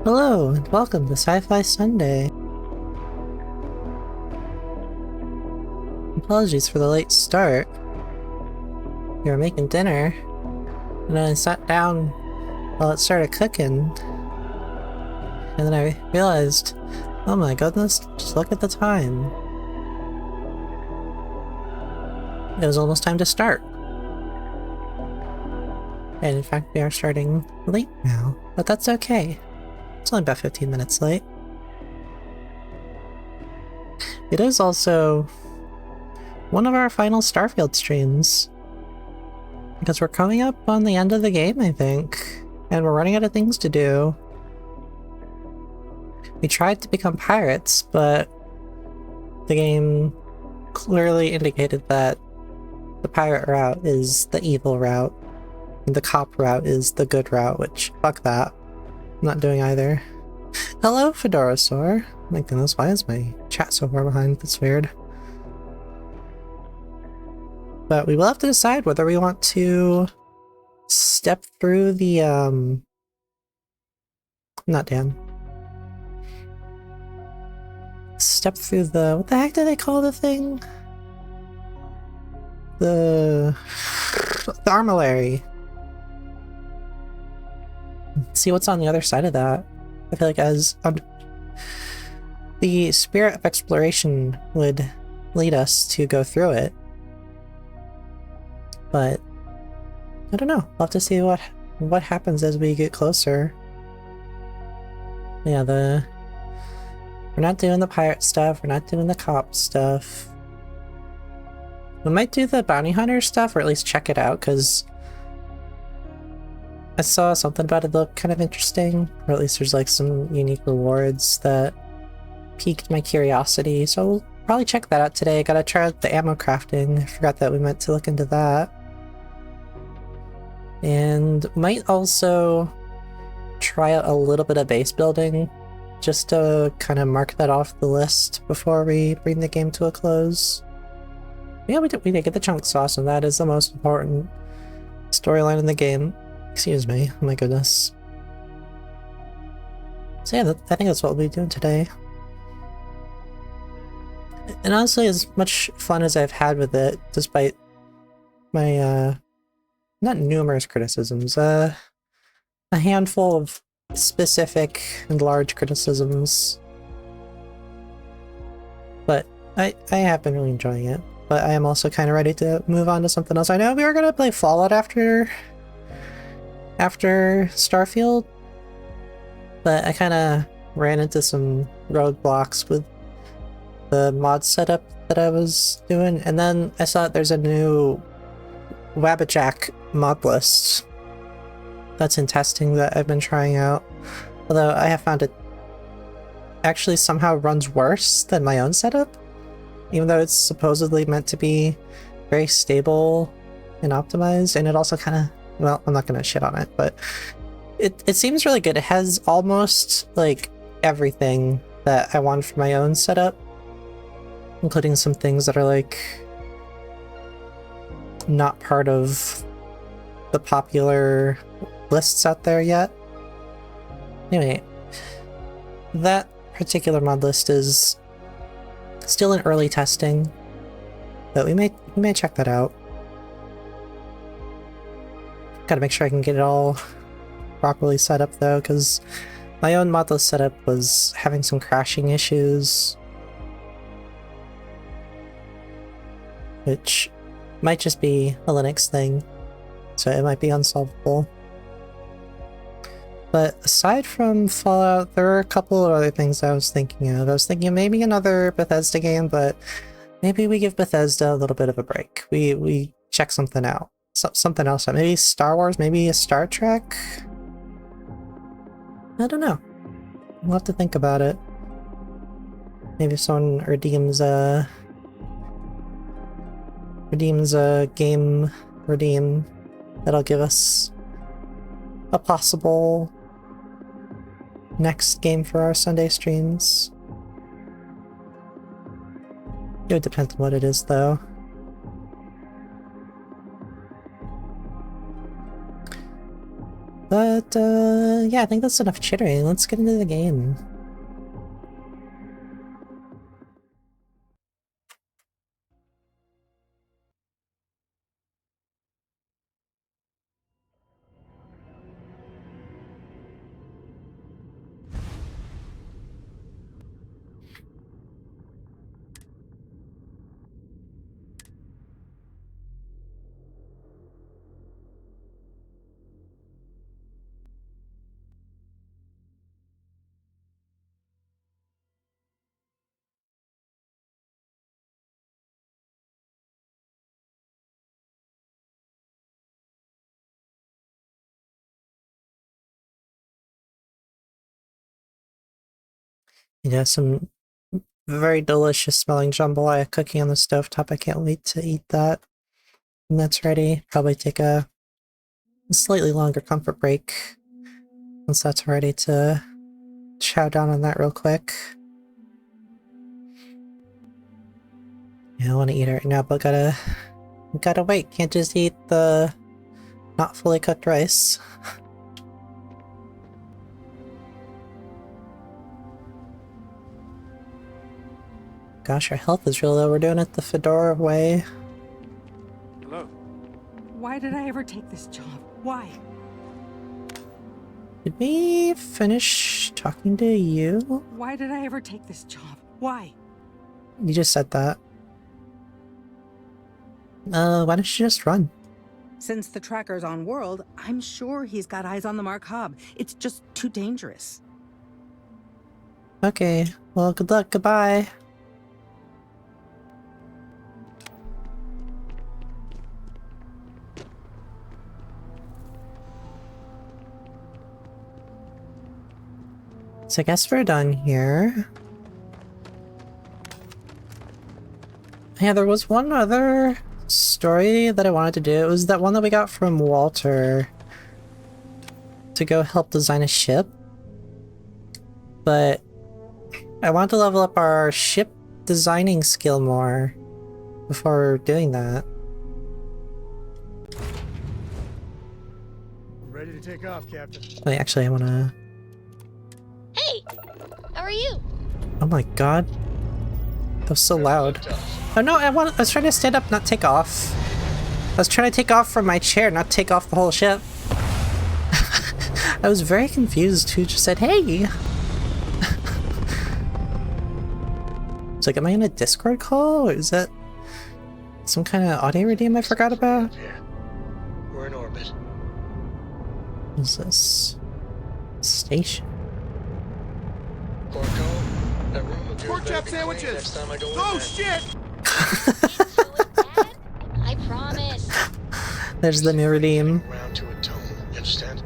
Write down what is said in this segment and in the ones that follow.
Hello, and welcome to SciFi Sunday. Apologies for the late start. We were making dinner, and then I sat down while it started cooking, and then I realized, oh my goodness, just look at the time. It was almost time to start. And in fact, we are starting late now, but that's okay. It's only about 15 minutes late. It is also one of our final Starfield streams, because we're coming up on the end of the game, I think, and we're running out of things to do. We tried to become pirates, but the game clearly indicated that the pirate route is the evil route, and the cop route is the good route, which, fuck that. I'm not doing either. Hello, Fedorasaur. My goodness, why is my chat so far behind? That's weird. But we will have to decide whether we want to step through the, not damn. Step through the, what the heck do they call the thing? The armillary. See what's on the other side of that. I feel like as the spirit of exploration would lead us to go through it. But I don't know. We'll have to see what happens as we get closer. Yeah, we're not doing the pirate stuff, we're not doing the cop stuff. We might do the bounty hunter stuff, or at least check it out, because I saw something about it look kind of interesting, or at least there's like some unique rewards that piqued my curiosity, so we'll probably check that out today. Gotta try out the ammo crafting. I forgot that we meant to look into that. And might also try out a little bit of base building, just to kind of mark that off the list before we bring the game to a close. Yeah, we did get the chunk sauce, and that is the most important storyline in the game. Excuse me, oh my goodness. So yeah, I think that's what we'll be doing today. And honestly, as much fun as I've had with it, despite my, not numerous criticisms, a handful of specific and large criticisms. But I have been really enjoying it. But I am also kind of ready to move on to something else. I know we were going to play Fallout after Starfield, but I kind of ran into some roadblocks with the mod setup that I was doing, and then I saw that there's a new Wabbajack mod list that's in testing that I've been trying out, although I have found it actually somehow runs worse than my own setup, even though it's supposedly meant to be very stable and optimized. And it also kind of, well, I'm not gonna shit on it, but it seems really good. It has almost like everything that I want for my own setup, including some things that are like not part of the popular lists out there yet. Anyway, that particular mod list is still in early testing, but we may check that out. Gotta make sure I can get it all properly set up though, because my own mod list setup was having some crashing issues, which might just be a Linux thing, so it might be unsolvable. But aside from Fallout, there were a couple of other things I was thinking of. I was thinking of maybe another Bethesda game, but maybe we give Bethesda a little bit of a break. We check something out. Something else. Maybe Star Wars, maybe a Star Trek? I don't know. We'll have to think about it. Maybe if someone redeems a game redeem, that'll give us a possible next game for our Sunday streams. It would depend on what it is though. But yeah, I think that's enough chittering. Let's get into the game. Yeah, some very delicious smelling jambalaya cooking on the stovetop. I can't wait to eat that. And that's ready. Probably take a slightly longer comfort break once that's ready to chow down on that real quick. Yeah, I want to eat it right now, but gotta wait. Can't just eat the not fully cooked rice. Gosh, our health is real low. We're doing it the Fedora way. Hello. Why did I ever take this job? Why? Did we finish talking to you? Why did I ever take this job? Why? You just said that. Why don't you just run? Since the tracker's on world, I'm sure he's got eyes on the Mark Hub. It's just too dangerous. Okay, well, good luck, goodbye. So I guess we're done here. Yeah, there was one other story that I wanted to do. It was that one that we got from Walter to go help design a ship. But I want to level up our ship designing skill more before doing that. Ready to take off, Captain. Wait, actually, I want to... Hey! How are you? Oh my god. That was so loud. Oh no, I was trying to stand up, not take off. I was trying to take off from my chair, not take off the whole ship. I was very confused who just said, hey! It's like, am I in a Discord call? Or is that some kind of audio redeem I forgot about? We're in orbit. What is this? Station. Porco, that room of yours Pork better chop be clean sandwiches! next time I go in Oh there. shit! I promise. There's the new redeem. Around to atone, you understand?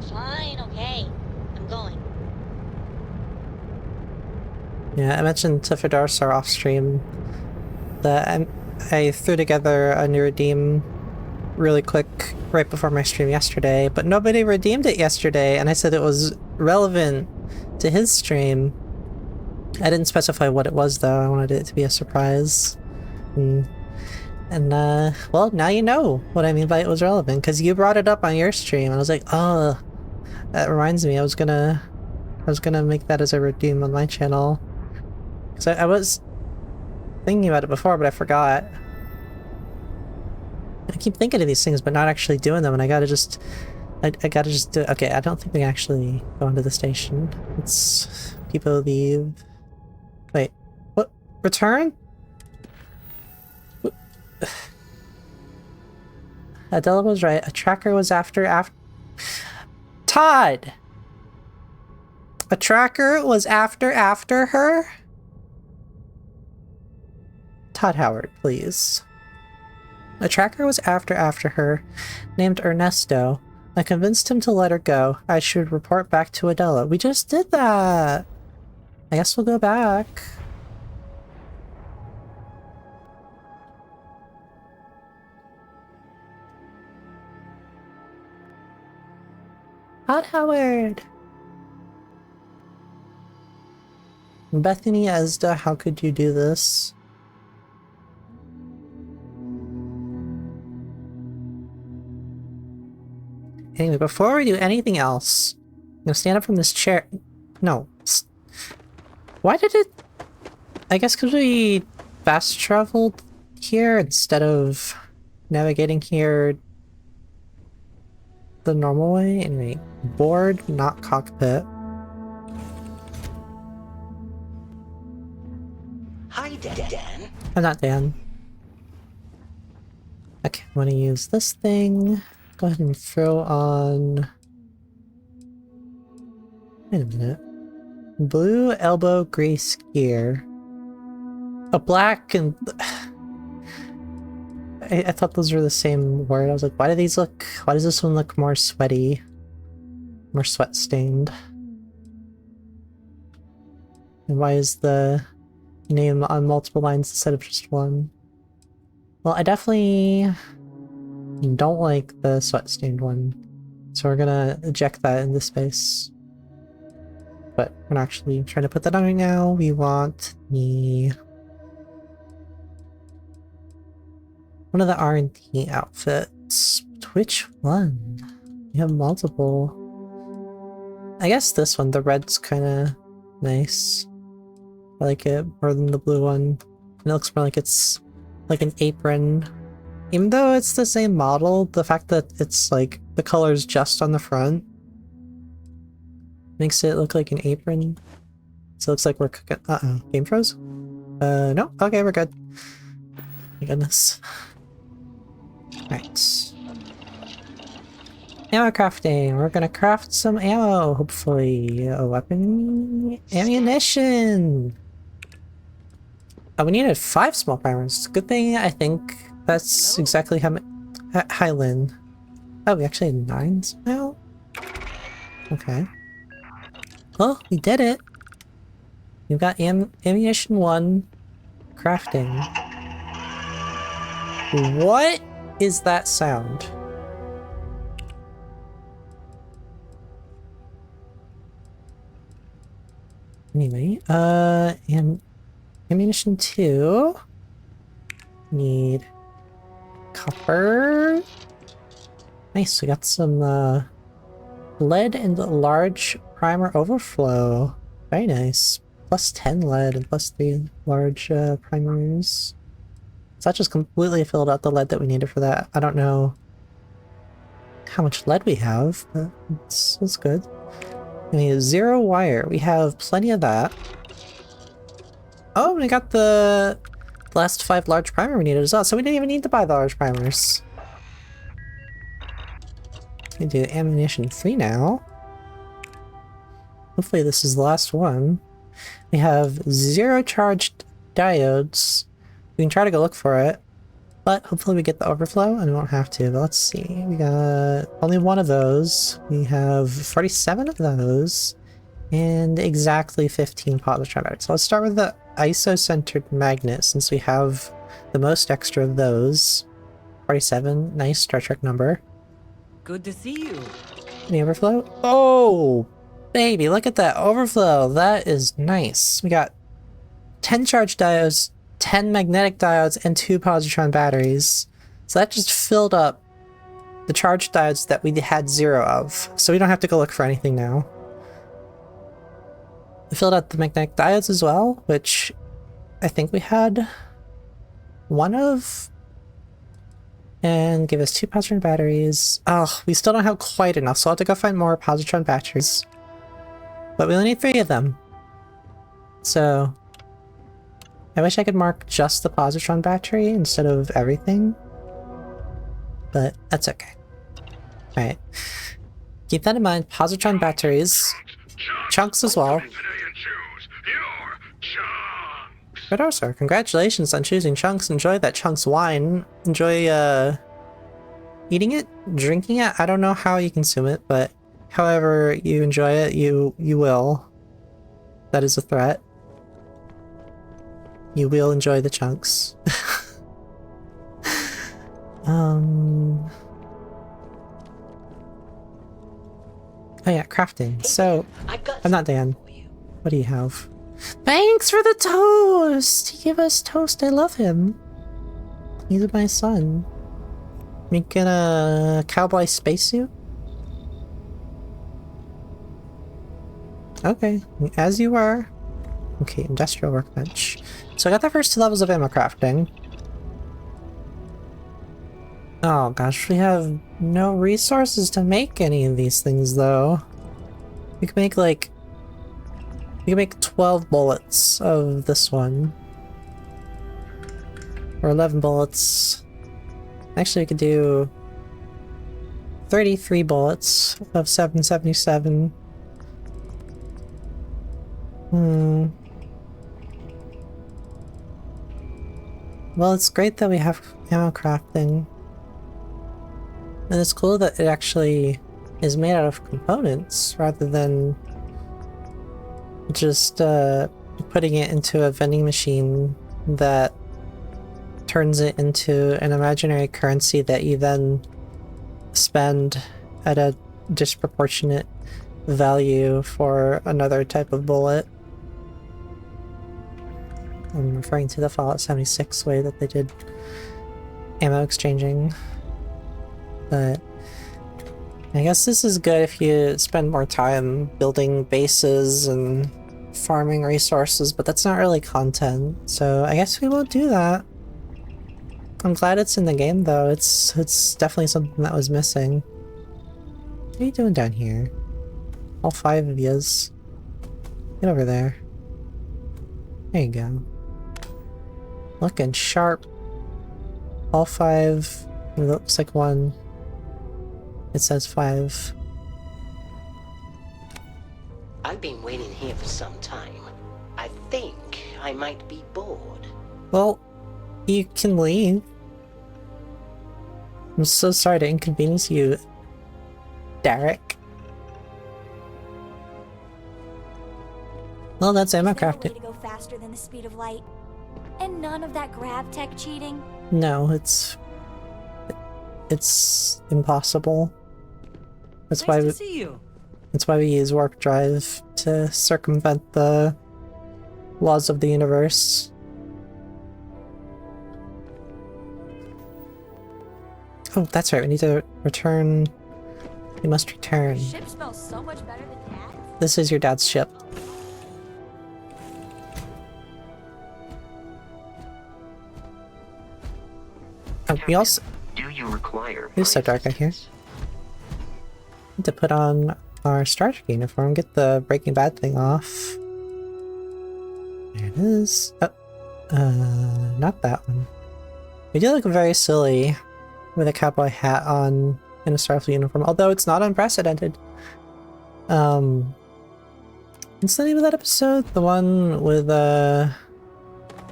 Fine, okay. I'm going. Yeah, I mentioned to Fedarsar off stream that I threw together a new redeem really quick right before my stream yesterday, but nobody redeemed it yesterday, and I said it was relevant to his stream. I didn't specify what it was though. I wanted it to be a surprise. And well, now you know what I mean by it was relevant, because you brought it up on your stream, and I was like, oh, that reminds me, I was gonna make that as a redeem on my channel. Because I was thinking about it before, but I forgot. I keep thinking of these things, but not actually doing them, and I gotta just do it. Okay, I don't think we can actually go into the station. It's... people leave. Wait, what? Return? Adela was right. A tracker was after Todd! A tracker was after her? Todd Howard, please. A tracker was after her, named Ernesto. I convinced him to let her go. I should report back to Adela. We just did that! I guess we'll go back. Todd Howard! Bethany Esda, how could you do this? Anyway, before we do anything else, I'm gonna stand up from this chair. No. Why did it... I guess because we fast traveled here instead of navigating here the normal way. Anyway, board, not cockpit. Hi, Dan. I'm not Dan. Okay, I want to use this thing. Go ahead and throw on... Wait a minute. Blue elbow grease gear. A black and... I thought those were the same word. I was like, why do these look... Why does this one look more sweaty? More sweat stained? And why is the name on multiple lines instead of just one? Well, I definitely don't like the sweat stained one. So we're gonna eject that into space. But we're not actually trying to put that on right now. We want the... one of the R&D outfits. Which one? We have multiple. I guess this one, the red's kinda nice. I like it more than the blue one. And it looks more like it's like an apron. Even though it's the same model, the fact that it's like the color's just on the front makes it look like an apron. So it looks like we're cooking. Uh-oh. Game froze? No? Okay, we're good. My goodness. Right. Ammo crafting. We're gonna craft some ammo, hopefully. A weapon... ammunition! Oh, we needed 5 small primers. Good thing, I think that's exactly how many... Highland. Oh, we actually had 9 now? Okay. Well, we did it! We've got ammunition 1. Crafting. What is that sound? Anyway, ammunition 2. Need copper. Nice, we got some lead and large primer overflow. Very nice. Plus 10 lead and plus 3 large primers. So that just completely filled out the lead that we needed for that. I don't know how much lead we have, but it's good. We need 0 wire. We have plenty of that. Oh, we got the last 5 large primer we needed as well, so we didn't even need to buy the large primers. We do ammunition 3 now. Hopefully this is the last one. We have 0 charged diodes. We can try to go look for it, but hopefully we get the overflow and we won't have to. But let's see. We got only 1 of those. We have 47 of those and exactly 15 positron batteries. So let's start with the iso-centered magnet since we have the most extra of those. 47. Nice Star Trek number. Good to see you. Any overflow? Oh, baby, look at that overflow. That is nice. We got 10 charged diodes, 10 magnetic diodes, and 2 positron batteries. So that just filled up the charged diodes that we had 0 of. So we don't have to go look for anything now. We filled out the magnetic diodes as well, which I think we had 1 of. And give us 2 positron batteries. Oh, we still don't have quite enough, so I'll have to go find more positron batteries. But we only need 3 of them. So I wish I could mark just the positron battery instead of everything. But that's okay. Alright. Keep that in mind. Positron batteries. Chunks as well. Redorsar, congratulations on choosing Chunks. Enjoy that Chunks wine. Enjoy, eating it? Drinking it? I don't know how you consume it, but however you enjoy it, you will. That is a threat. You will enjoy the Chunks. Oh yeah, crafting. So, I'm not Dan. What do you have? Thanks for the toast! He gave us toast, I love him. He's my son. Making a cowboy spacesuit? Okay, as you were. Okay, industrial workbench. So I got the first 2 levels of ammo crafting. Oh gosh, we have no resources to make any of these things though. We can make like... We can make 12 bullets of this one. Or 11 bullets. Actually, we could do 33 bullets of 777. Well, it's great that we have ammo crafting. And it's cool that it actually is made out of components rather than just putting it into a vending machine that turns it into an imaginary currency that you then spend at a disproportionate value for another type of bullet. I'm referring to the Fallout 76 way that they did ammo exchanging. But I guess this is good if you spend more time building bases and farming resources, but that's not really content, so I guess we won't do that. I'm glad it's in the game though, it's definitely something that was missing. What are you doing down here? All 5 of yous. Get over there. There you go. Looking sharp. All 5. It looks like 1. It says 5. I've been waiting here for some time. I think I might be bored. Well, you can leave. I'm so sorry to inconvenience you, Derek. Well, that's ammo Is there a way crafting. to go faster than the speed of light? And none of that grav tech cheating? No, it's impossible. That's Nice why to see you. that's why we use warp drive to circumvent the laws of the universe. Oh, that's right. We need to return. We must return. Your ship smells so much better than Dad's. This is your dad's ship. Oh, we also Do you require? It's so dark out here. Need to put on our Star Trek uniform, get the Breaking Bad thing off. There it is. Oh, not that one. We do look very silly with a cowboy hat on in a Starfleet uniform, although it's not unprecedented. What's the name of that episode? The one with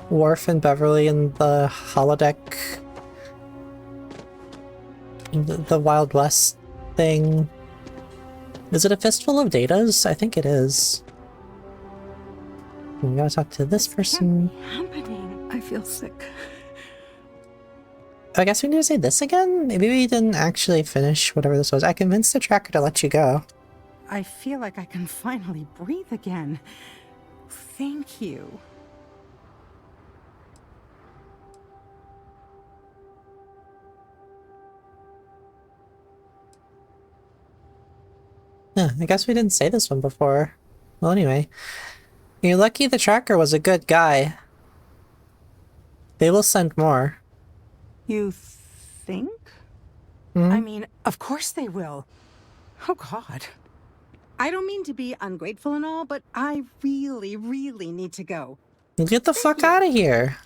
Worf and Beverly and the holodeck, the Wild West thing. Is it a fistful of datas? I think it is. We gotta talk to this person. Happening. I feel sick. I guess we need to say this again? Maybe we didn't actually finish whatever this was. I convinced the tracker to let you go. I feel like I can finally breathe again. Thank you. Huh, I guess we didn't say this one before. Well, anyway. You're lucky the tracker was a good guy. They will send more. You think? Hmm? I mean, of course they will. Oh, God. I don't mean to be ungrateful and all, but I really, really need to go. Get the fuck out of here.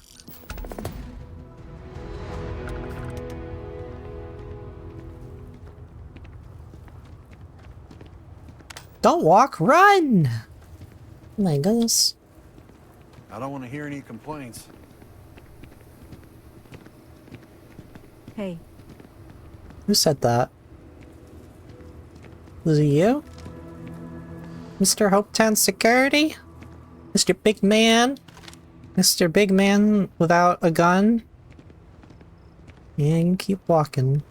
Don't walk, run! Oh my goodness. I don't want to hear any complaints. Hey, Who said that? Was it you? Mr. Hopetown Security? Mr. Big Man? Mr. Big Man without a gun? Yeah, you can keep walking.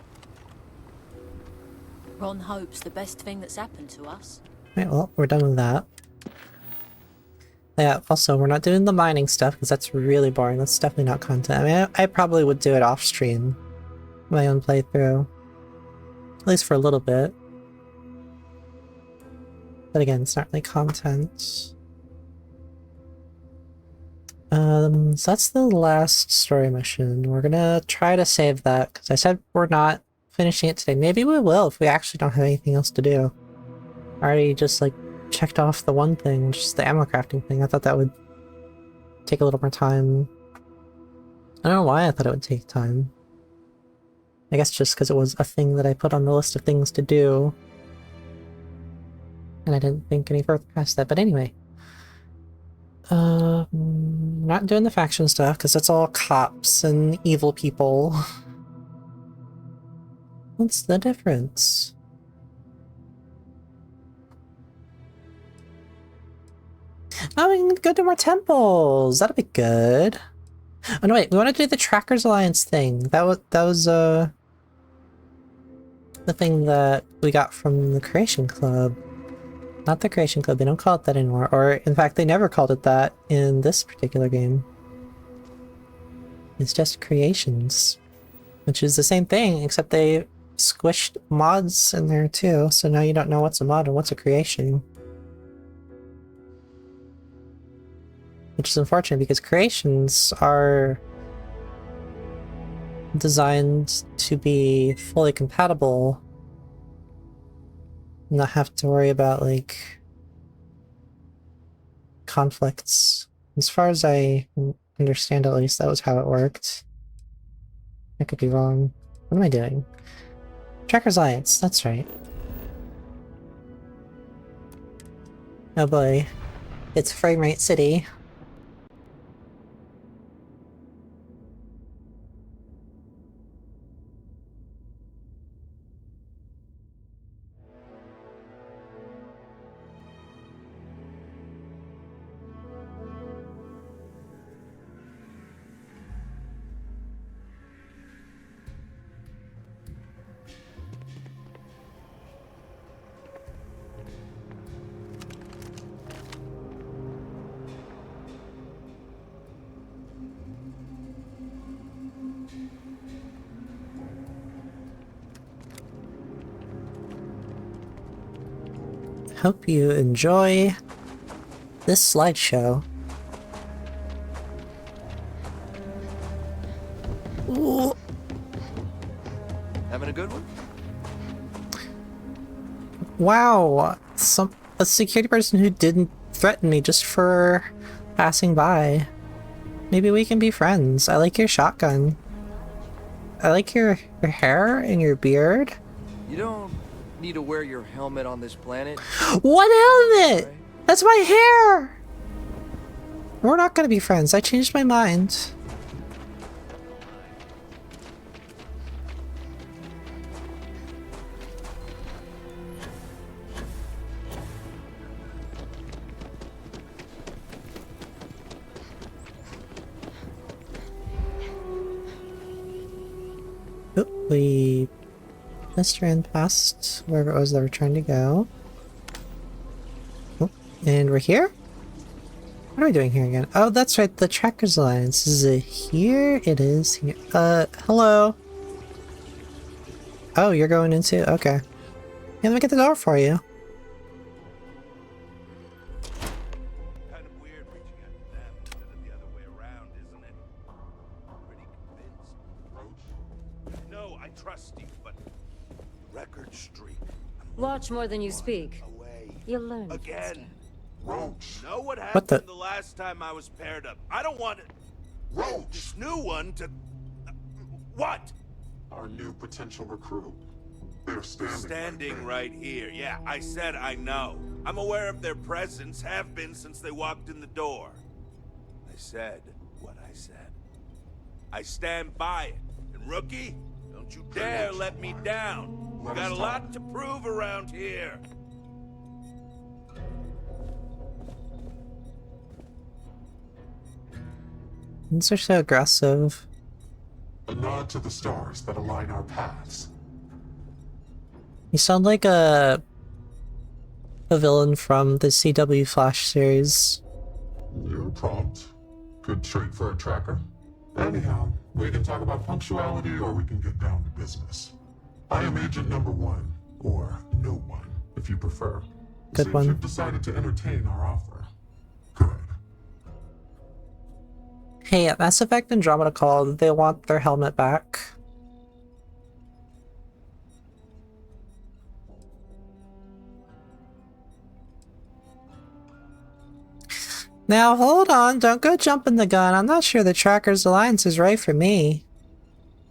Ron Hope's the best thing that's happened to us. Right, well, we're done with that. Yeah, also, we're not doing the mining stuff, because that's really boring. That's definitely not content. I mean, I probably would do it off-stream. My own playthrough. At least for a little bit. But again, it's not really content. So that's the last story mission. We're gonna try to save that, because I said we're not finishing it today. Maybe we will if we actually don't have anything else to do. I already just, like, checked off the one thing, just the ammo crafting thing. I thought that would take a little more time. I don't know why I thought it would take time. I guess just because it was a thing that I put on the list of things to do. And I didn't think any further past that, but anyway. Not doing the faction stuff, because that's all cops and evil people. What's the difference? Oh, we can go to more temples! That'll be good. Oh no, wait, we want to do the Trackers Alliance thing. That was the thing that we got from the Creation Club. Not the Creation Club, they don't call it that anymore. Or, in fact, they never called it that in this particular game. It's just Creations. Which is the same thing, except they squished mods in there too, so now you don't know what's a mod and what's a creation. Which is unfortunate, because creations are designed to be fully compatible, not have to worry about, like, conflicts. As far as I understand, at least, that was how it worked. I could be wrong. What am I doing? Trackers Alliance, that's right. Oh boy. It's Framerate City. Hope you enjoy this slideshow. Ooh. Having a good one? Wow, a security person who didn't threaten me just for passing by. Maybe we can be friends. I like your shotgun. I like your hair and your beard. You don't need to wear your helmet on this planet. What helmet? Right. That's my hair! We're not gonna be friends. I changed my mind. Oh, we just ran past wherever it was that we're trying to go. Oh, and we're here? What are we doing here again? Oh, that's right, the Trackers Alliance. Is it here? It is here. Hello? Oh, you're going into? Okay. Yeah, let me get the door for you. Kind of weird reaching out to them instead of the other way around, isn't it? Pretty convinced. No, I trust you, but record streak. Watch more than you speak. You'll learn. Again. Roach. Know what happened What the last time I was paired up? I don't want it. Roach. This new one to. What? Our new potential recruit. They're standing right here. Yeah, I said I know. I'm aware of their presence, have been since they walked in the door. I said what I said. I stand by it. And rookie, don't you dare let me down. You got a lot to prove around here. These are so aggressive. A nod to the stars that align our paths. You sound like a villain from the CW Flash series. You're prompt. Good trait for a tracker. Anyhow, we can talk about punctuality or we can get down to business. I am Agent Number 1, or No One, if you prefer. Good Seems one. you've decided to entertain our offer. Good. Hey, at Mass Effect Andromeda called, they want their helmet back. Now hold on, don't go jumping the gun. I'm not sure the Tracker's Alliance is right for me.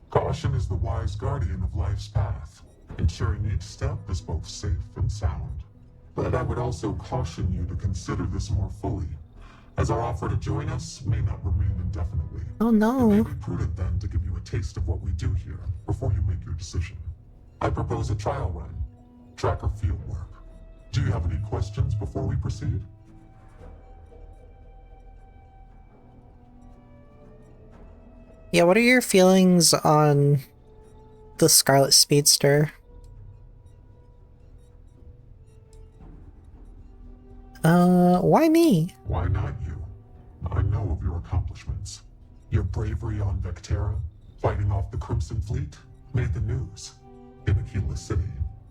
Caution is the wise guardian of life's path, ensuring each step is both safe and sound. But I would also caution you to consider this more fully, as our offer to join us may not remain indefinitely. Oh no. It may be prudent then to give you a taste of what we do here before you make your decision. I propose a trial run, tracker field work. Do you have any questions before we proceed? Yeah, what are your feelings on the Scarlet Speedster? Why me? Why not you? I know of your accomplishments. Your bravery on Vectera, fighting off the Crimson Fleet, made the news. In Aquila City,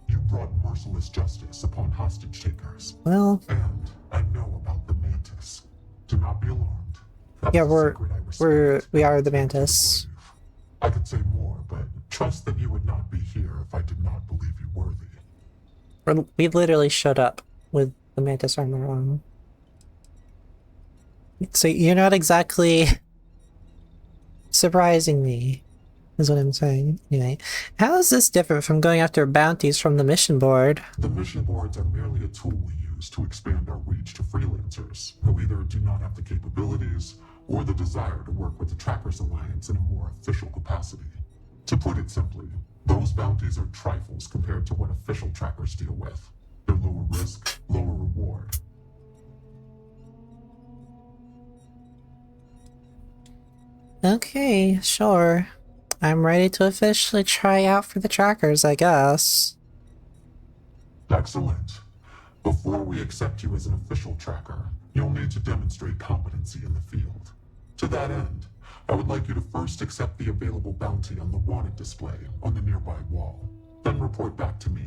you brought merciless justice upon hostage takers. Well, and I know about the Mantis. Do not be alarmed. Yeah, we are the Mantis. I could say more, but trust that you would not be here if I did not believe you worthy. We literally showed up with the Mantis armor on. So you're not exactly surprising me, is what I'm saying. Anyway, how is this different from going after bounties from the mission board? The mission boards are merely a tool we use to expand our reach to freelancers who either do not have the capabilities or the desire to work with the Trackers Alliance in a more official capacity. To put it simply, those bounties are trifles compared to what official trackers deal with. They're lower risk, lower reward. Okay, sure. I'm ready to officially try out for the Trackers, I guess. Excellent. Before we accept you as an official tracker, you'll need to demonstrate competency in the field. To that end, I would like you to first accept the available bounty on the wanted display on the nearby wall, then report back to me.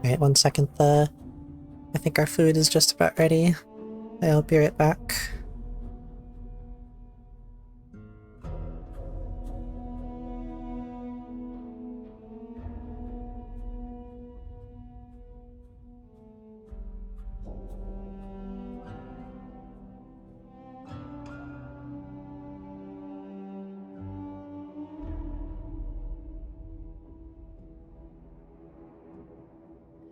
Alright, 1 second. I think our food is just about ready. I'll be right back.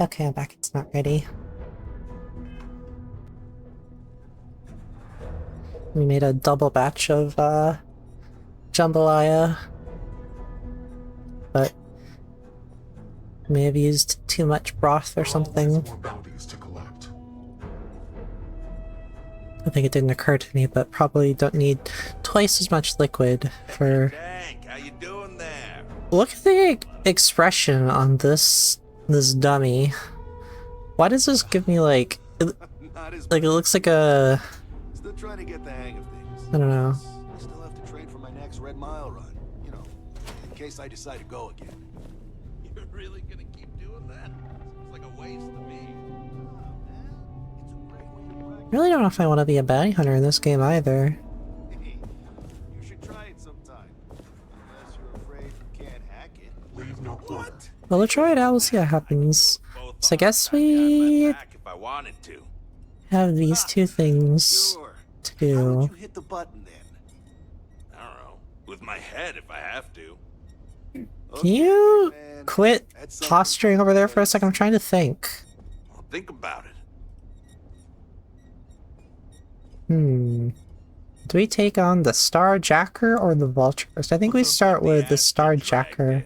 Okay, I'm back. It's not ready. We made a double batch of jambalaya, but may have used too much broth or something. I think it didn't occur to me, but probably don't need twice as much liquid for... Tank, how you doing there? Look at the expression on this dummy. Why does this give me like it looks like a... Still trying to get the hang of things. I don't know. I still have to train for my next Red Mile run. You know, in case I decide to go again. You're really gonna keep doing that? Seems like a waste to me. I really don't know if I want to be a bounty hunter in this game either. You should try it sometime. Unless you're afraid you can't hack it. Leave no quarter. Well, we'll try it out. We'll see what happens. So I guess we If I wanted to. have these two things to do. How would you hit the button then? I don't know. With my head if I have to. Can you quit posturing over there for a second? I'm trying to think. I'll think about it. Do we take on the Starjacker or the Vulture first? I think we start with the Starjacker.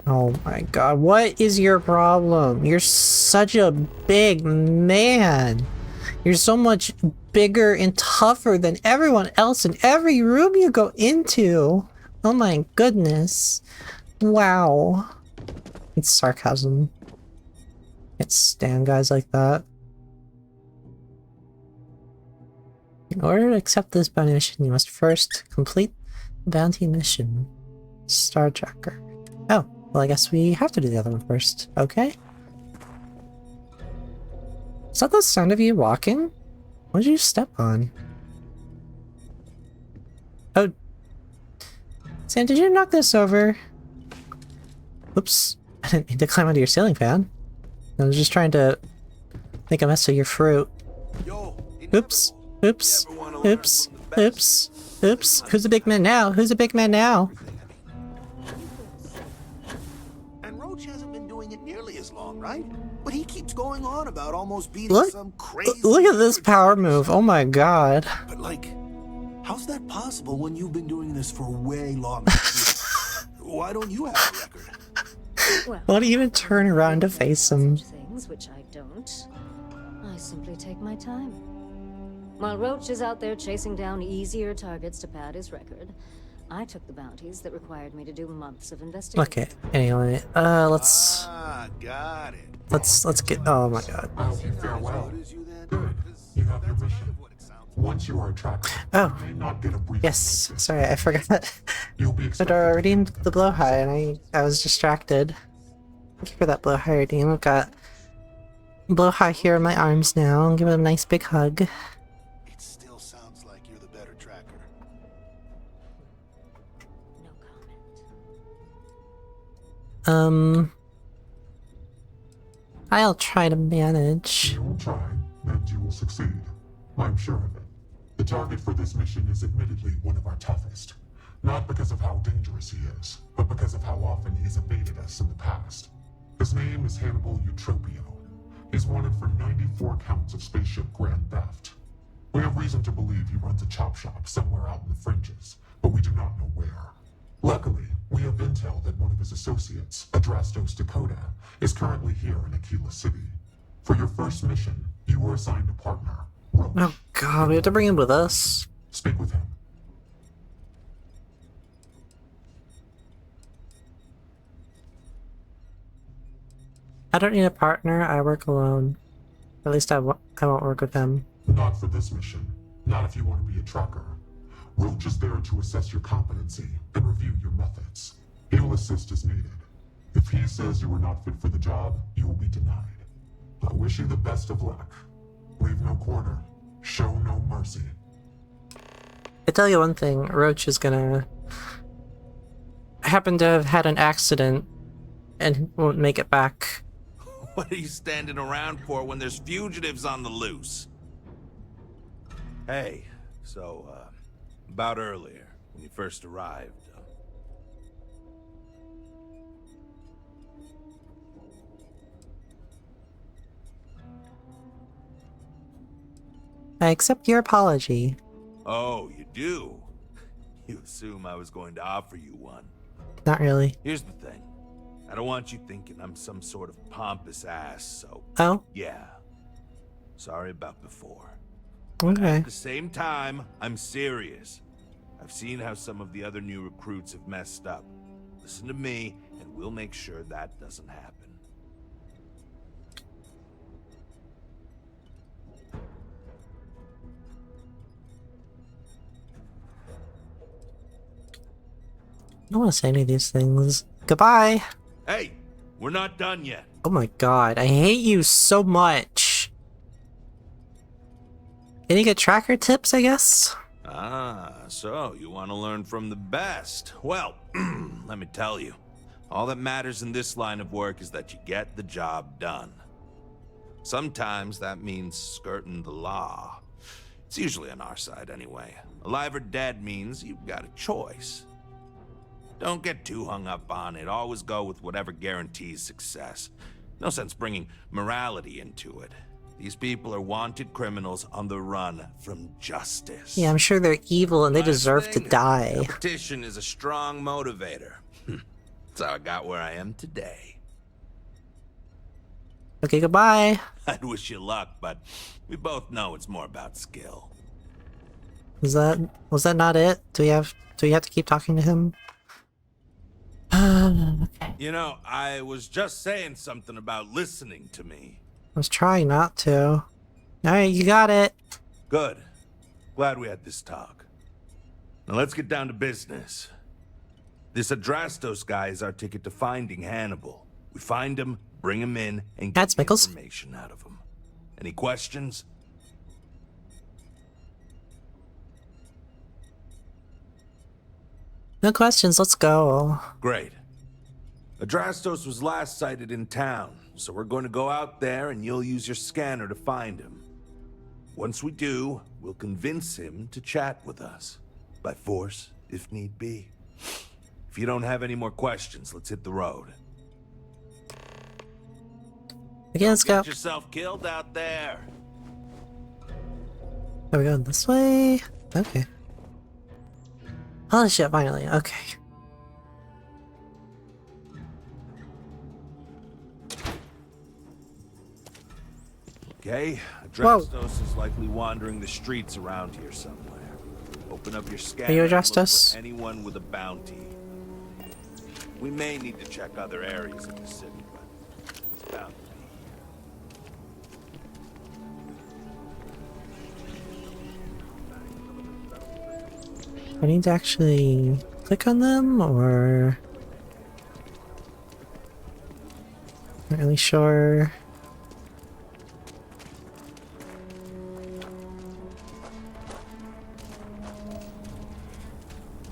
Oh my god, what is your problem? You're such a big man. You're so much bigger and tougher than everyone else in every room you go into. Oh my goodness. Wow. It's sarcasm. Can't stand guys like that. In order to accept this bounty mission, you must first complete the bounty mission. Starjacker. Oh. Well, I guess we have to do the other one first. Okay. Is that the sound of you walking? What did you step on? Oh. Sam, did you knock this over? Oops. I didn't mean to climb onto your ceiling fan. I was just trying to make a mess of your fruit. Oops. Oops. Oops. Oops. Oops. Who's a big man now? Who's a big man now? And Roach hasn't been doing it nearly as long, right? But he keeps going on about almost beating some crazy... Look at this power move. Oh my god. But like, how's that possible when you've been doing this for way longer? Why don't you have a record? Well, why don't you even turn around to face him? Things which I don't. I simply take my time. While Roach is out there chasing down easier targets to pad his record, I took the bounties that required me to do months of investigation. Okay, anyway, let's... got it. Let's get... Oh my god. I hope you fare well. Good. You have your mission. Once you are a tracker, oh, you may not get a brief. Yes, sorry, I forgot. You'll be I'd already redeemed the blowhigh, and I was distracted. Thank you for that blowhigh redeem. I've got blowhigh here in my arms now. I'll give it a nice big hug. It still sounds like you're the better tracker. No comment. I'll try to manage. You will try, and you will succeed. I'm sure of it. The target for this mission is admittedly one of our toughest. Not because of how dangerous he is, but because of how often he has evaded us in the past. His name is Hannibal Eutropio. He's wanted for 94 counts of spaceship grand theft. We have reason to believe he runs a chop shop somewhere out in the fringes, but we do not know where. Luckily, we have intel that one of his associates, Adrastos Dakota, is currently here in Aquila City. For your first mission, you were assigned a partner, Roach. Oh god, we have to bring him with us. Speak with him. I don't need a partner, I work alone. At least I won't work with him. Not for this mission. Not if you want to be a tracker. Roach is there to assess your competency and review your methods. He will assist as needed. If he says you are not fit for the job, you will be denied. I wish you the best of luck. Leave no quarter. Show no mercy. I tell you one thing, Roach is gonna happen to have had an accident and won't make it back. What are you standing around for when there's fugitives on the loose? Hey, so, about earlier, when you first arrived. I accept your apology. Oh, you do? You assume I was going to offer you one. Not really. Here's the thing. I don't want you thinking I'm some sort of pompous ass, so... Oh? Yeah. Sorry about before. Okay. At the same time, I'm serious. I've seen how some of the other new recruits have messed up. Listen to me, and we'll make sure that doesn't happen. I don't want to say any of these things. Goodbye! Hey, we're not done yet. Oh my god, I hate you so much. Any good tracker tips, I guess? Ah, so you want to learn from the best. Well, let me tell you. All that matters in this line of work is that you get the job done. Sometimes that means skirting the law. It's usually on our side anyway. Alive or dead means you've got a choice. Don't get too hung up on it. Always go with whatever guarantees success. No sense bringing morality into it. These people are wanted criminals on the run from justice. Yeah, I'm sure they're evil and they deserve to die. Competition is a strong motivator. That's how I got where I am today. Okay, goodbye. I'd wish you luck, but we both know it's more about skill. Was that not it? Do we have to keep talking to him? Okay. You know, I was just saying something about listening to me. I was trying not to. Alright, you got it. Good. Glad we had this talk. Now let's get down to business. This Adrastos guy is our ticket to finding Hannibal. We find him, bring him in, and That's get Mickles. information out of him. Any questions? No questions, let's go. Great. Adrastos was last sighted in town, so we're going to go out there and you'll use your scanner to find him. Once we do, we'll convince him to chat with us. By force, if need be. If you don't have any more questions, let's hit the road. Okay, let's go. Get yourself killed out there. Are we going this way? Okay. Holy shit, finally. Okay. Okay, Whoa. Adrastos is likely wandering the streets around here somewhere. Open up your scanner. Are you and look Adrastos? for anyone with a bounty. We may need to check other areas of the city, but it's bound to be. I need to actually click on them, or... Not really sure.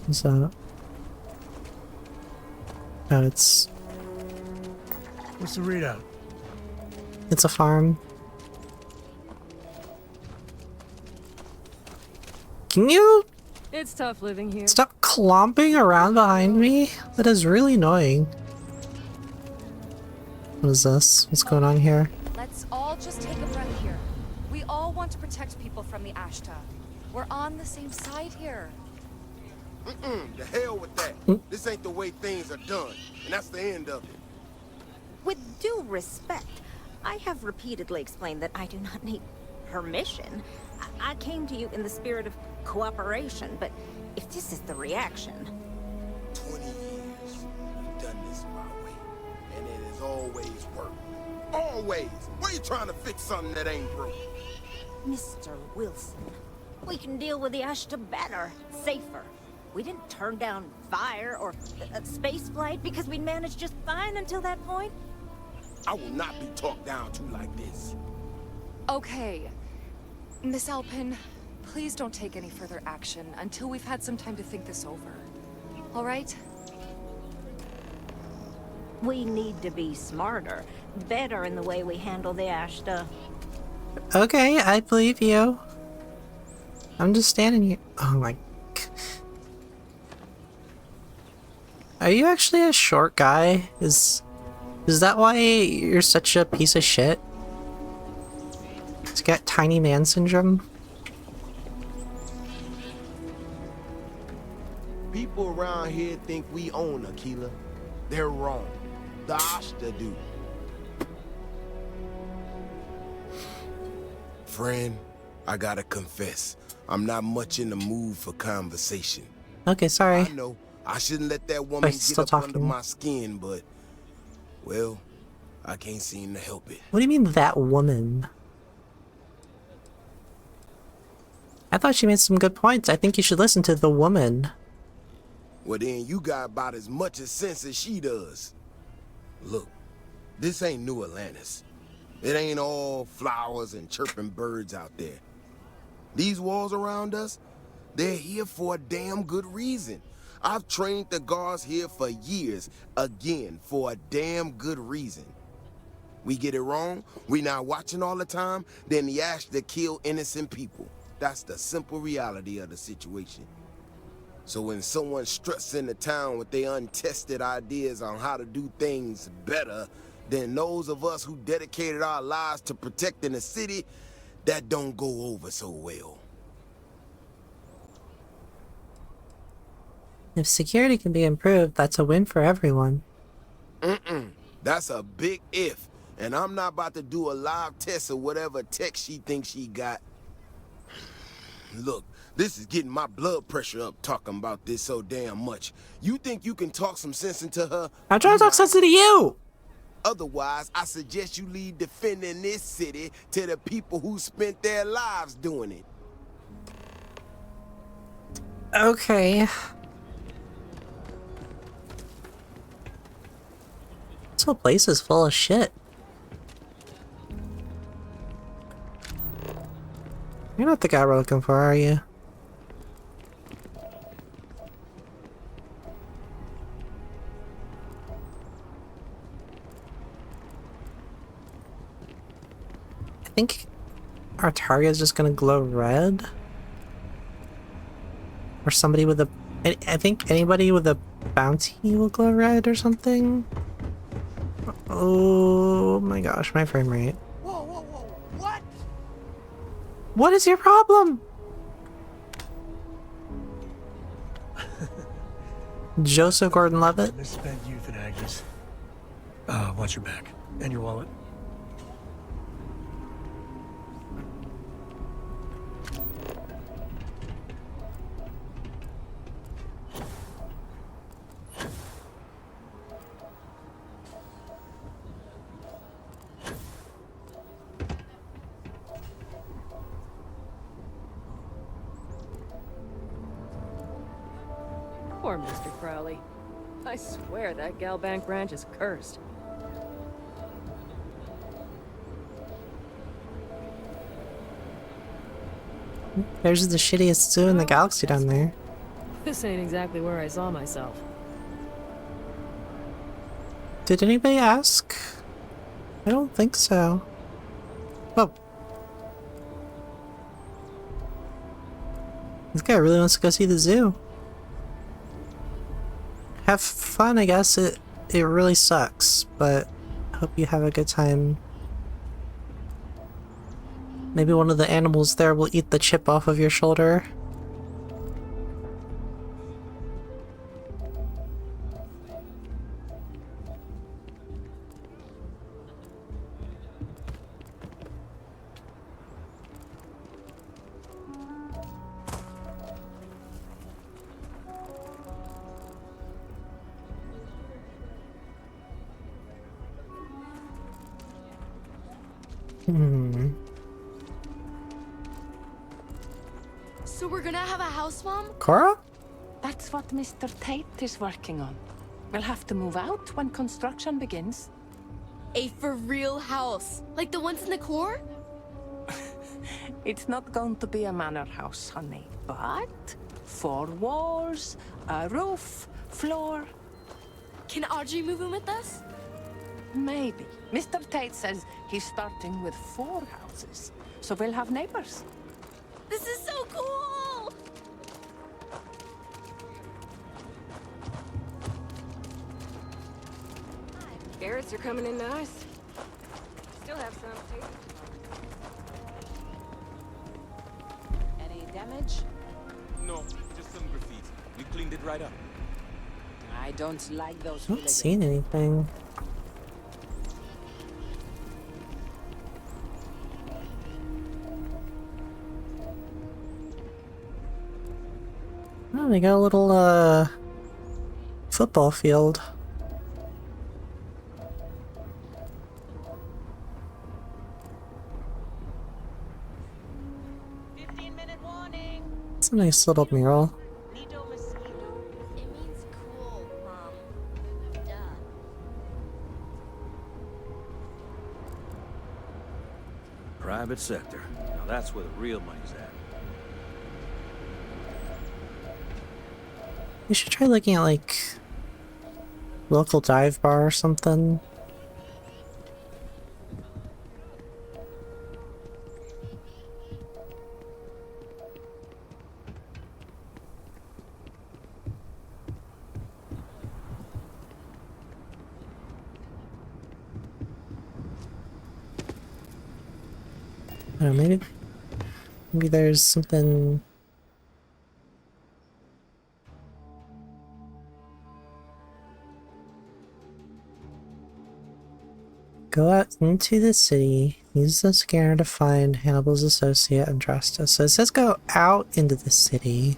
What's that? Oh, it's... What's the readout? It's a farm. Can you It's tough living here. stop clomping around behind me? That is really annoying. What is this? What's going on here? Let's all just take a breath here. We all want to protect people from the Ashta. We're on the same side here. The hell with that. This ain't the way things are done, and that's the end of it. With due respect, I have repeatedly explained that I do not need permission. I came to you in the spirit of cooperation, but if this is the reaction... 20 years, we've done this my way, and it has always worked. Always! Why are you trying to fix something that ain't broke? Mr. Wilson, we can deal with the Ashta better, safer. We didn't turn down fire or space flight because we managed just fine until that point. I will not be talked down to like this. Okay. Miss Alpin, please don't take any further action until we've had some time to think this over. All right? We need to be smarter, better in the way we handle the Ashta. Okay, I believe you. I'm just standing here. Oh my... Are you actually a short guy? Is that why you're such a piece of shit? He's got tiny man syndrome? People around here think we own Aquila. They're wrong. The Ashta do. Friend, I gotta confess, I'm not much in the mood for conversation. Okay, sorry. I know I shouldn't let that woman get up under my skin, but, well, I can't seem to help it. What do you mean, that woman? I thought she made some good points. I think you should listen to the woman. Well, then you got about as much sense as she does. Look, this ain't New Atlantis. It ain't all flowers and chirping birds out there. These walls around us, they're here for a damn good reason. I've trained the guards here for years, again, for a damn good reason. We get it wrong, we not watching all the time, then the Ashta kill innocent people. That's the simple reality of the situation. So when someone struts into town with their untested ideas on how to do things better than those of us who dedicated our lives to protecting the city, that don't go over so well. If security can be improved, that's a win for everyone. That's a big if. And I'm not about to do a live test of whatever tech she thinks she got. Look, this is getting my blood pressure up talking about this so damn much. You think you can talk some sense into her? I'm trying to talk sense into you! Otherwise, I suggest you leave defending this city to the people who spent their lives doing it. Okay. whole place is full of shit. You're not the guy we're looking for, are you? I think our target is just gonna glow red. Or somebody with a... I think anybody with a bounty will glow red or something. Oh my gosh, my frame rate. Whoa, whoa, whoa, what? What is your problem? Joseph Gordon-Levitt? Misspent youth and Agnes. Watch your back. And your wallet. Poor Mr. Crowley. I swear that Galbank Ranch is cursed. There's the shittiest zoo in the galaxy down there. This ain't exactly where I saw myself. Did anybody ask? I don't think so. Oh. This guy really wants to go see the zoo. Have fun, I guess. It really sucks, but I hope you have a good time. Maybe one of the animals there will eat the chip off of your shoulder. So we're gonna have a house, Mom? Cora? That's what Mr. Tate is working on. We'll have to move out when construction begins. A for real house? Like the ones in the core? It's not going to be a manor house, honey, but 4 walls, a roof, floor. Can Audrey move in with us? Maybe. Mr. Tate says he's starting with 4 houses, so we'll have neighbors. This is so cool! Carrots are coming in nice. Still have some too. Any damage? No, just some graffiti. We cleaned it right up. I don't like those. I'm not seeing anything. Oh, they got a little, football field. It's a nice little mural. It means cool, Mom. Duh. Private sector. Now that's where the real money's at. You should try looking at, like, local dive bar or something. I don't know, maybe there's something. Go out into the city, use the scanner to find Hannibal's associate and Justice. So it says go out into the city.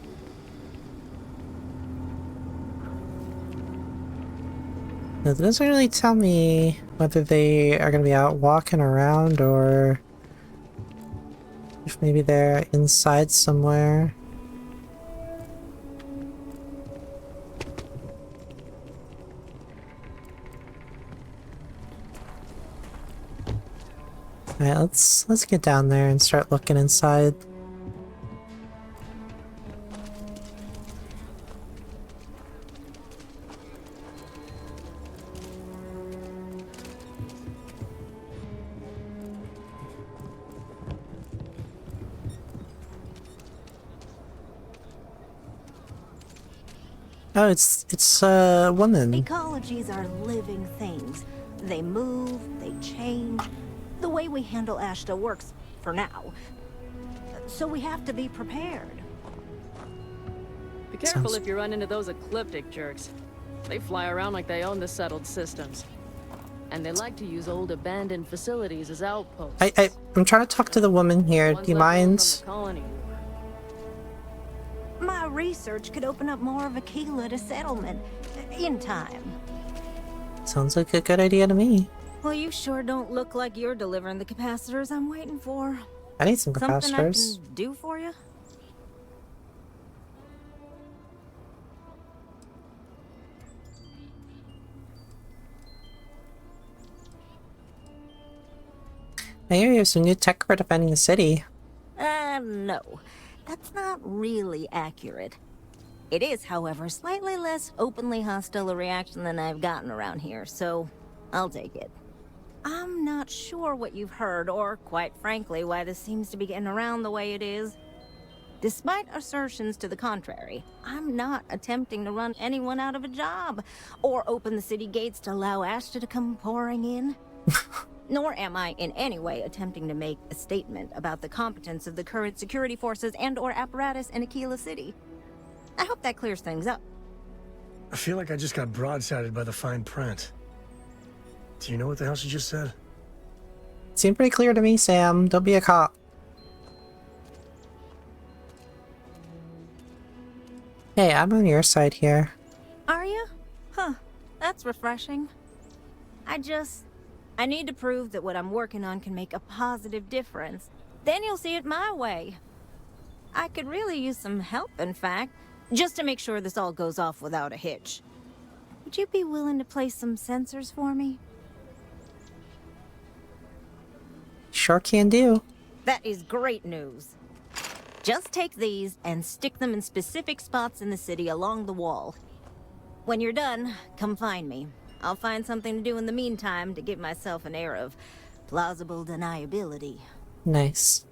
Now, that doesn't really tell me whether they are going to be out walking around or if maybe they're inside somewhere. Alright, let's get down there and start looking inside. Oh, it's a woman. Ecologies are living things. They move, they change. The way we handle Ashta works for now. So we have to be prepared. Be careful if you run into those ecliptic jerks. They fly around like they own the settled systems. And they like to use old abandoned facilities as outposts. I'm trying to talk to the woman here. Do you mind? My research could open up more of Aquila to settlement in time. Sounds like a good idea to me. Well, you sure don't look like you're delivering the capacitors I'm waiting for. I need some capacitors. Something I can do for you? I hear you have some new tech for defending the city. No. That's not really accurate. It is, however, slightly less openly hostile a reaction than I've gotten around here, so I'll take it. I'm not sure what you've heard, or quite frankly, why this seems to be getting around the way it is. Despite assertions to the contrary, I'm not attempting to run anyone out of a job, or open the city gates to allow Ashta to come pouring in. Nor am I in any way attempting to make a statement about the competence of the current security forces and/or apparatus in Aquila City. I hope that clears things up. I feel like I just got broadsided by the fine print. Do you know what the hell she just said? Seemed pretty clear to me, Sam. Don't be a cop. Hey, I'm on your side here. Are you? Huh. That's refreshing. I need to prove that what I'm working on can make a positive difference. Then you'll see it my way. I could really use some help, in fact, just to make sure this all goes off without a hitch. Would you be willing to place some sensors for me? Sure can do. That is great news. Just take these and stick them in specific spots in the city along the wall. When you're done, come find me. I'll find something to do in the meantime to give myself an air of plausible deniability. Nice.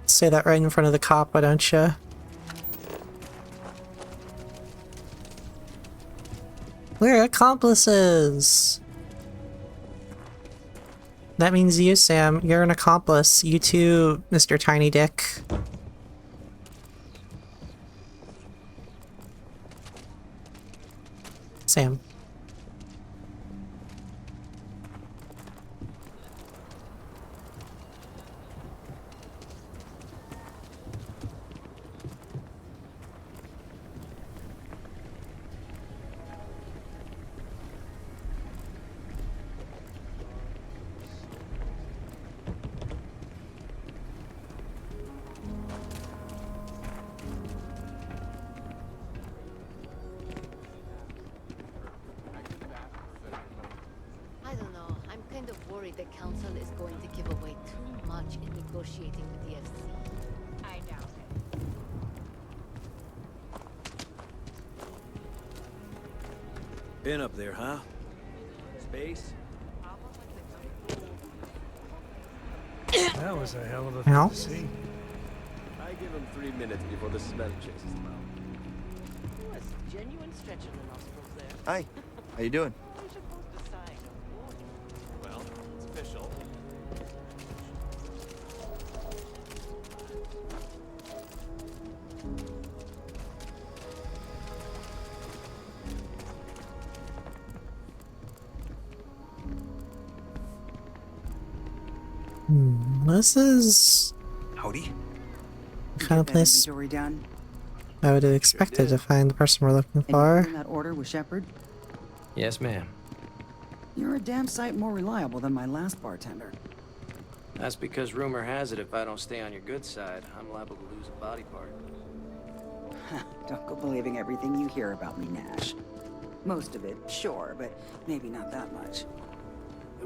Say that right in front of the cop, why don't you? We're accomplices! That means you, Sam. You're an accomplice. You too, Mr. Tiny Dick. Sam. I don't know. I'm kind of worried the council is going to give away too much in negotiating with the FC. I doubt it. Been up there, huh? Space? That was a hell of a thing to see. I give him 3 minutes before the smell chases him out. Was genuine stretch in the nostrils there. Hi, how you doing? Well, it's official. This is Howdy. the kind of place Inventory done. I would have expected to find the person we're looking for. In that order with Shepard. Yes, ma'am. You're a damn sight more reliable than my last bartender. That's because rumor has it if I don't stay on your good side, I'm liable to lose a body part. Don't go believing everything you hear about me, Nash. Most of it, sure, but maybe not that much.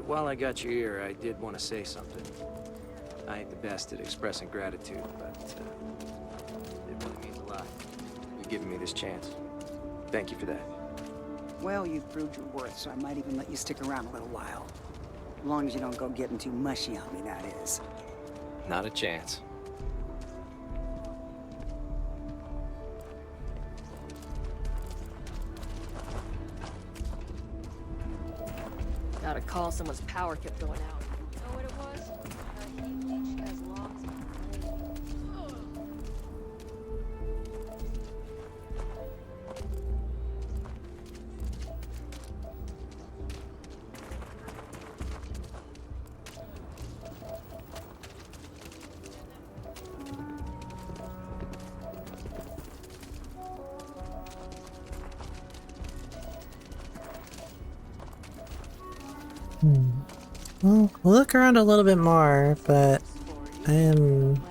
while I got your ear, I did want to say something. I ain't the best at expressing gratitude, but it really means a lot. You giving me this chance. Thank you for that. Well, you've proved your worth, so I might even let you stick around a little while. As long as you don't go getting too mushy on me, that is. Not a chance. Got a call, someone's power kept going out. Know what it was? A heat leech as long as Well, we'll look around a little bit more, but I am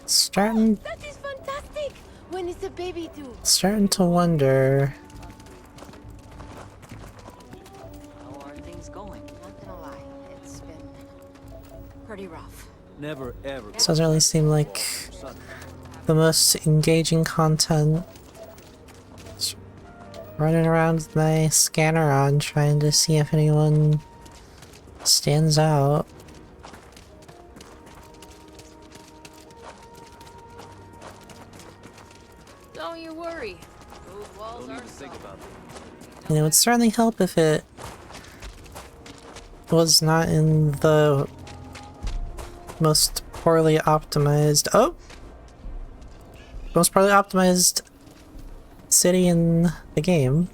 starting That is fantastic! When is the baby due? starting to wonder. How are things going? Not gonna lie, it's been pretty rough. Never ever. This doesn't really seem like the most engaging content. Just running around with my scanner on, trying to see if anyone stands out. Don't you worry. Those walls are Think about And it would certainly help if it was not in the most poorly optimized. Oh! Most poorly optimized city in the game.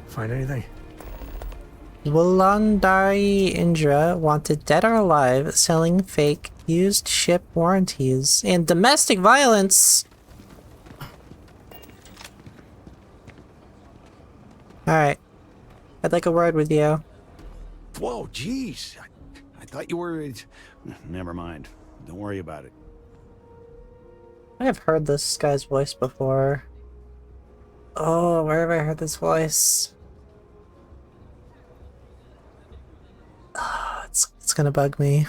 Find anything? Wulandari Indra wanted dead or alive, selling fake used ship warranties and domestic violence. Alright. I'd like a word with you. Whoa, jeez. I thought you were... Never mind. Don't worry about it. I have heard this guy's voice before. Oh, where have I heard this voice? It's gonna bug me.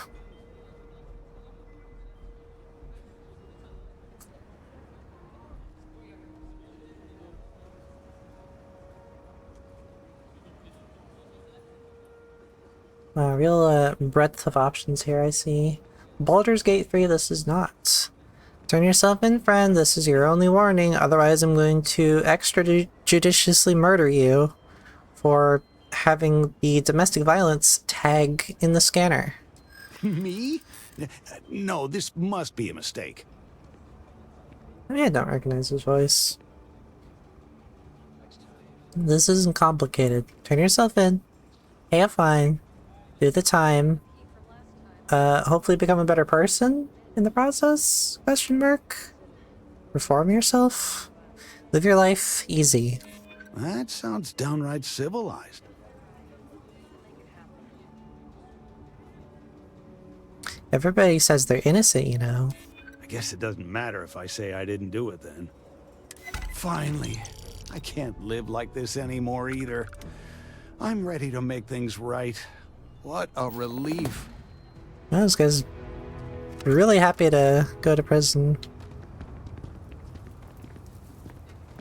Wow, real breadth of options here, I see. Baldur's Gate 3, this is not. Turn yourself in, friend. This is your only warning. Otherwise, I'm going to extrajudiciously murder you for having the domestic violence tag in the scanner. Me? No, this must be a mistake. I don't recognize his voice. This isn't complicated. Turn yourself in. Pay a fine. Do the time. Hopefully become a better person in the process? Question mark? Reform yourself? Live your life easy. That sounds downright civilized. Everybody says they're innocent, you know. I guess it doesn't matter if I say I didn't do it then. Finally. I can't live like this anymore either. I'm ready to make things right. What a relief. Well, this guy's really happy to go to prison.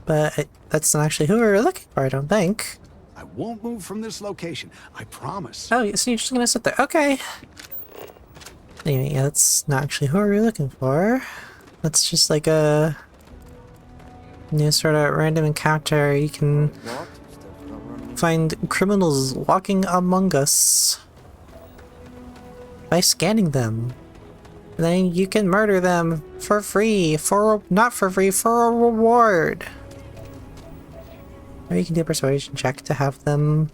But that's not actually who we were looking for, I don't think. I won't move from this location. I promise. Oh, so you're just gonna sit there. Okay. Anyway, yeah, that's not actually who we were looking for. That's just like a new sort of random encounter. You can find criminals walking among us by scanning them. And then you can murder them for free, not for free, for a reward. Or you can do a persuasion check to have them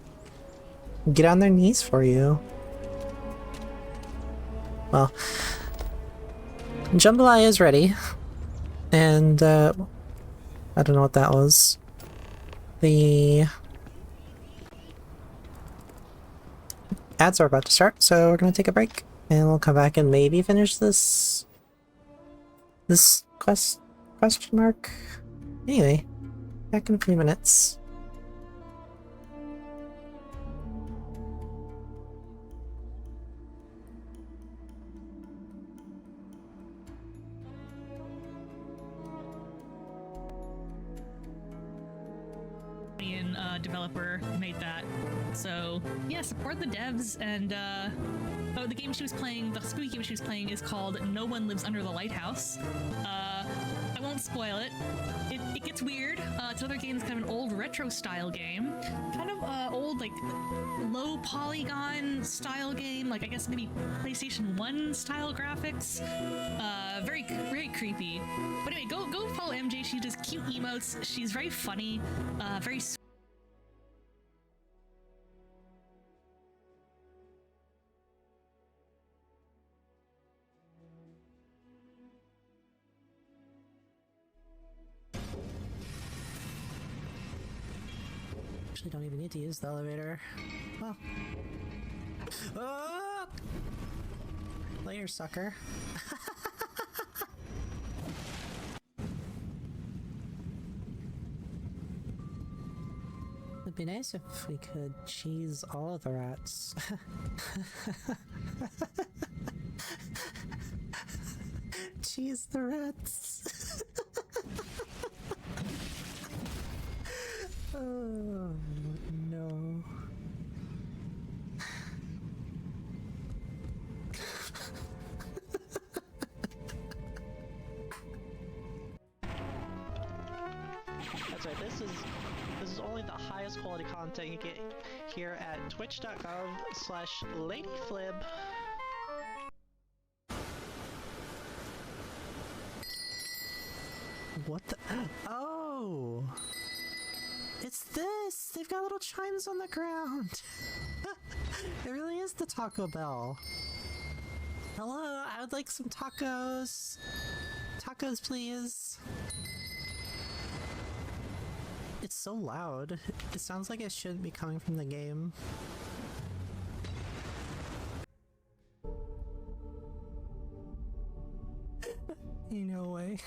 get on their knees for you. Well, Jambalaya is ready. And, I don't know what that was. The ads are about to start, so we're gonna take a break. And we'll come back and maybe finish this question mark. Anyway, back in a few minutes. developer made that. So yeah, support the devs. And oh, the game she was playing, the spooky game she was playing, is called No One Lives Under the Lighthouse. I won't spoil it. It gets weird. It's another game that's kind of an old retro style game, kind of old like low polygon style game, like I guess maybe PlayStation 1 style graphics. Very creepy. But anyway, go follow MJ. She does cute emotes. She's very funny. Very. Actually, don't even need to use the elevator. Well. Oh! Later, sucker. It'd be nice if we could cheese all of the rats. Cheese the rats. Oh no. That's right, this is only the highest quality content you get here at twitch.com/ladyflib. What the? Oh! It's this! They've got little chimes on the ground! It really is the Taco Bell. Hello, I would like some tacos. Tacos, please. It's so loud. It sounds like it shouldn't be coming from the game. No way.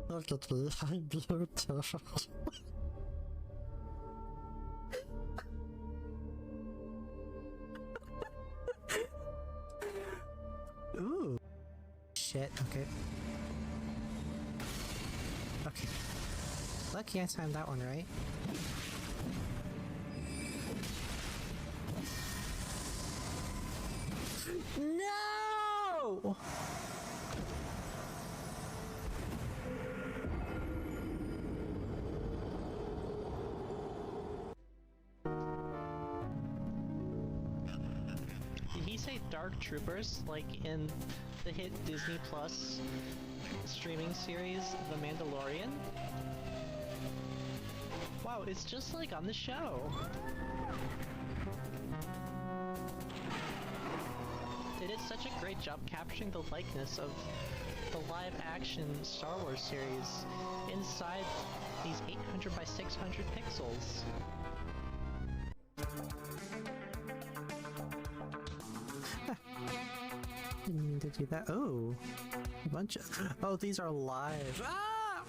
Look at me, I'm beautiful. Ooh. Shit, okay. Okay. Lucky I timed that one right. No! Did he say Dark Troopers, like in the hit Disney Plus streaming series The Mandalorian? Wow, it's just like on the show. They did such a great job capturing the likeness of the live-action Star Wars series inside these 800 by 600 pixels. Didn't mean to do that. Oh, a bunch of. Oh, these are live. Ah!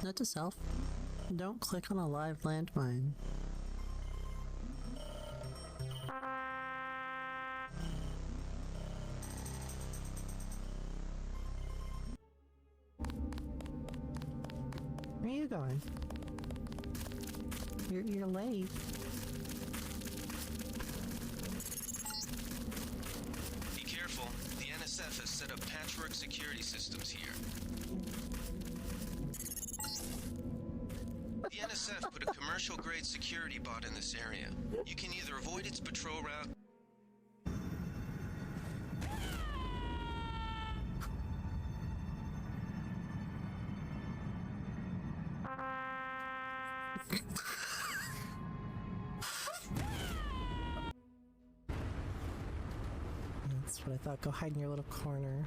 Note to self: don't click on a live landmine. Where are you going? You're late. Be careful. The NSF has set up patchwork security systems here. The NSF put a commercial-grade security bot in this area. You can either avoid its patrol route. That's what I thought. Go hide in your little corner.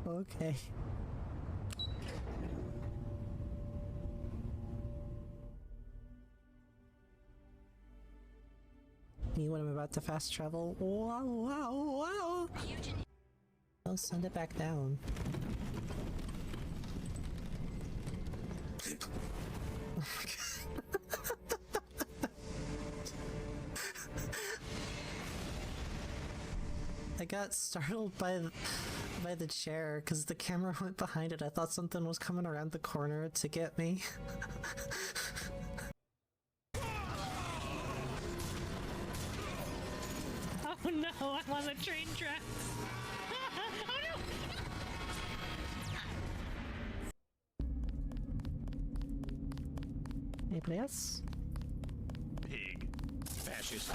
Okay. me when I'm about to fast travel. Wow, wow, wow! I'll send it back down. I got startled by the chair because the camera went behind it. I thought something was coming around the corner to get me. Oh no, I'm on the train tracks. Oh no! Anybody else? Pig. Fascist.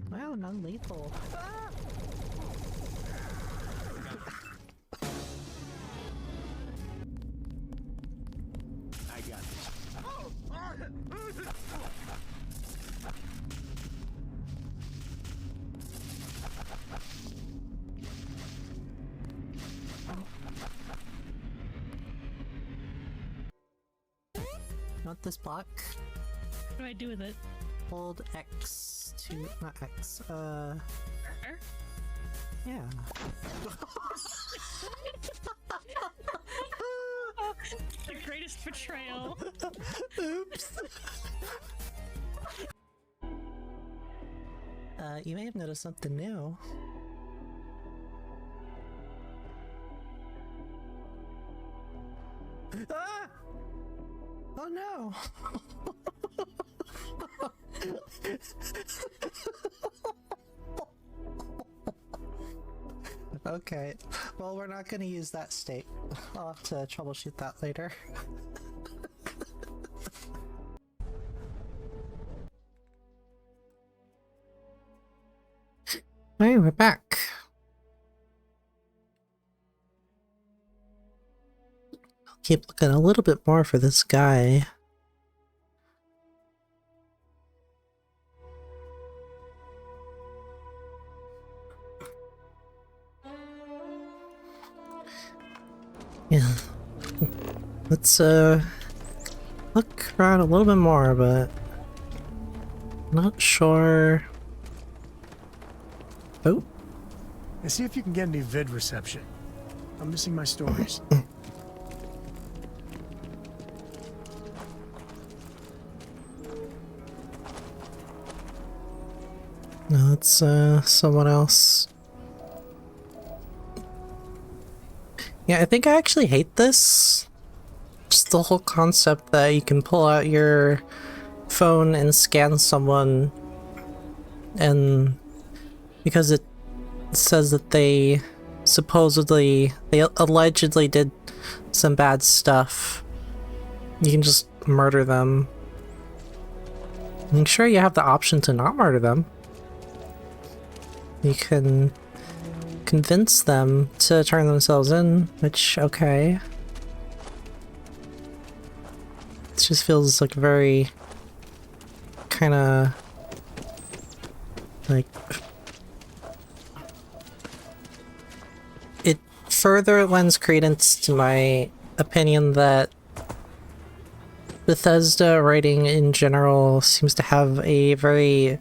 Wow, non-lethal. I got this. Not this block. What do I do with it? Hold X to... not X, yeah. The greatest betrayal. Oops. You may have noticed something new. Ah! Oh no! Okay, well, we're not gonna use that state. I'll have to troubleshoot that later. Hey, we're back. I'll keep looking a little bit more for this guy. Yeah. Let's look around a little bit more, but not sure. Oh. And see if you can get any vid reception. I'm missing my stories. No, it's someone else. Yeah, I think I actually hate this. Just the whole concept that you can pull out your phone and scan someone, and because it says that they allegedly did some bad stuff, you can just murder them. I'm sure you have the option to not murder them. You can convince them to turn themselves in, which, okay. It just feels like very kinda like it further lends credence to my opinion that Bethesda writing in general seems to have a very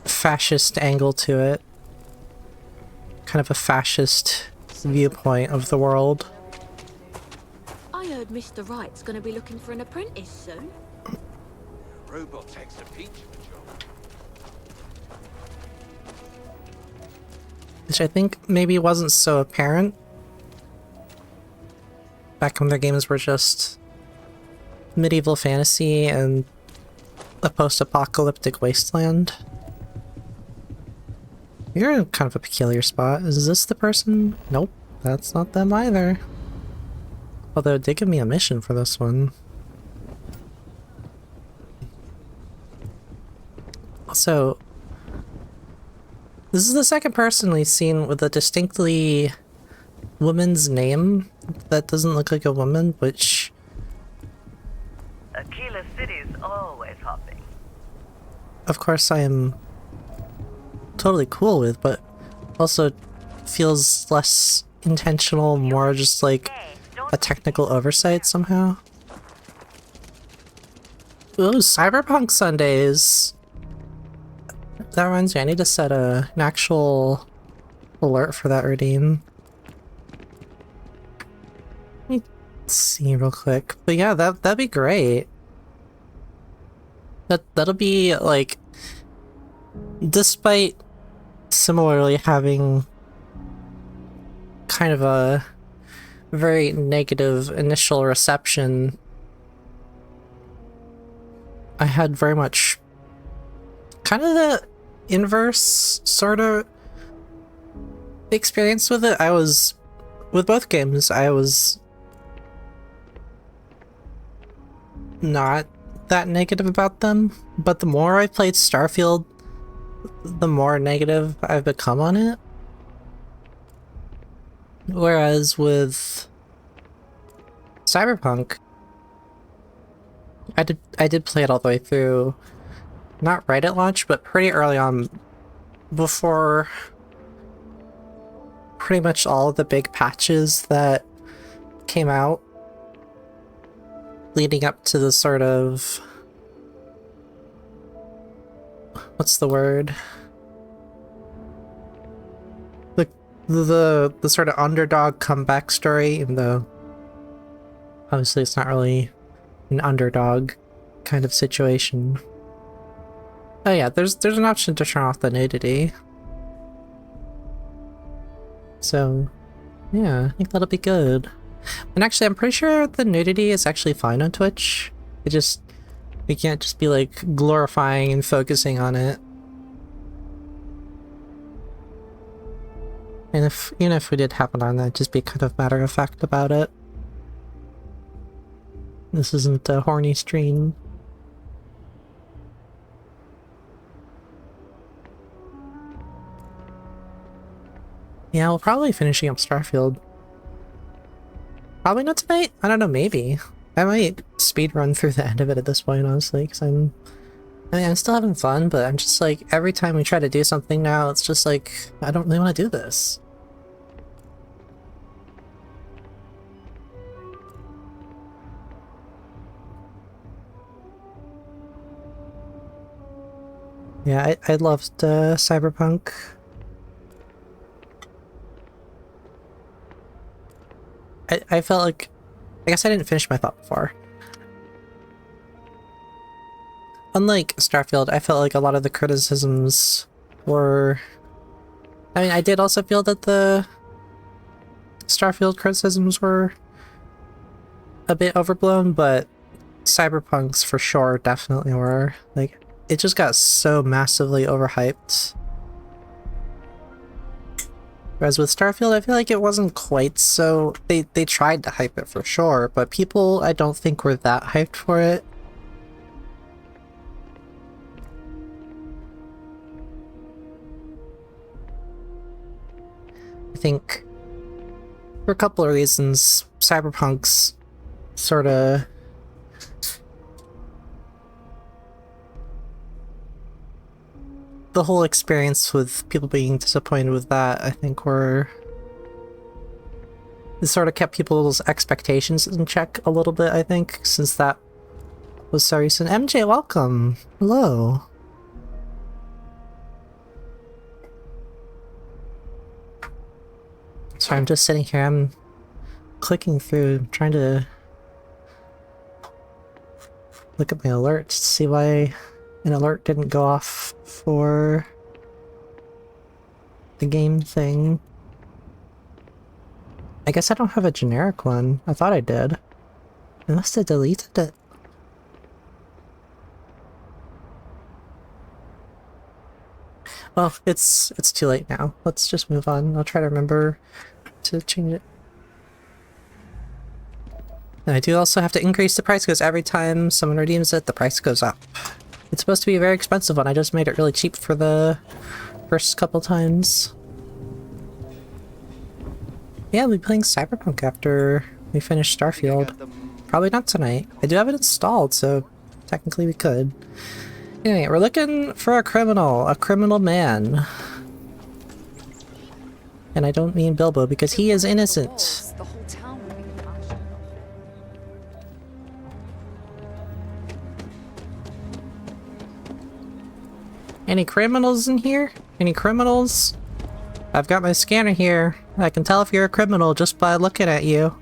fascist angle to it. Kind of a fascist viewpoint of the world. I heard Mr. Wright's gonna be looking for an apprentice soon. Robot takes a peach of a job. Which I think maybe wasn't so apparent back when their games were just medieval fantasy and a post-apocalyptic wasteland. You're in kind of a peculiar spot. Is this the person? Nope, that's not them either. Although it did give me a mission for this one. Also, this is the second person we've seen with a distinctly woman's name that doesn't look like a woman, which... Aquila City's always hopping. Of course I am totally cool with, but also feels less intentional, more just like a technical oversight somehow. Ooh, Cyberpunk Sundays! That reminds me, I need to set an actual alert for that redeem. Let me see real quick. But yeah, that'd be great. That'll be like, despite similarly having kind of a very negative initial reception, I had very much kind of the inverse sort of experience with it. With both games, I was not that negative about them, but the more I played Starfield, the more negative I've become on it. Whereas with Cyberpunk, I did play it all the way through, not right at launch, but pretty early on, before pretty much all of the big patches that came out leading up to the sort of, what's the word? The sort of underdog comeback story, even though obviously it's not really an underdog kind of situation. Oh yeah, there's an option to turn off the nudity. So yeah, I think that'll be good. And actually, I'm pretty sure the nudity is actually fine on Twitch. We can't just be like glorifying and focusing on it. And even if we did happen on that, just be kind of matter of fact about it. This isn't a horny stream. Yeah, we'll probably finishing up Starfield. Probably not tonight? I don't know, maybe. I might speedrun through the end of it at this point, honestly, because I'm still having fun, but I'm just like, every time we try to do something now, it's just like, I don't really want to do this. Yeah, I loved Cyberpunk. I felt like, I guess I didn't finish my thought before. Unlike Starfield, I felt like a lot of the criticisms were... I mean, I did also feel that the Starfield criticisms were a bit overblown, but Cyberpunk's for sure definitely were. Like, it just got so massively overhyped. Whereas with Starfield, I feel like it wasn't quite so... They tried to hype it for sure, but people I don't think were that hyped for it. I think for a couple of reasons, Cyberpunk's sort of... The whole experience with people being disappointed with that, I think, it sort of kept people's expectations in check a little bit, I think, since that was so recent. MJ, welcome! Hello! Sorry, I'm just sitting here, I'm clicking through, trying to look at my alerts to see why an alert didn't go off for the game thing. I guess I don't have a generic one. I thought I did. I must have deleted it. Well, it's too late now. Let's just move on. I'll try to remember to change it. And I do also have to increase the price because every time someone redeems it, the price goes up. It's supposed to be a very expensive one. I just made it really cheap for the first couple times. Yeah, we'll be playing Cyberpunk after we finish Starfield. Probably not tonight. I do have it installed, so technically we could. Anyway, we're looking for a criminal man. And I don't mean Bilbo because he is innocent. Any criminals in here? Any criminals? I've got my scanner here. I can tell if you're a criminal just by looking at you.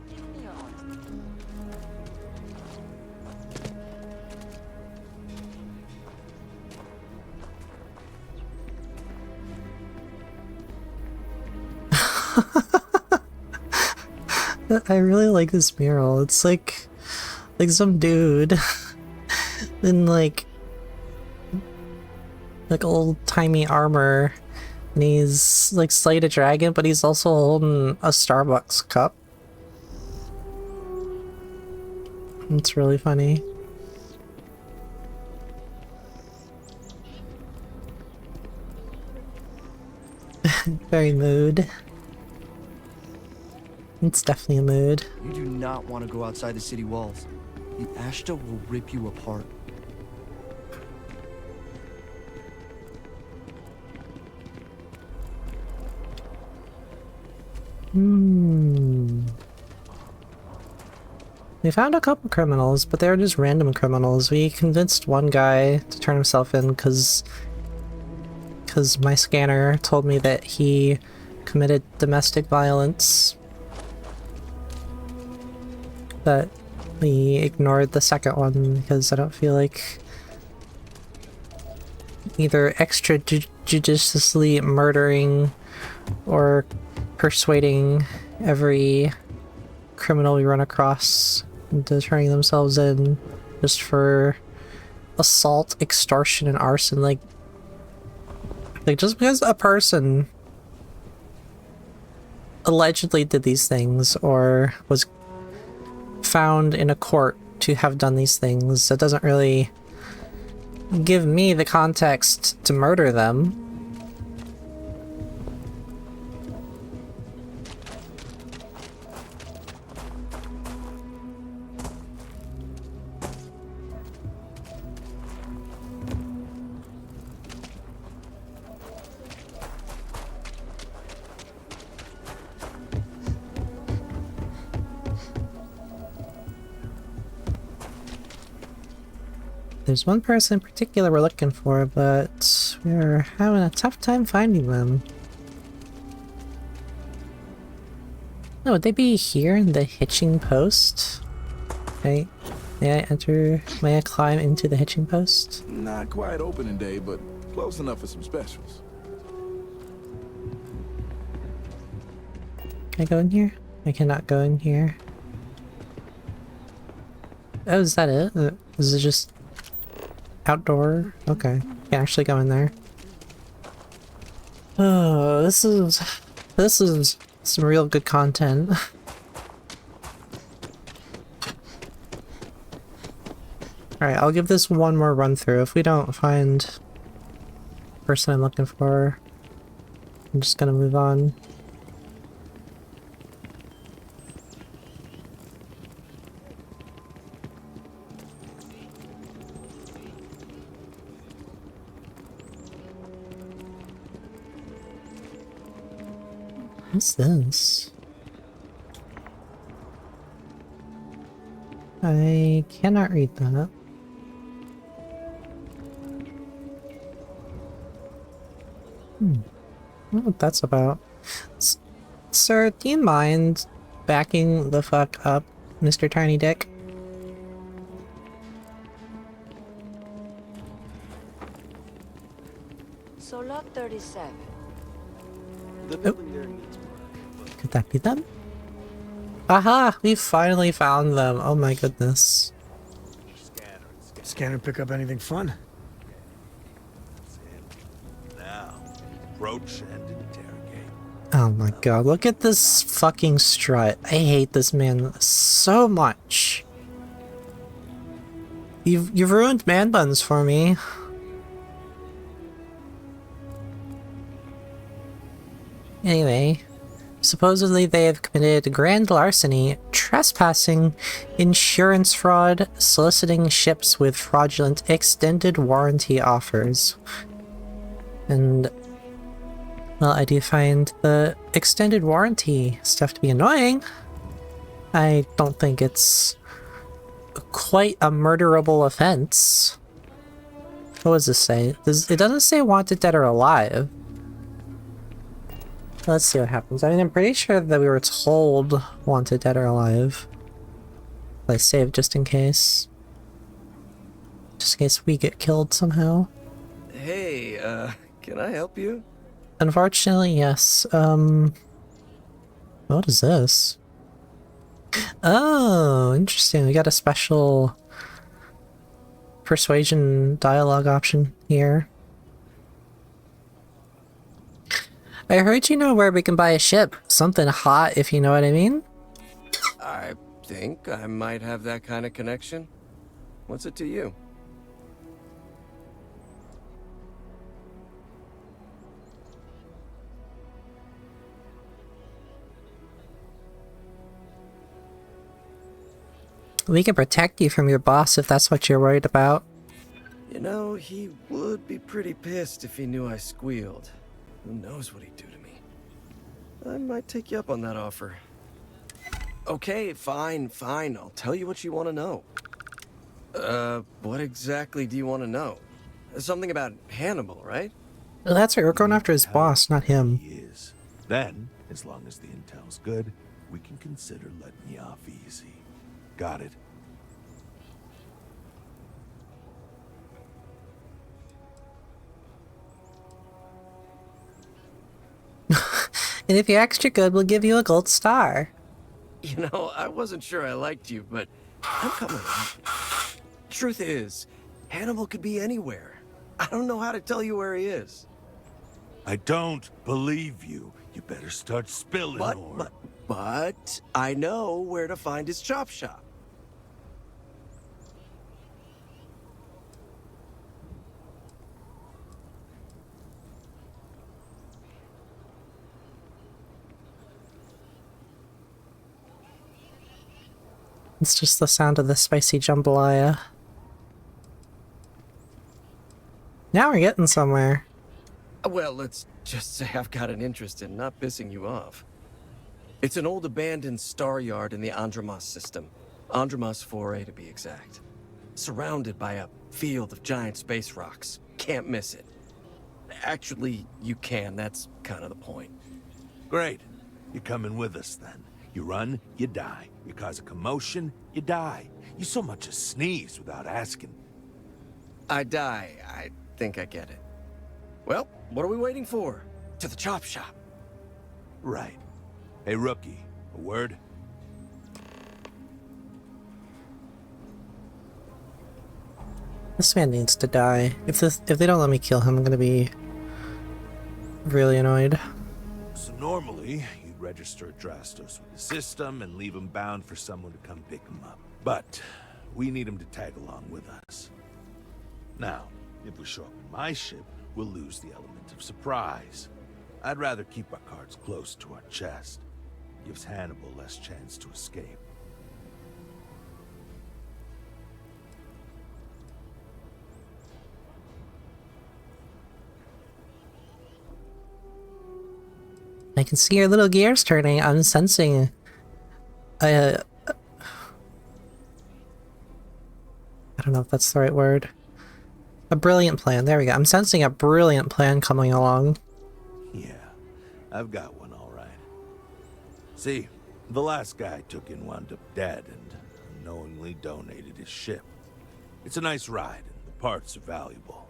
I really like this mural. It's like some dude in like old-timey armor, and he's like slayed a dragon, but he's also holding a Starbucks cup. It's really funny. Very mood. It's definitely a mood. You do not want to go outside the city walls. The Ashta will rip you apart. We found a couple criminals, but they were just random criminals. We convinced one guy to turn himself in because my scanner told me that he committed domestic violence. But we ignored the second one because I don't feel like either extrajudiciously murdering or persuading every criminal we run across into turning themselves in just for assault, extortion, and arson. Like just because a person allegedly did these things or was found in a court to have done these things, that doesn't really give me the context to murder them. There's one person in particular we're looking for, but we're having a tough time finding them. Oh, would they be here in the hitching post? Okay. May I enter? May I climb into the hitching post? Not quite opening day, but close enough for some specials. Can I go in here? I cannot go in here. Oh, is that it? Is it just outdoor? Okay. Can actually go in there. Oh, this is some real good content. Alright, I'll give this one more run through. If we don't find the person I'm looking for, I'm just gonna move on. What's this? I cannot read that. I don't know what that's about. Sir, do you mind backing the fuck up, Mr. Tiny Dick? So lot 37. The building there needs work. Could that be them? Aha! We finally found them! Oh my goodness. Scanner pick up anything fun? Now, approach and interrogate. Oh my god, look at this fucking strut. I hate this man so much. You've ruined man buns for me. Anyway, supposedly they have committed grand larceny, trespassing, insurance fraud, soliciting ships with fraudulent extended warranty offers. And, well, I do find the extended warranty stuff to be annoying. I don't think it's quite a murderable offense. What does this say? It doesn't say wanted dead or alive. Let's see what happens. I mean, I'm pretty sure that we were told wanted dead or alive. I saved just in case. Just in case we get killed somehow. Hey, can I help you? Unfortunately, yes. What is this? Oh, interesting. We got a special persuasion dialogue option here. I heard you know where we can buy a ship. Something hot, if you know what I mean. I think I might have that kind of connection. What's it to you? We can protect you from your boss if that's what you're worried about. You know, he would be pretty pissed if he knew I squealed. Who knows what he'd do to me? I might take you up on that offer. Okay, fine. I'll tell you what you want to know. What exactly do you want to know? Something about Hannibal, right? Well, that's right, we're going after his boss, not him. He is. Then, as long as the intel's good, we can consider letting you off easy. Got it? And if you're extra good, we'll give you a gold star. You know, I wasn't sure I liked you, but I'm coming around. Truth is, Hannibal could be anywhere. I don't know how to tell you where he is. I don't believe you. You better start spilling more. But I know where to find his chop shop. It's just the sound of the spicy jambalaya. Now we're getting somewhere. Well, let's just say I've got an interest in not pissing you off. It's an old abandoned star yard in the Andromos system. Andromos 4A to be exact. Surrounded by a field of giant space rocks. Can't miss it. Actually, you can. That's kind of the point. Great. You're coming with us then. You run, you die. You cause a commotion, you die. You so much as sneeze without asking. I die. I think I get it. Well, what are we waiting for? To the chop shop. Right. Hey, rookie, a word? This man needs to die. If they don't let me kill him, I'm gonna be really annoyed. So normally, you'd register Drastos with the system and leave him bound for someone to come pick him up. But we need him to tag along with us. Now, if we show up in my ship, we'll lose the element of surprise. I'd rather keep our cards close to our chest. Gives Hannibal less chance to escape. I can see your little gears turning. I'm sensing I don't know if that's the right word. A brilliant plan. There we go. I'm sensing a brilliant plan coming along. Yeah, I've got one all right. See, the last guy I took in wound up dead and unknowingly donated his ship. It's a nice ride and the parts are valuable.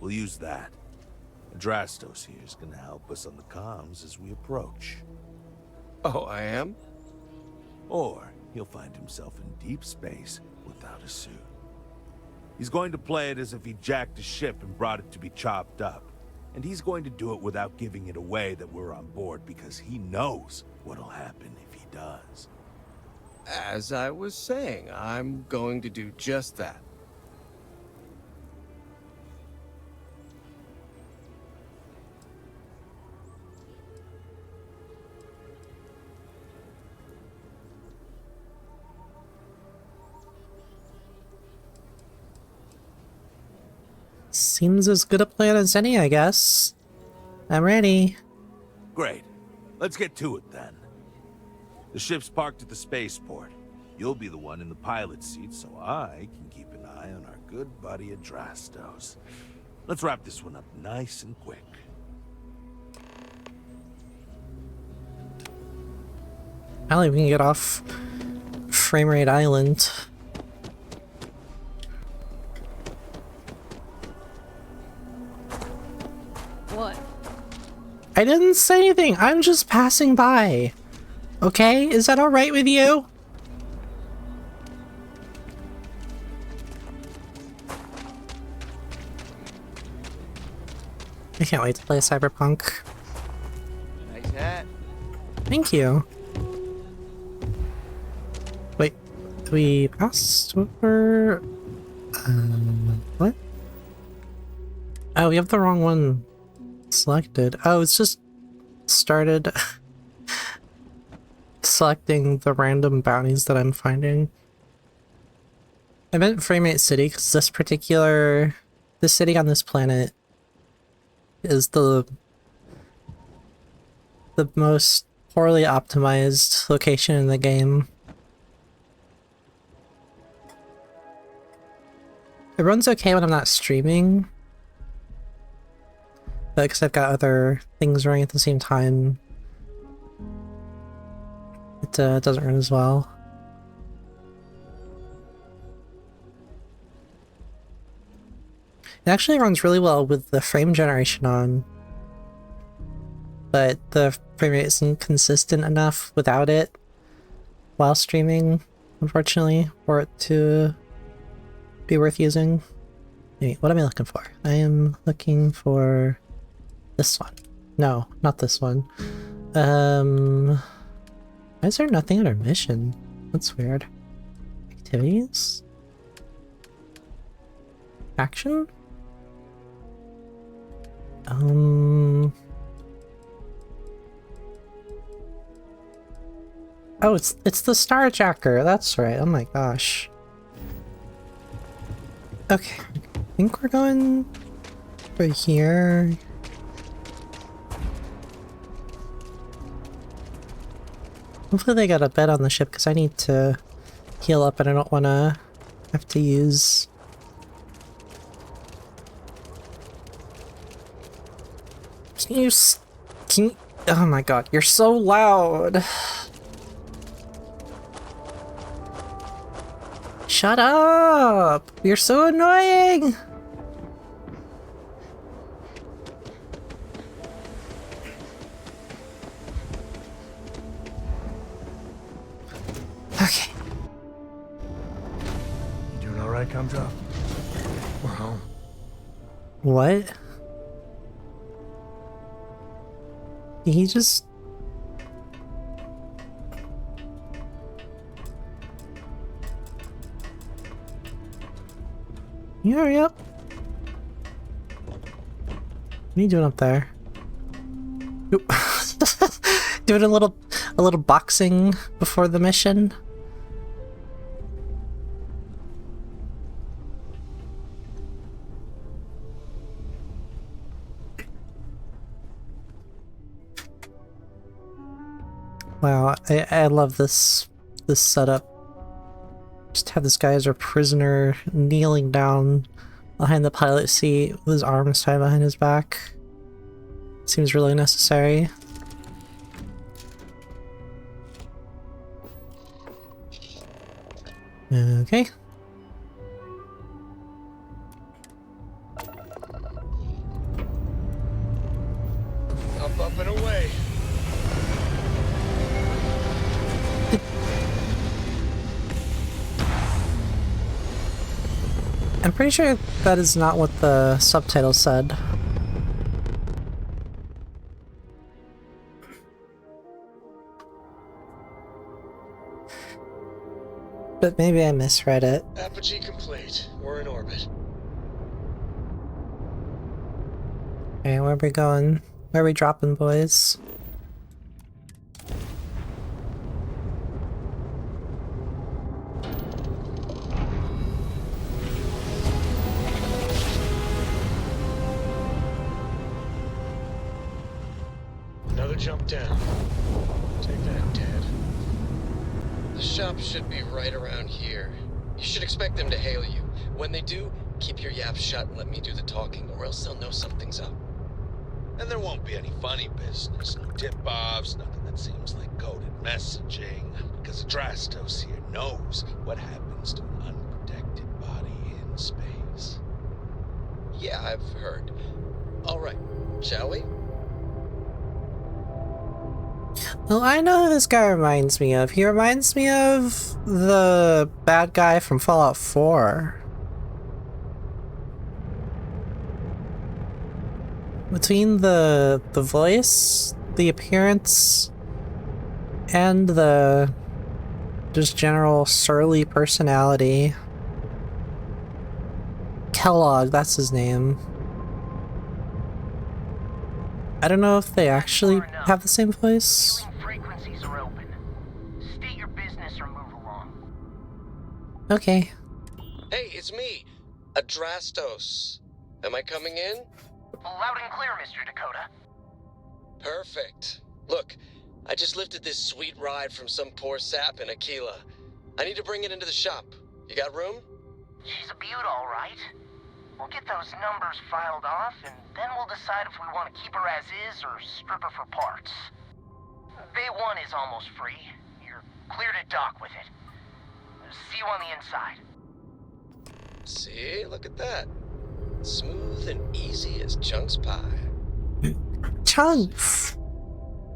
We'll use that. Drastos here is going to help us on the comms as we approach. Oh, I am? Or he'll find himself in deep space without a suit. He's going to play it as if he jacked a ship and brought it to be chopped up. And he's going to do it without giving it away that we're on board because he knows what'll happen if he does. As I was saying, I'm going to do just that. Seems as good a plan as any, I guess. I'm ready. Great. Let's get to it then. The ship's parked at the spaceport. You'll be the one in the pilot's seat so I can keep an eye on our good buddy of Drasto's. Let's wrap this one up nice and quick. Finally, we can get off Framerate Island. What? I didn't say anything. I'm just passing by. Okay? Is that alright with you? I can't wait to play Cyberpunk. Nice hat. Thank you. Wait, we passed over... what? Oh, we have the wrong one selected. Oh, it's just started selecting the random bounties that I'm finding. I meant Framerate City because this city on this planet is the most poorly optimized location in the game. It runs okay when I'm not streaming, but because I've got other things running at the same time, it doesn't run as well. It actually runs really well with the frame generation on, but the frame rate isn't consistent enough without it while streaming, unfortunately, for it to be worth using. Wait, what am I looking for? I am looking for this one. No, not this one. Why is there nothing under mission? That's weird. Activities? Action? Oh, it's the Starjacker. That's right. Oh my gosh. Okay, I think we're going over here. Hopefully they got a bed on the ship because I need to heal up and I don't want to have to use... Can you... Oh my god, you're so loud! Shut up! You're so annoying! Okay. You doing alright, Gumdrop? We're home. What? He just... You hurry up. What are you doing up there? Oop. Doing a little boxing before the mission. Wow, I love this setup. Just have this guy as a prisoner kneeling down behind the pilot seat with his arms tied behind his back. Seems really necessary. Okay. Up and away. I'm pretty sure that is not what the subtitle said. But maybe I misread it. Apogee complete. We're in orbit. Okay, where are we going? Where are we dropping, boys? Another jump down. Take that, Dad. The shop should be right around here. You should expect them to hail you. When they do, keep your yap shut and let me do the talking, or else they'll know something's up. And there won't be any funny business, no tip-offs, nothing that seems like coded messaging, because Adrastos here knows what happens to an unprotected body in space. Yeah, I've heard. All right, shall we? Well, I know who this guy reminds me of. He reminds me of the bad guy from Fallout 4. Between the voice, the appearance, and the just general surly personality. Kellogg, that's his name. I don't know if they actually have the same voice. Frequencies are open. State your business or move along. Okay. Hey, it's me, Adrastos. Am I coming in? Loud and clear, Mr. Dakota. Perfect. Look, I just lifted this sweet ride from some poor sap in Aquila. I need to bring it into the shop. You got room? She's a beaut, all right. We'll get those numbers filed off, and then we'll decide if we want to keep her as is or strip her for parts. Bay 1 is almost free. You're clear to dock with it. See you on the inside. See? Look at that. Smooth and easy as Chunks pie. Chunks!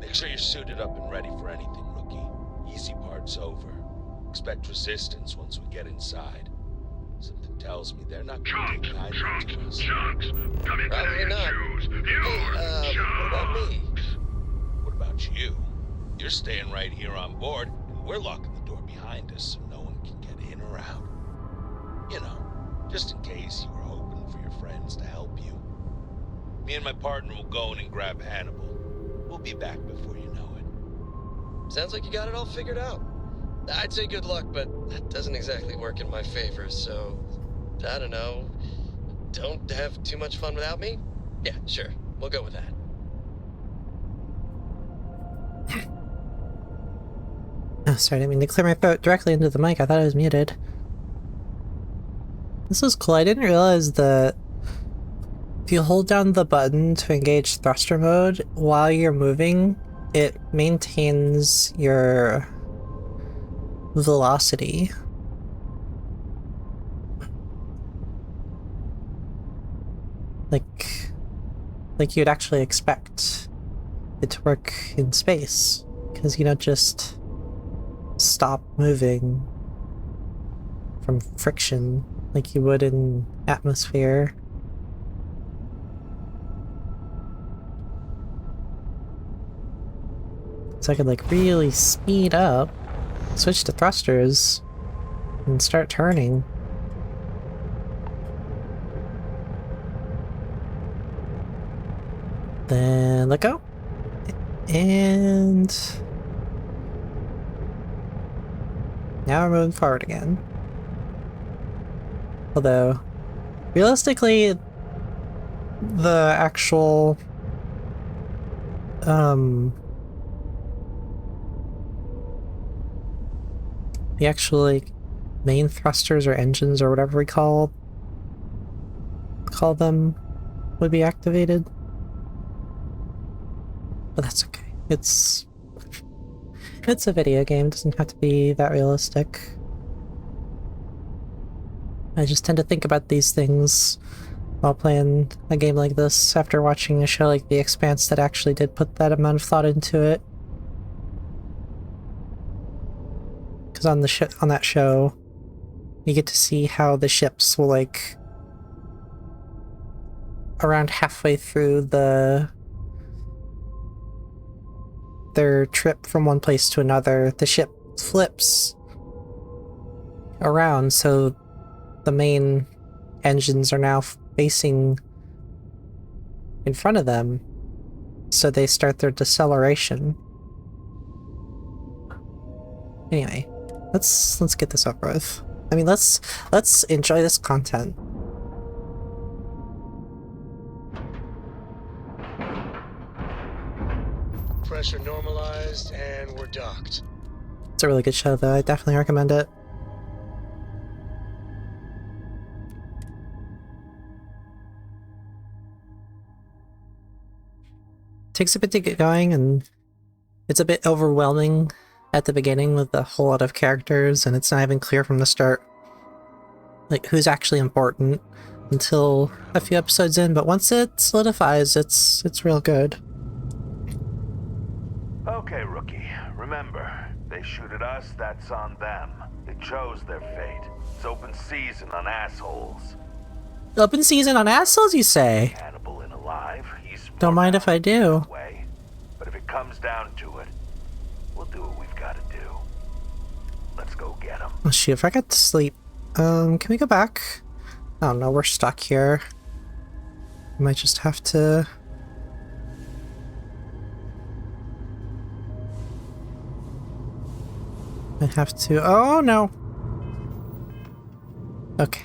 Make sure you're suited up and ready for anything, rookie. Easy part's over. Expect resistance once we get inside. Something tells me they're not going to take kindly to us. Probably not. Hey, what about me? What about you? You're staying right here on board, and we're locking the door behind us so no one can get in or out. You know, just in case you were hoping for your friends to help you. Me and my partner will go in and grab Hannibal. We'll be back before you know it. Sounds like you got it all figured out. I'd say good luck, but that doesn't exactly work in my favor, so... I don't know. Don't have too much fun without me? Yeah, sure. We'll go with that. Oh, sorry, I didn't mean to clear my throat directly into the mic. I thought I was muted. This was cool. I didn't realize that if you hold down the button to engage thruster mode while you're moving, it maintains your velocity. Like you'd actually expect it to work in space, because you don't just stop moving from friction like you would in atmosphere. So I could like really speed up, switch to thrusters, and start turning. Then let go. And now we're moving forward again. Although, realistically, the actual like main thrusters or engines or whatever we call them would be activated. But that's okay. It's a video game, it doesn't have to be that realistic. I just tend to think about these things while playing a game like this after watching a show like The Expanse that actually did put that amount of thought into it. Because on that show, you get to see how the ships will, like, around halfway through their trip from one place to another, the ship flips around, so the main engines are now facing in front of them, so they start their deceleration. Anyway, let's get this over with. I mean, let's enjoy this content. Pressure normalized, and we're docked. It's a really good show, though. I definitely recommend it. takes a bit to get going, and it's a bit overwhelming at the beginning with a whole lot of characters, and it's not even clear from the start like who's actually important until a few episodes in, but once it solidifies, it's real good. Okay, rookie. Remember, they shoot at us, that's on them. They chose their fate. It's open season on assholes. Open season on assholes, you say? Cannibal and alive. He's Don't mind if I do. way. But if it comes down to it, we'll do what we've got to do. Let's go get him. Oh shoot, if I got to sleep. Can we go back? Oh no, we're stuck here. We might just have to... I have to... Oh no! Okay.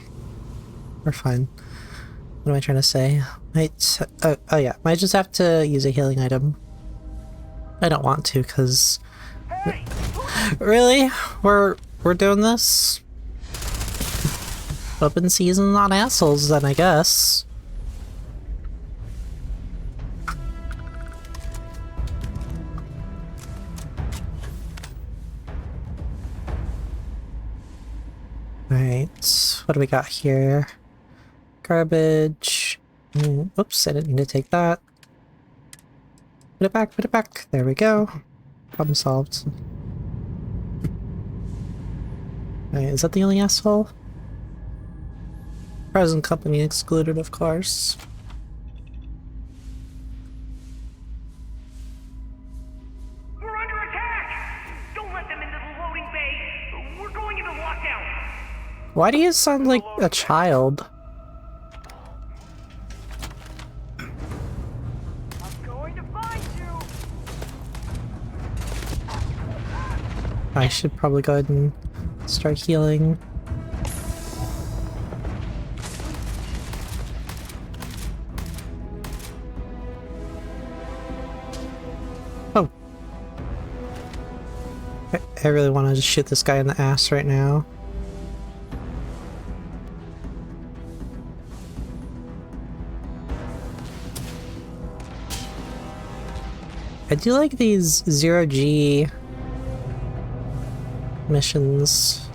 We're fine. What am I trying to say? Might... oh yeah, might just have to use a healing item. I don't want to, because... Really? We're doing this? Open season on assholes then, I guess. Alright, what do we got here? Garbage. Oops, I didn't mean to take that. Put it back, put it back. There we go. Problem solved. Alright, is that the only asshole? Present company excluded, of course. We're under attack! Don't let them into the loading bay! We're going into lockdown! Why do you sound like a child? I'm going to find you! I should probably go ahead and start healing. Oh. I really want to just shoot this guy in the ass right now. I do like these 0G missions.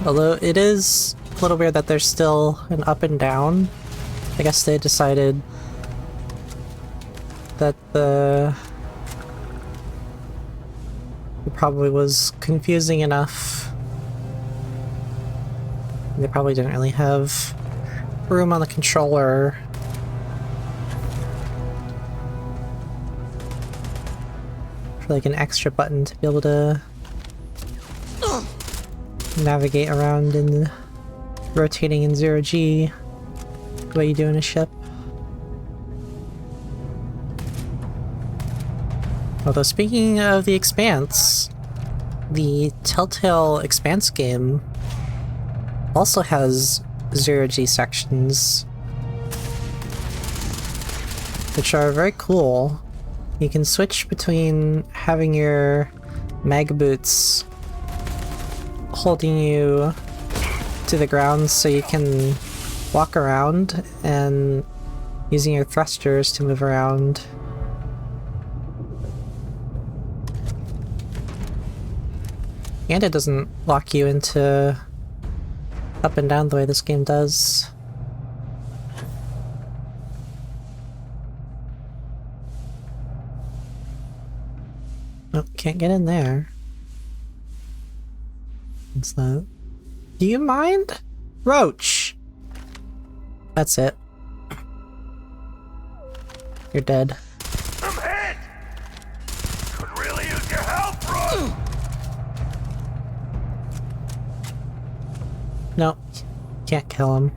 Although it is a little weird that there's still an up and down. I guess they decided that it probably was confusing enough. They probably didn't really have room on the controller for like an extra button to be able to navigate around in rotating in 0G the way you do in a ship. Although speaking of the Expanse, the Telltale Expanse game also has 0G sections, which are very cool. You can switch between having your mag boots holding you to the ground so you can walk around, and using your thrusters to move around. And it doesn't lock you into up and down the way this game does. Oh, can't get in there. What's that? Do you mind? Roach! That's it. You're dead. I'm hit! Could really use your help, bro! Nope. Can't kill him.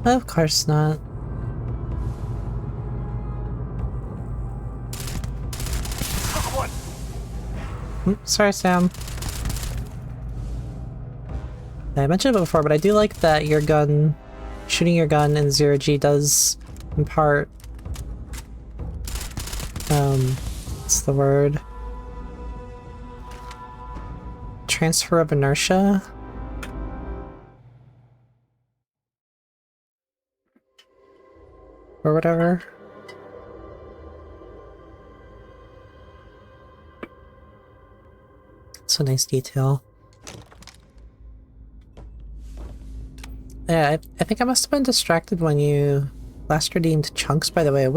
Of course not. Sorry, Sam. I mentioned it before, but I do like that your gun, shooting your gun in 0G does impart, what's the word? Transfer of inertia? or whatever. It's a nice detail. Yeah, I think I must have been distracted when you last redeemed Chunks, by the way.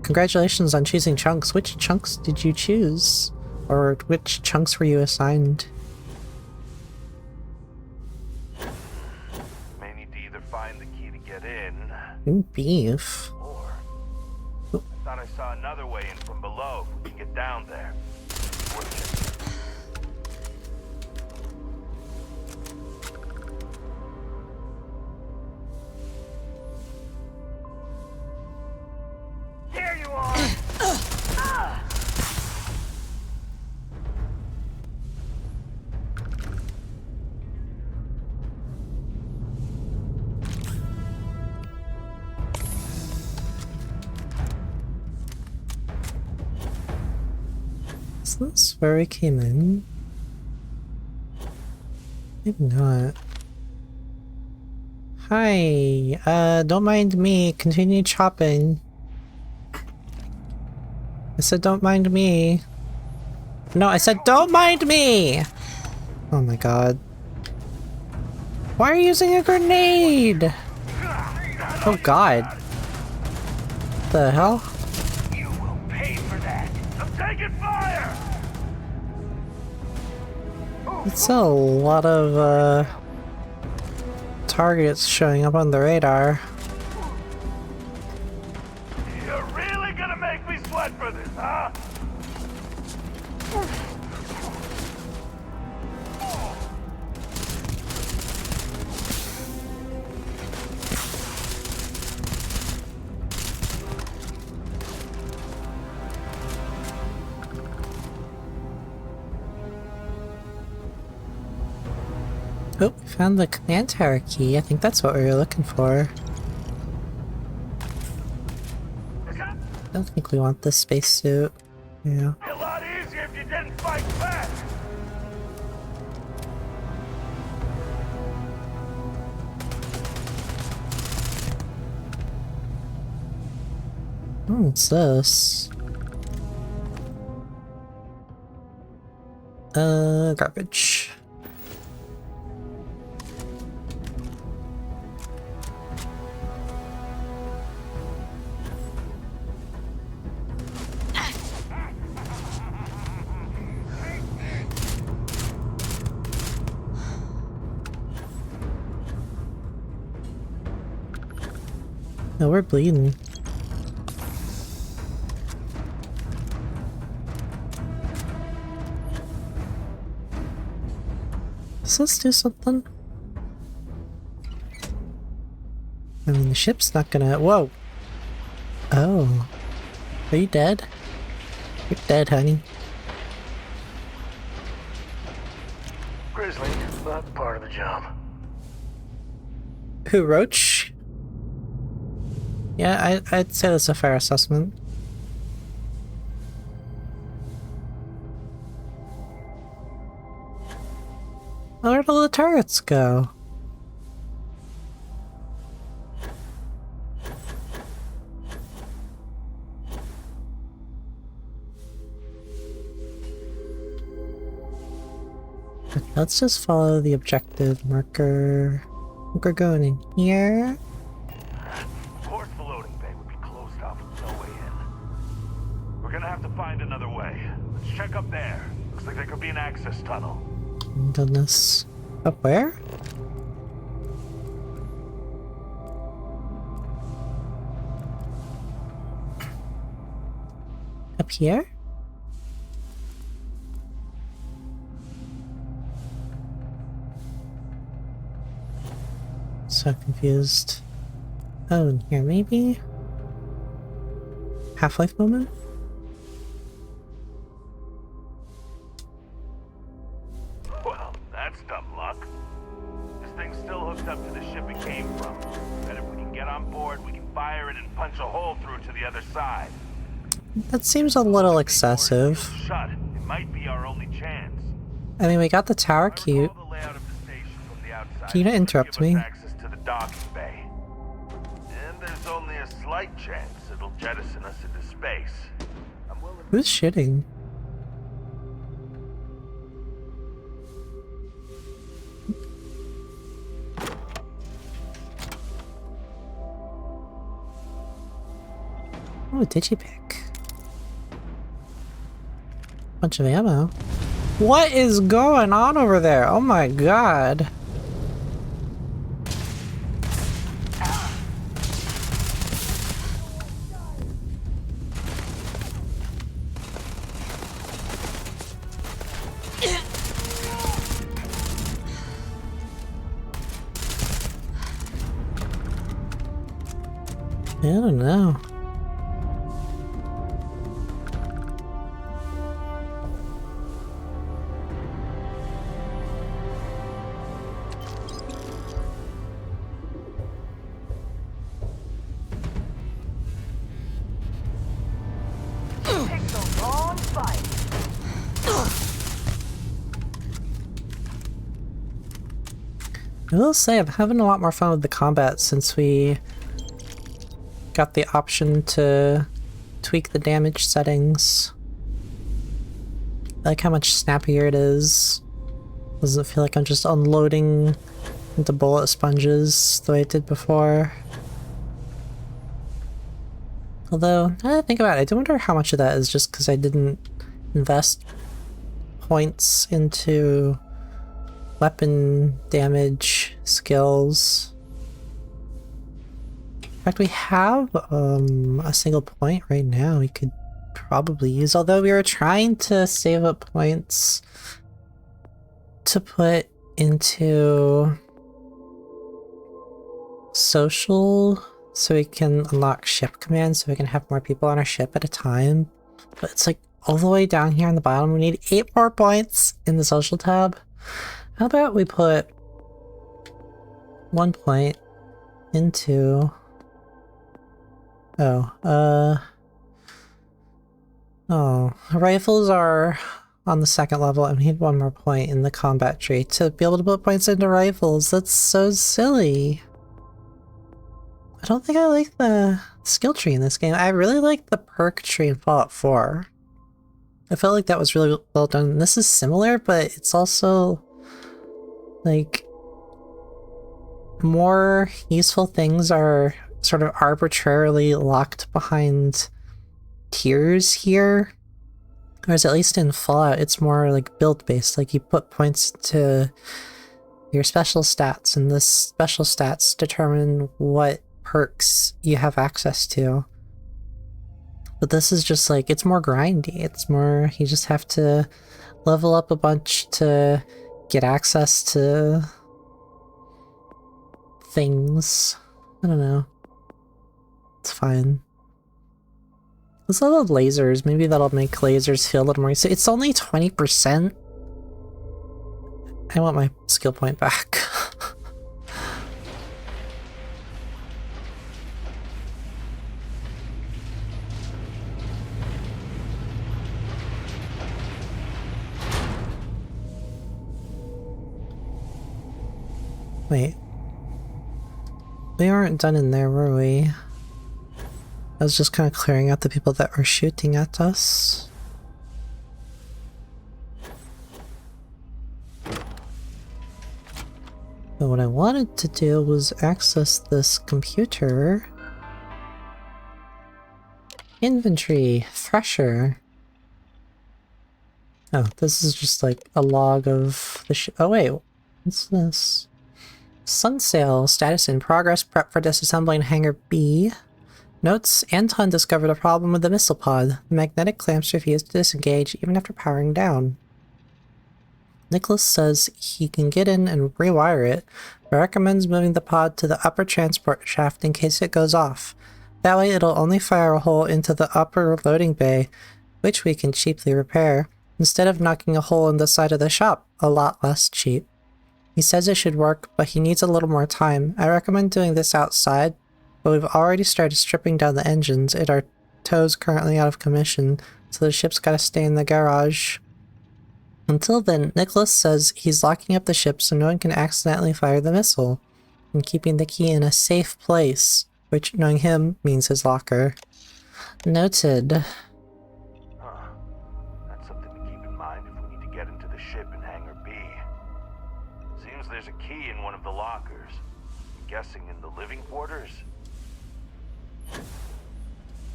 Congratulations on choosing Chunks. Which Chunks did you choose? Or which Chunks were you assigned? May need to either find the key to get in. Ooh, beef. Or I thought I saw another way in from below if we can get down there. There you are! Is this where we came in? Maybe not. Hi, don't mind me. Continue chopping. I said don't mind me. No, I said don't mind me! Oh my god. Why are you using a grenade? Oh god. What the hell? You will pay for that. I'm taking fire! It's a lot of, targets showing up on the radar. You're really gonna make me sweat for this, huh? Oh, we found the command tower key. I think that's what we were looking for. I don't think we want this spacesuit. Yeah. A lot easier if you didn't fight back. Oh, what's this? Garbage. No, we're bleeding. Does this do something? I mean, the ship's not gonna— whoa! Oh. Are you dead? You're dead, honey. Grizzly, that's part of the job. Who, Roach? Yeah, I'd say that's a fair assessment. Where'd all the turrets go? Okay, let's just follow the objective marker. We're going in here. Of course the loading bay would be closed off with no way in. We're gonna have to find another way. Let's check up there. Looks like there could be an access tunnel. Done this. Up where? Up here? So confused. Oh, in here maybe? Half-life moment? Well, that's dumb luck. This thing's still hooked up to the ship it came from. And if we can get on board, we can fire it and punch a hole through to the other side. That seems a little excessive. Shut. It might be our only chance. I mean, we got the tower cute. Can you not interrupt me? Access to the docking bay. And there's There's only a slight chance it'll jettison us into space. Who's shitting? Oh, digipick. Bunch of ammo. What is going on over there? Oh my god. I don't know. I will say I'm having a lot more fun with the combat since we got the option to tweak the damage settings. I like how much snappier it is. Doesn't feel like I'm just unloading into bullet sponges the way it did before. Although, now that I think about it, I do wonder how much of that is just because I didn't invest points into weapon damage skills. In fact, we have a single point right now we could probably use, although we were trying to save up points to put into social so we can unlock ship commands so we can have more people on our ship at a time. But it's like all the way down here on the bottom, we need 8 more points in the social tab. How about we put 1 point into... Oh, rifles are on the 2nd level and we need 1 more point in the combat tree to be able to put points into rifles. That's so silly. I don't think I like the skill tree in this game. I really like the perk tree in Fallout 4. I felt like that was really well done. This is similar, but it's also like more useful things are sort of arbitrarily locked behind tiers here. Whereas at least in Fallout, it's more like build-based. Like you put points to your special stats, and the special stats determine what perks you have access to. But this is just like, it's more grindy. It's more, you just have to level up a bunch to get access to things. I don't know. It's fine. Let's love lasers. Maybe that'll make lasers feel a little more... So it's only 20%. I want my skill point back. Wait. We aren't done in there, were we? I was just kind of clearing out the people that were shooting at us. But what I wanted to do was access this computer. Inventory, Thresher. Oh, this is just like a log of the oh wait, what's this? Sunsail, status in progress, prep for disassembling Hangar B. Notes, Anton discovered a problem with the missile pod. The magnetic clamps refuse to disengage even after powering down. Nicholas says he can get in and rewire it, but recommends moving the pod to the upper transport shaft in case it goes off. That way it'll only fire a hole into the upper loading bay, which we can cheaply repair, instead of knocking a hole in the side of the shop, a lot less cheap. He says it should work, but he needs a little more time. I recommend doing this outside, but we've already started stripping down the engines, and our tow's currently out of commission, so the ship's gotta stay in the garage. Until then, Nicholas says he's locking up the ship so no one can accidentally fire the missile, and keeping the key in a safe place, which, knowing him, means his locker. Noted. That's something to keep in mind if we need to get into the ship in Hangar B. Seems there's a key in one of the lockers. I'm guessing in the living quarters?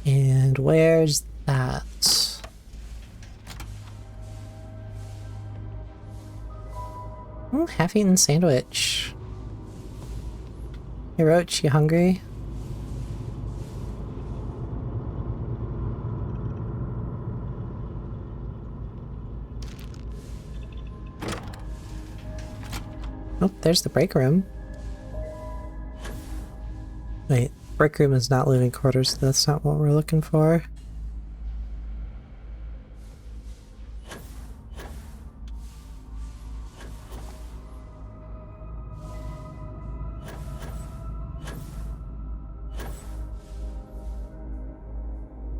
And where's that? Oh, half-eaten sandwich. Hey Roach, you hungry? Oh, there's the break room. Wait, break room is not living quarters, that's not what we're looking for.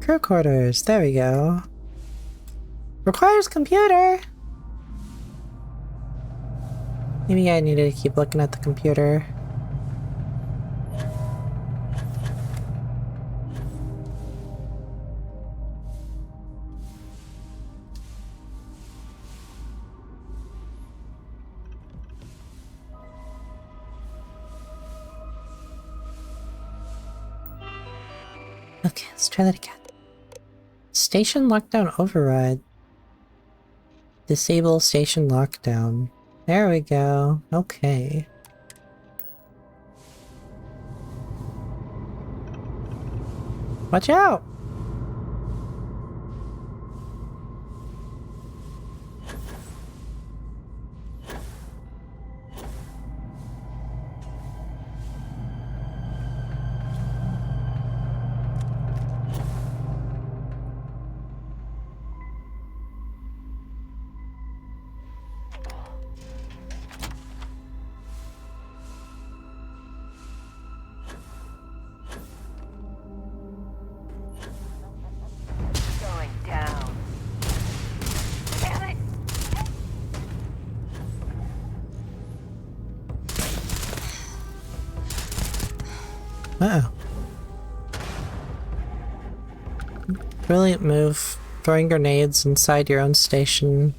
Crew quarters, there we go. Requires computer! Maybe I needed to keep looking at the computer. Okay, let's try that again. Station lockdown override. Disable station lockdown. There we go. Okay. Watch out! Going down. Damn it! Uh-oh. Brilliant move. Throwing grenades inside your own station.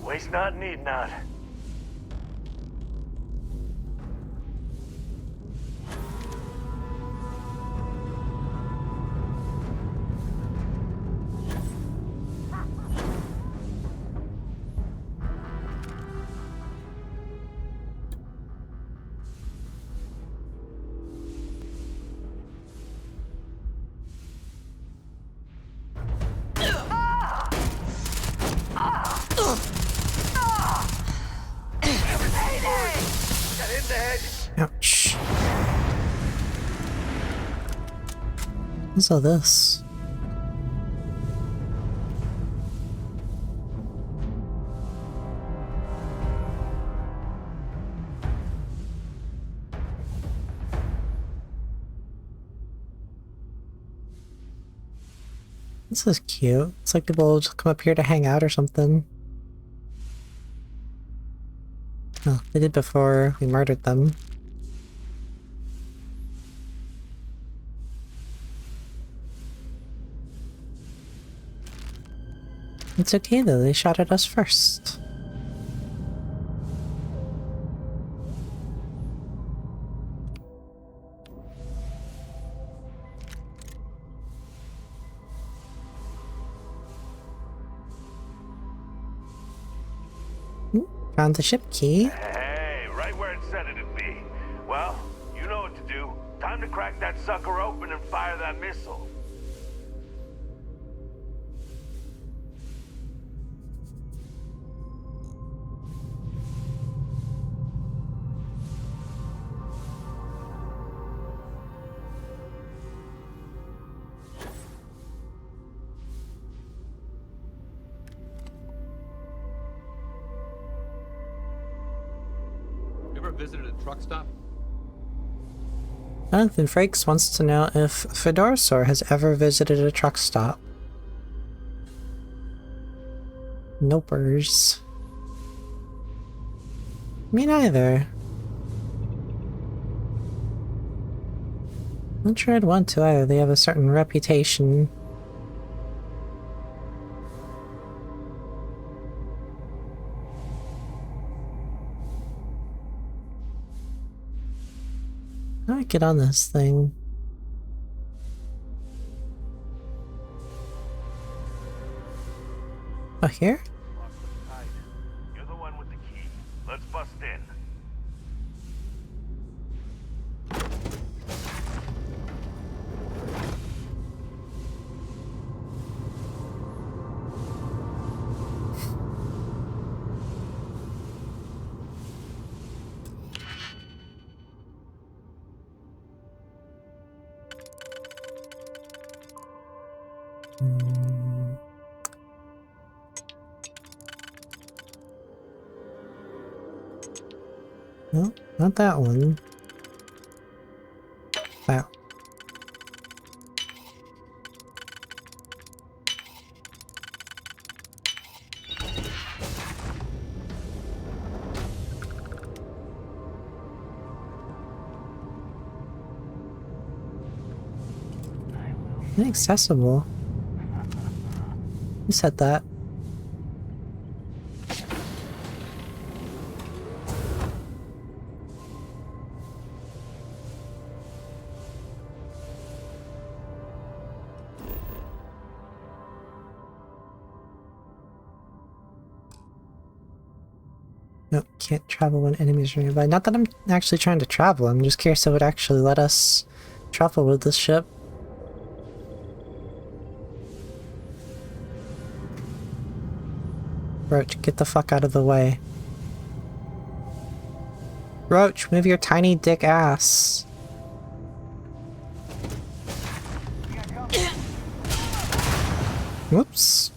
Waste not, need not. Ouch. What's all this? This is cute. It's like people will just come up here to hang out or something. Oh, they did before we murdered them. It's okay though, they shot at us first. Found the ship key. Hey, right where it said it'd be. Well, you know what to do. Time to crack that sucker open and fire that missile. visited a truck stop? Jonathan Frakes wants to know if Fedorsaur has ever visited a truck stop. Nopers. Me neither. Not sure I'd want to either. They have a certain reputation. How do I get on this thing? Oh, here? You're the one with the key. Let's bust in. No, not that one. Wow. Inaccessible. Who said that? Nope, can't travel when enemies are nearby. Not that I'm actually trying to travel, I'm just curious if it would actually let us travel with this ship. Roach, get the fuck out of the way. Roach, move your tiny dick ass. Whoops.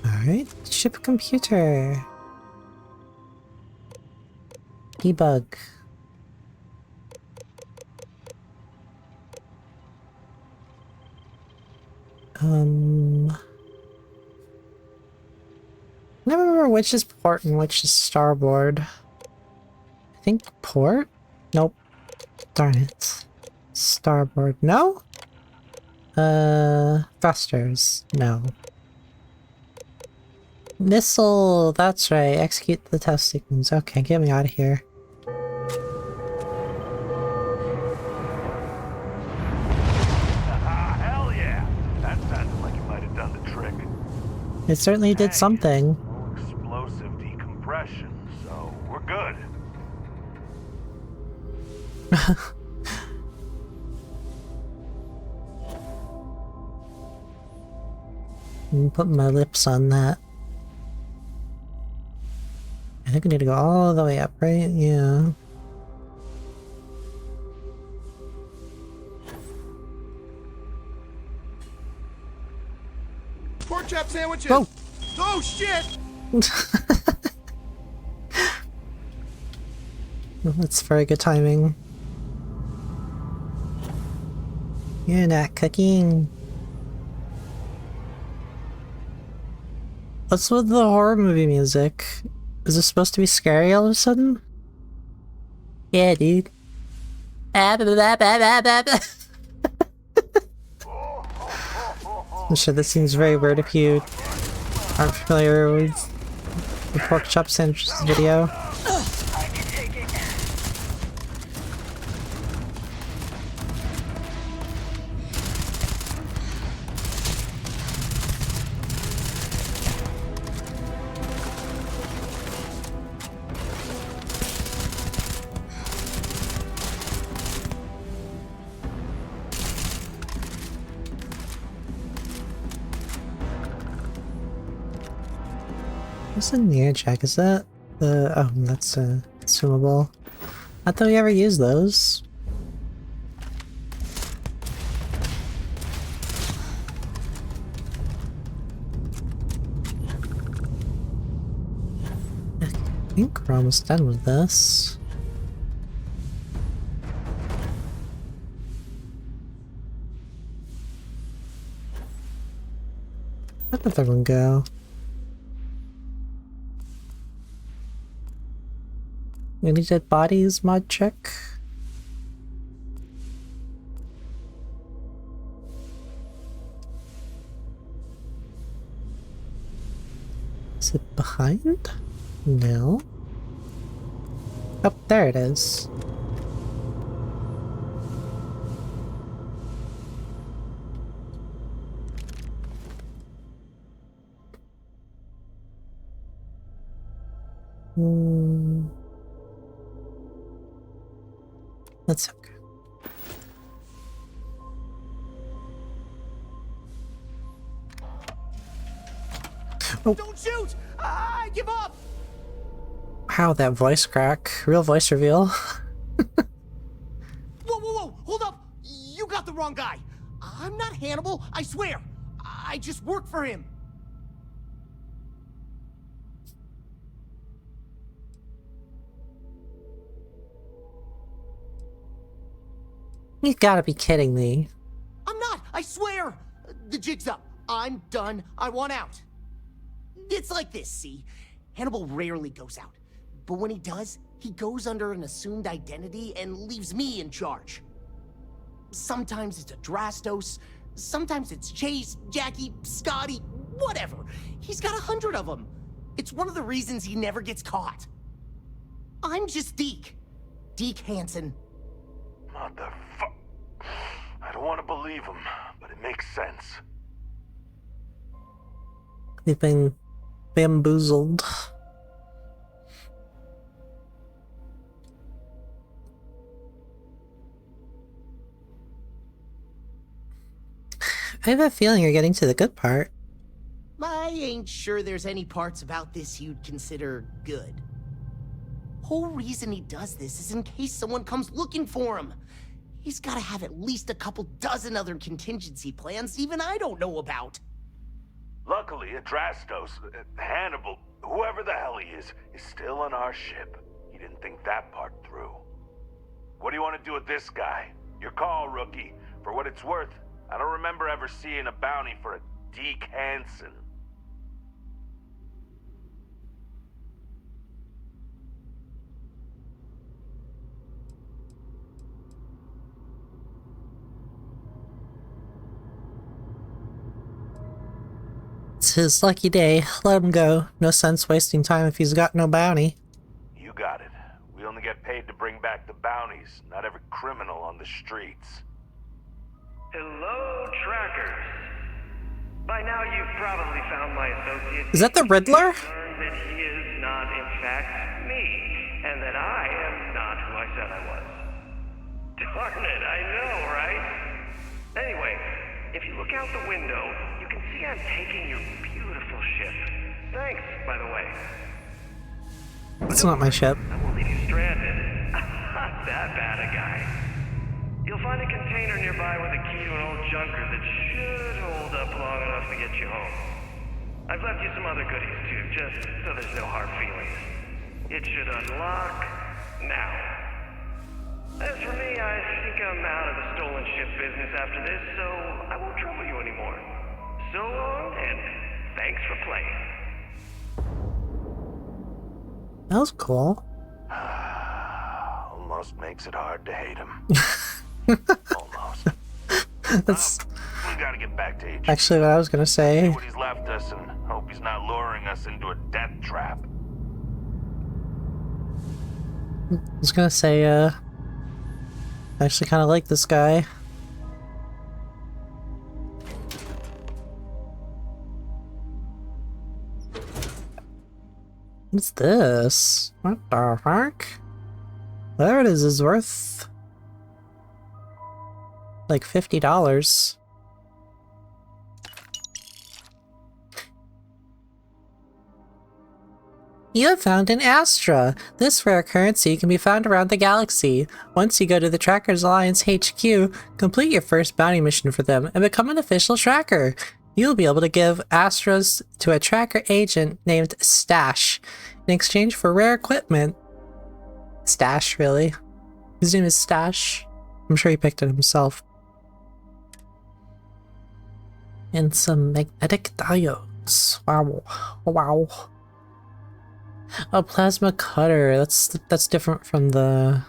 Alright, ship computer. Debug. I never remember which is port and which is starboard. I think port? Nope. Darn it. Starboard. No? Thrusters. No. Missile! That's right. Execute the test sequence. Okay, get me out of here. Hell yeah! That sounded like it might have done the trick. It certainly did something. Explosive decompression, so we're good. I'm putting my lips on that. I think I need to go all the way up, right? Yeah. Pork chop sandwiches! Whoa. Oh shit! That's very good timing. You're not cooking. What's with the horror movie music? Is this supposed to be scary all of a sudden? Yeah, dude. I'm sure this seems very weird if you aren't familiar with the pork chop sandwiches video. What's a near check? Is that the... oh, that's consumable. I thought we ever used those. think we're almost done with this. Where'd the other one go? Any dead bodies mod check? Is it behind? No. Oh, there it is. That's okay. Oh. Don't shoot! I give up! Wow, that voice crack. Real voice reveal. Whoa! Hold up! You got the wrong guy. I'm not Hannibal, I swear. I just work for him. You gotta be kidding me. I'm not, I swear. The jig's up. I'm done. I want out. It's like this, see? Hannibal rarely goes out. But when he does, he goes under an assumed identity and leaves me in charge. Sometimes it's a Drastos, sometimes it's Chase, Jackie, Scotty, whatever. He's got 100 of them. It's one of the reasons he never gets caught. I'm just Deke. Deke Hansen. I don't want to believe him, but it makes sense. They've been bamboozled. I have a feeling you're getting to the good part. I ain't sure there's any parts about this you'd consider good. Whole reason he does this is in case someone comes looking for him. He's gotta have at least a couple dozen other contingency plans even I don't know about. Luckily, Adrastos, Hannibal, whoever the hell he is still on our ship. He didn't think that part through. What do you want to do with this guy? Your call, rookie. For what it's worth, I don't remember ever seeing a bounty for a Deke Hansen. It's his lucky day. Let him go. No sense wasting time if he's got no bounty. You got it. We only get paid to bring back the bounties, not every criminal on the streets. Hello, trackers. By now you've probably found my associate. Is that the Riddler? Learned that he is not, in fact, me, and that I am not who I said I was. Darn it, I know, right? Anyway, if you look out the window, you can see I'm taking your beautiful ship. Thanks, by the way. It's not my ship. I won't leave you stranded. Not that bad a guy. You'll find a container nearby with a key to an old junker that should hold up long enough to get you home. I've left you some other goodies too, just so there's no hard feelings. It should unlock now. As for me, I think I'm out of the stolen ship business after this, so I won't trouble you anymore. So long, and thanks for playing. That was cool. Almost makes it hard to hate him. Almost. That's We gotta get back to HQ. actually what I was gonna say. See what he's left us and hope he's not luring us into a death trap. I was gonna say, I actually kind of like this guy. What's this? What the heck? Whatever it is worth like $50. You have found an Astra! This rare currency can be found around the galaxy. Once you go to the Trackers Alliance HQ, complete your first bounty mission for them and become an official tracker. You'll be able to give Astros to a tracker agent named Stash in exchange for rare equipment. Stash, really? His name is Stash. I'm sure he picked it himself. And some magnetic diodes. Wow. Wow. A plasma cutter. That's different from the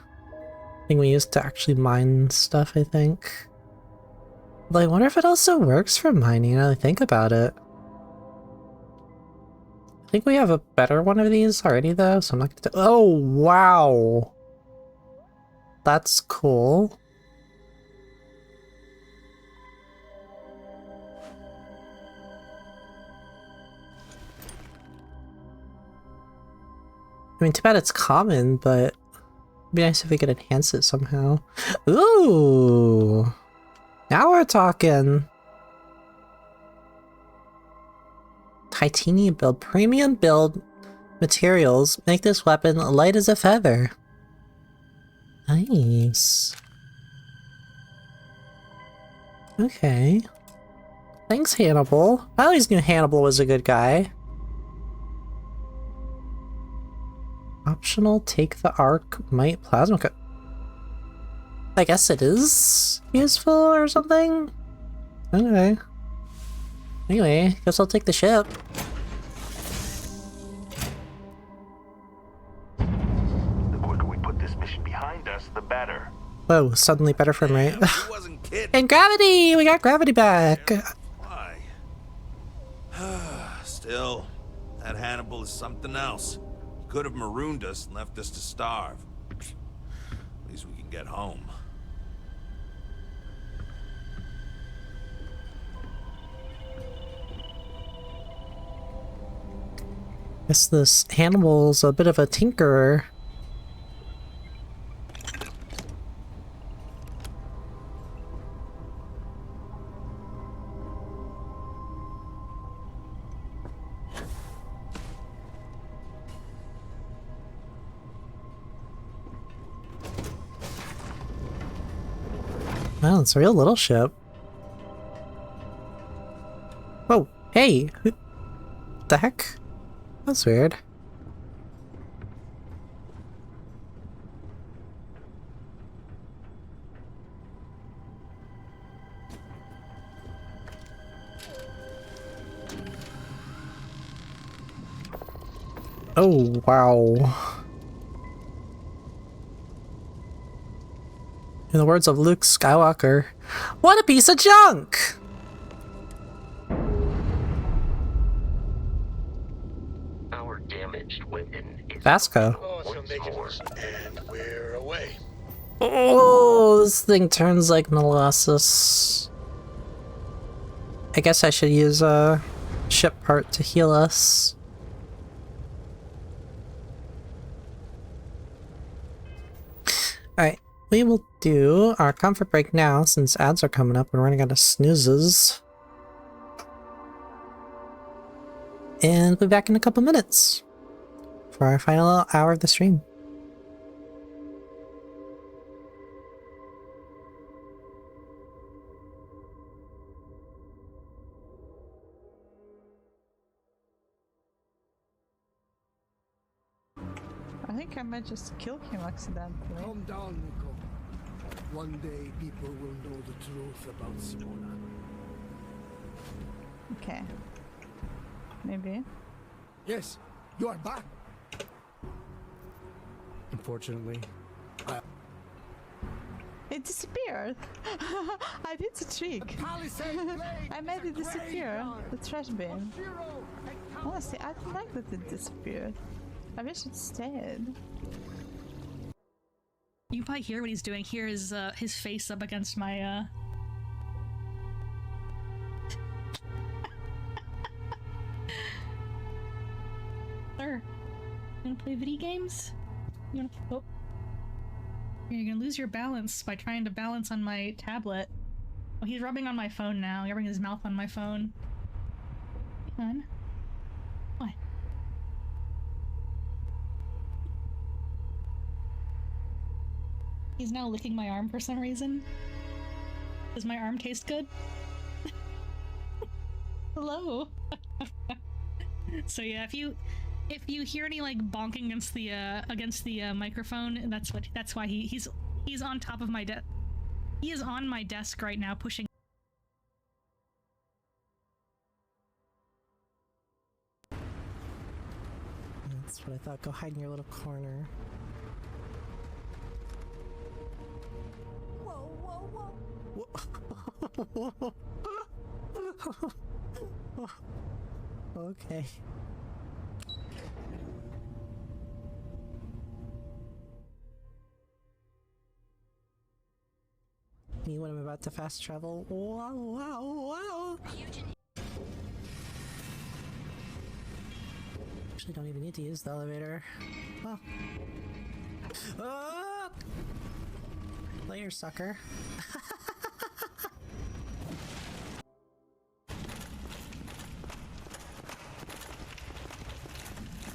thing we used to actually mine stuff, I think. But I wonder if it also works for mining now that I think about it. I think we have a better one of these already though, so I'm not gonna oh wow. That's cool. I mean, too bad it's common, but it'd be nice if we could enhance it somehow. Ooh! Now we're talking! Titanium build. Premium build materials make this weapon light as a feather. Nice. Okay. Thanks, Hannibal. I always knew Hannibal was a good guy. Optional, take the arc, might, plasma cut. I guess it is useful or something? Okay. Anyway, guess I'll take the ship. The quicker we put this mission behind us, the better. Whoa, suddenly better frame rate. And gravity! We got gravity back! Why? Still, that Hannibal is something else. He could have marooned us and left us to starve. At least we can get home. Guess this Hannibal's a bit of a tinkerer. Wow, it's a real little ship. Oh, hey! What the heck? That's weird. Oh, wow. In the words of Luke Skywalker, what a piece of junk! Our damaged weapon is Vasco. and we're away. Oh, this thing turns like molasses. I guess I should use a ship part to heal us. Alright, we will do our comfort break now since ads are coming up and we're running out of snoozes. And we'll be back in a couple minutes for our final hour of the stream. I think I might just kill him accidentally. Calm down, Nico. One day people will know the truth about Simona. Okay. Maybe. Yes, you are back. Unfortunately, It disappeared. I did the trick. I made it disappear. The trash bin. Honestly, I don't like that it disappeared. I wish it stayed. You can probably hear what he's doing. Hear his face up against my Sir, you wanna play video games? You wanna oh. You're gonna lose your balance by trying to balance on my tablet. Oh, he's rubbing on my phone now. He's rubbing his mouth on my phone. Come on. What? He's now licking my arm for some reason. Does my arm taste good? Hello. So yeah, if you hear any like bonking against the microphone, that's why he's on top of my desk. He is on my desk right now pushing. That's what I thought. Go hide in your little corner. Whoa. Okay. Me when I'm about to fast travel. Wow. Actually, don't even need to use the elevator. Oh. Ah! Later, sucker.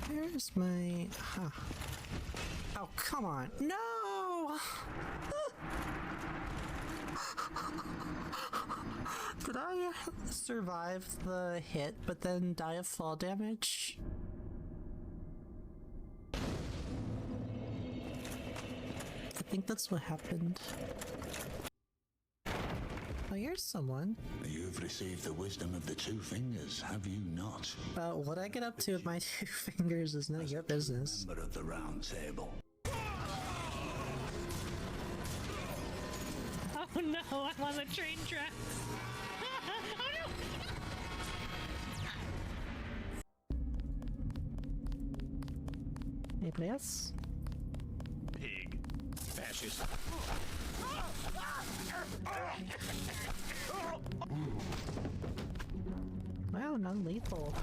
Where's my... Huh. Oh, come on. No! Did I survive the hit, but then die of fall damage? I think that's what happened. Oh, here's someone. You've received the wisdom of the two fingers, have you not? What I get up to with my 2 fingers is none of your business. Member of the Round Table. Oh no, I'm on the train track. Oh no! Anybody else? Pig. Fascist. Wow, non-lethal.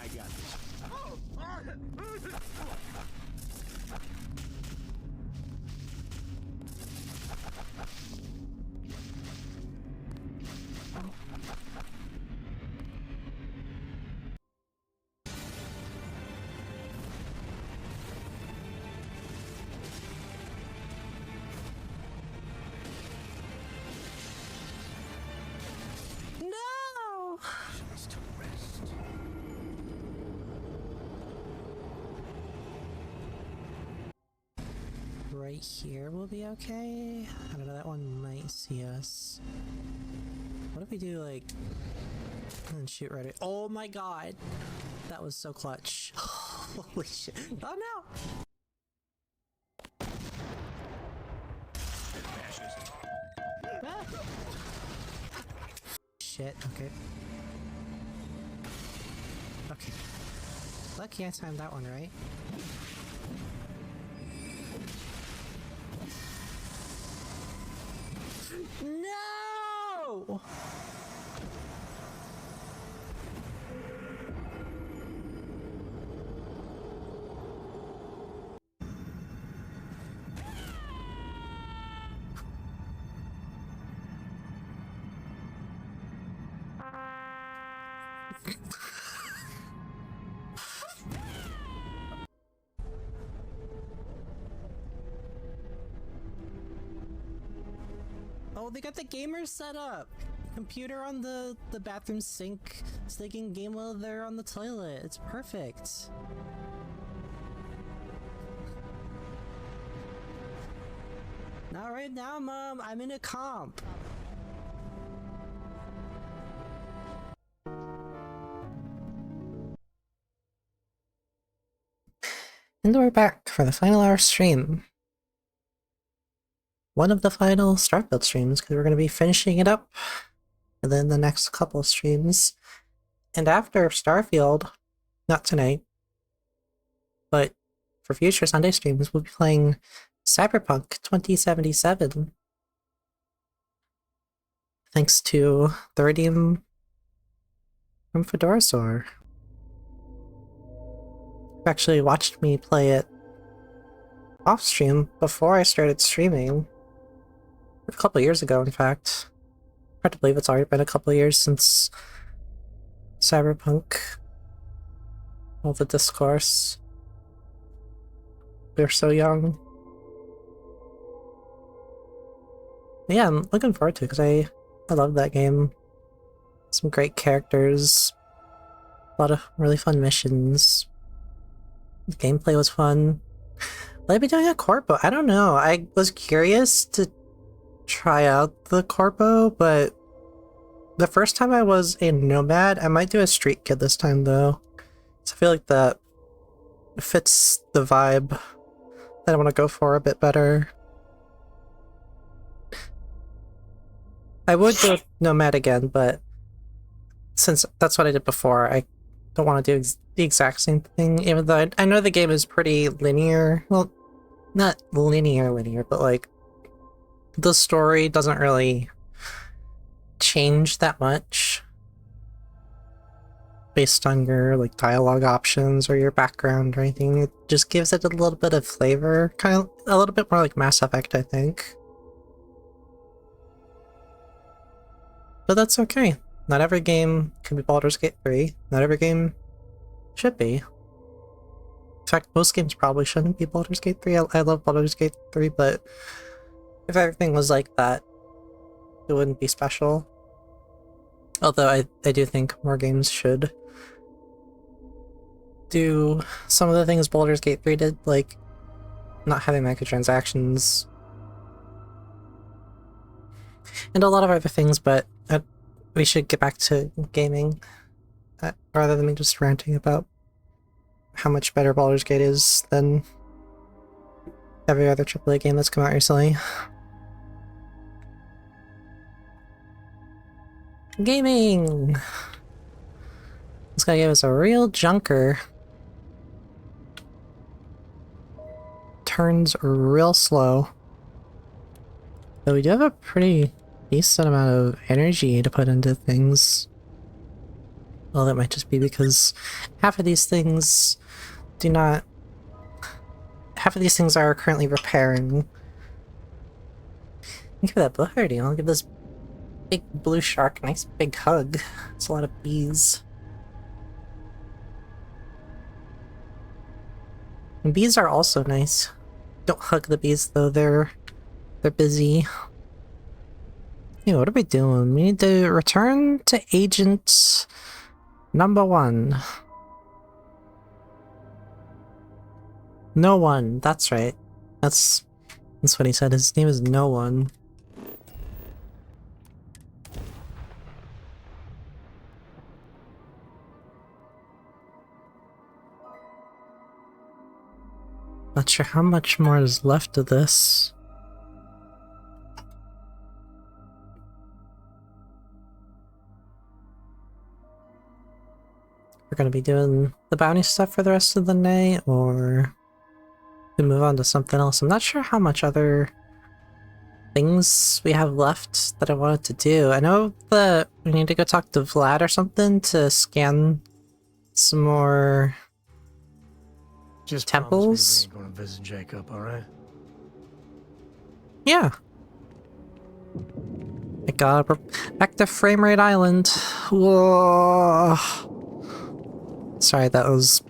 I got this. No! Just rest. Right here will be okay? I don't know, that one might see us. What if we do, like... and shoot right at... Oh my god! That was so clutch. Holy shit. Oh no! Ah. Shit, okay. Okay. Lucky I timed that one right. No! Oh, they got the gamers set up! Computer on the bathroom sink so they can game while they're on the toilet. It's perfect. Not right now, Mom. I'm in a comp. And we're back for the final hour stream. One of the final Starfield streams, because we're going to be finishing it up and then the next couple streams. And after Starfield, not tonight, but for future Sunday streams, we'll be playing Cyberpunk 2077. Thanks to the Redeem from Fedorasaur. You actually watched me play it off stream before I started streaming. A couple years ago, in fact. Hard to believe it's already been a couple years since Cyberpunk. All the discourse. We were so young. Yeah, I'm looking forward to it because I love that game. Some great characters, a lot of really fun missions. The gameplay was fun. Will I be doing a corpo? I don't know. I was curious to try out the corpo, but the first time I was a nomad, I might do a street kid this time though. So I feel like that fits the vibe that I want to go for a bit better. I would go nomad again, but since that's what I did before, I don't want to do the exact same thing, even though I know the game is pretty linear. Well, not linear, but like the story doesn't really change that much based on your like dialogue options or your background or anything. It just gives it a little bit of flavor, kind of a little bit more like Mass Effect, I think. But that's okay. Not every game can be Baldur's Gate 3. Not every game should be. In fact, most games probably shouldn't be Baldur's Gate 3. I love Baldur's Gate 3, but if everything was like that, it wouldn't be special. Although I do think more games should do some of the things Baldur's Gate 3 did, like not having microtransactions and a lot of other things, but we should get back to gaming rather than me just ranting about how much better Baldur's Gate is than every other AAA game that's come out recently. Gaming! This guy gave us a real junker. Turns real slow. Though we do have a pretty decent amount of energy to put into things. Well, that might just be because half of these things do not... Half of these things are currently repairing. Look at that birdie. I'll give this big blue shark a nice big hug. It's a lot of bees. And bees are also nice. Don't hug the bees though, they're busy. Hey, what are we doing? We need to return to Agent number 1. No one, that's right. That's what he said. His name is No One. Not sure how much more is left of this. We're gonna be doing the bounty stuff for the rest of the night, or we move on to something else. I'm not sure how much other things we have left that I wanted to do. I know that we need to go talk to Vlad or something to scan some more Just temples. Promise me we ain't gonna visit Jacob, all right? Yeah. I got back to Framerate Island. Whoa. Sorry, that was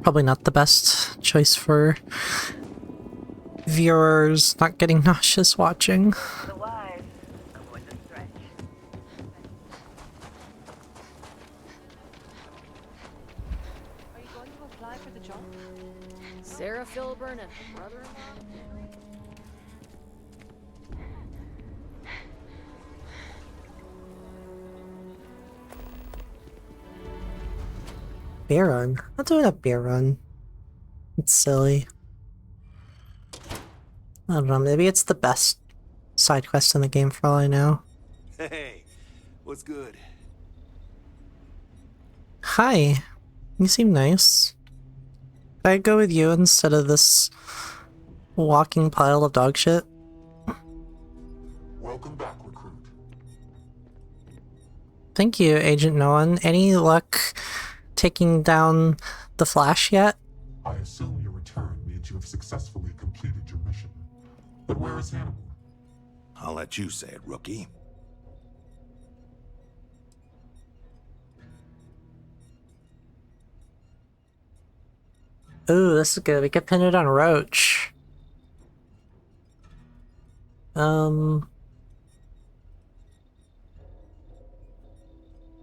probably not the best choice for viewers not getting nauseous watching. The wise avoid the stretch. Are you going to apply for the job? Sarah Philburn and her brother-in-law? Beer run? I'm not doing a beer run. It's silly. I don't know, maybe it's the best side quest in the game for all I know. Hey, what's good? Hi. You seem nice. Could I go with you instead of this walking pile of dog shit? Welcome back, recruit. Thank you, Agent No One. Any luck taking down the Flash yet? I assume your return means you have successfully completed your mission. But where is Hannibal? I'll let you say it, rookie. Ooh, this is good. We could pin it on Roach.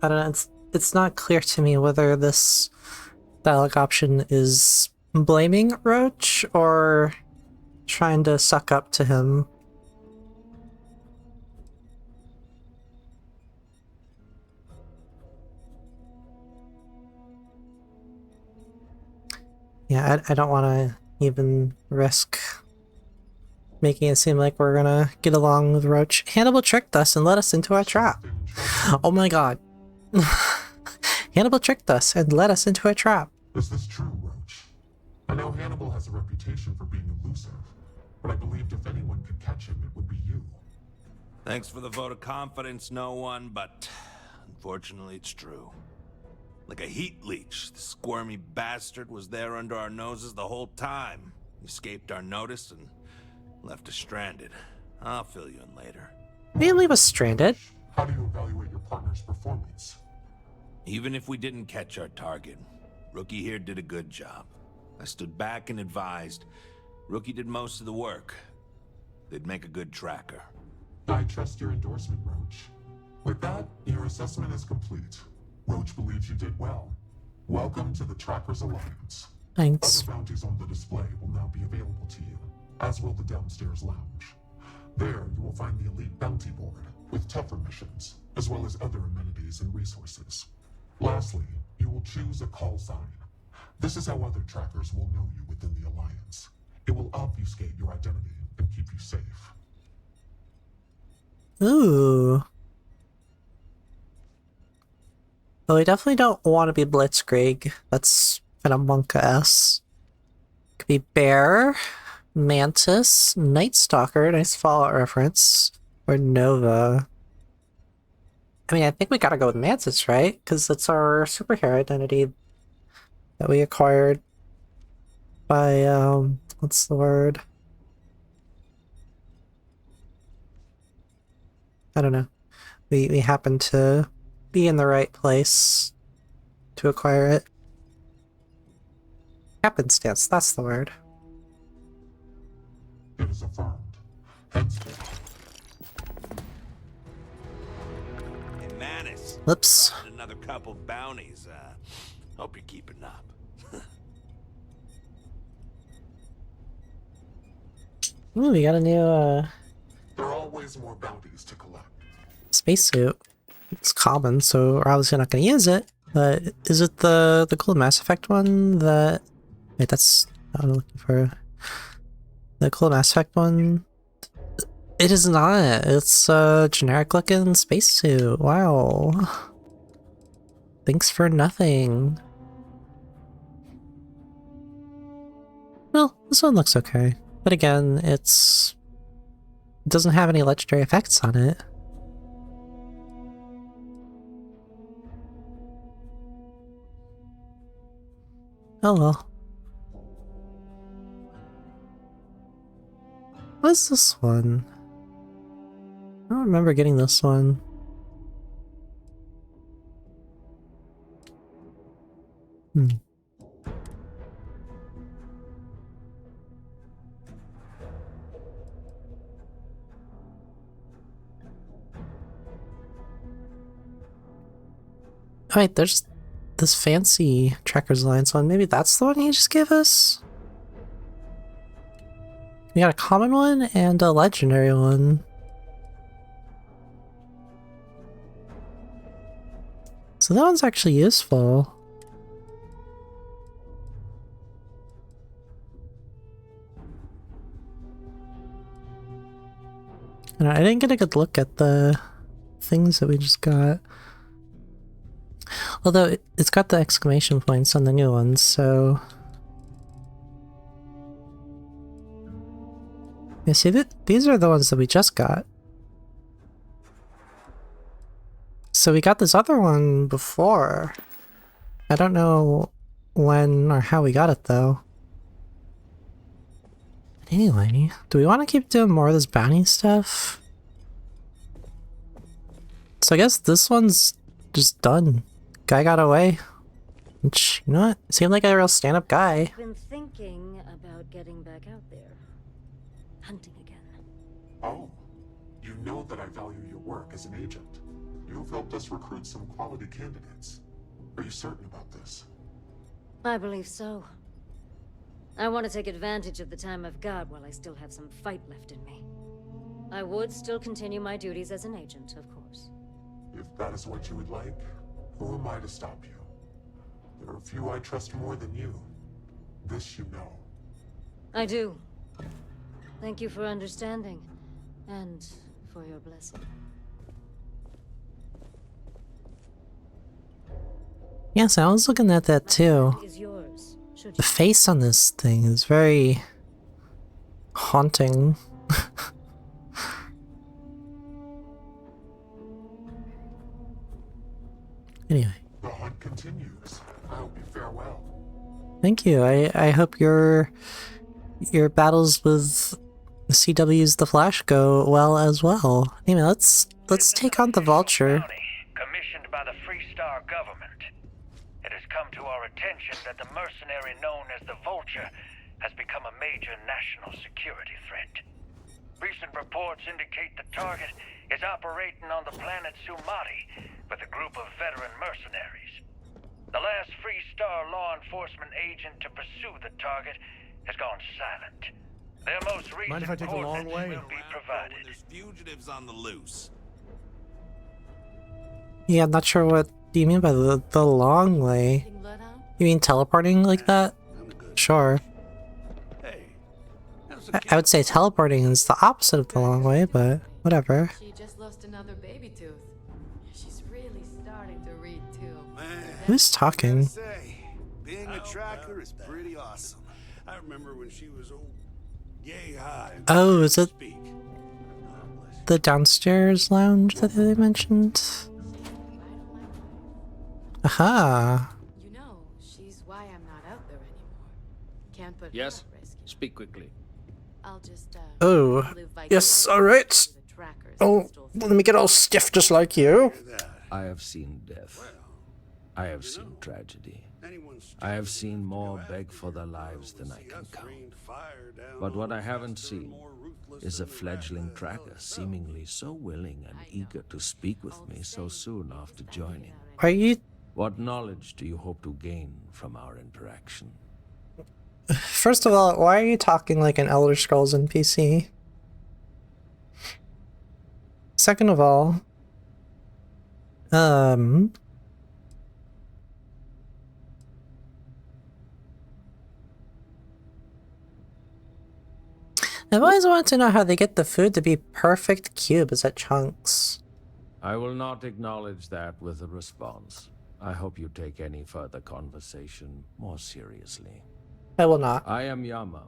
I don't know, it's not clear to me whether this dialogue option is blaming Roach or trying to suck up to him. Yeah, I don't want to even risk making it seem like we're gonna get along with Roach. Hannibal tricked us and led us into a trap. Oh my god. Hannibal tricked us and led us into a trap. Is this true, Roach? I know Hannibal has a reputation for being elusive, but I believed if anyone could catch him, it would be you. Thanks for the vote of confidence, no one, but unfortunately it's true. Like a heat leech, the squirmy bastard was there under our noses the whole time. He escaped our notice and left us stranded. I'll fill you in later. He didn't leave us stranded. How do you evaluate your partner's performance? Even if we didn't catch our target, Rookie here did a good job. I stood back and advised. Rookie did most of the work. They'd make a good tracker. I trust your endorsement, Roach. With that, your assessment is complete. Roach believes you did well. Welcome to the Trackers Alliance. Thanks. Other bounties on the display will now be available to you, as will the downstairs lounge. There, you will find the Elite Bounty Board, with tougher missions, as well as other amenities and resources. Lastly, you will choose a call sign. This is how other trackers will know you within the Alliance. It will obfuscate your identity and keep you safe. Ooh. Well, we definitely don't want to be Blitzkrieg. That's kind of Monka-esque. Could be Bear, Mantis, Night Stalker, nice Fallout reference, or Nova. I mean, I think we gotta go with Mantis, right? Because it's our superhero identity that we acquired by, what's the word? I don't know. We happen to be in the right place to acquire it. Happenstance, that's the word. It is affirmed. Henceforth. Hey, Manus. Whoops. Another couple bounties. Hope you're keeping up. Ooh, we got a new, There are always more bounties to collect. spacesuit. It's common, so we're obviously not gonna use it. But is it the cool Mass Effect one that... Wait, that's... I'm looking for... The cool Mass Effect one? It is not. It's a generic looking spacesuit. Wow. Thanks for nothing. Well, this one looks okay. But again, it doesn't have any legendary effects on it. Oh well. What's this one? I don't remember getting this one. Alright, there's this fancy Trackers Alliance one. Maybe that's the one he just gave us? We got a common one and a legendary one. So that one's actually useful. I didn't get a good look at the things that we just got. Although it's got the exclamation points on the new ones, so... Yeah, see, these are the ones that we just got. So we got this other one before. I don't know when or how we got it, though. But anyway, do we want to keep doing more of this bounty stuff? So I guess this one's just done. Guy got away. Which, you know what? Seemed like a real stand-up guy. I've been thinking about getting back out there. Hunting again. Oh, you know that I value your work as an agent. You've helped us recruit some quality candidates. Are you certain about this? I believe so. I want to take advantage of the time I've got while I still have some fight left in me. I would still continue my duties as an agent, of course. If that is what you would like, who am I to stop you? There are few I trust more than you. This you know. I do. Thank you for understanding, and for your blessing. Yes, I was looking at that too. The face on this thing is very haunting. Anyway. The hunt continues. I hope you fare well. Thank you. I hope your battles with CW's The Flash go well as well. Anyway, let's take on the Vulture. Commissioned by the Freestar government. It has come to our attention that the mercenary known as the Vulture has become a major national security threat. Recent reports indicate the target is operating on the planet Sumati with a group of veteran mercenaries. The last Freestar law enforcement agent to pursue the target has gone silent. Their most recent coordinates will be provided. There's fugitives on the loose. Yeah, I'm not sure what do you mean by the long way. You mean teleporting like that? Sure. I would say teleporting is the opposite of the long way, but whatever. She just lost another baby tooth. She's really starting to read too. Who's talking? Being a tracker is pretty awesome. I remember when she was old, yay high. Oh, is it the downstairs lounge that they mentioned? Aha. You know, she's why I'm not out there anymore. Can't put Yes? her at risk. Speak quickly. I'll just Oh, yes, alright. Oh, let me get all stiff just like you. I have seen death. I have seen tragedy. I have seen more beg for their lives than I can count. But what I haven't seen is a fledgling tracker seemingly so willing and eager to speak with me so soon after joining. Are you... What knowledge do you hope to gain from our interaction? First of all, why are you talking like an Elder Scrolls NPC? Second of all, I've always wanted to know how they get the food to be perfect cubes at chunks. I will not acknowledge that with a response. I hope you take any further conversation more seriously. I will not. I am Yama.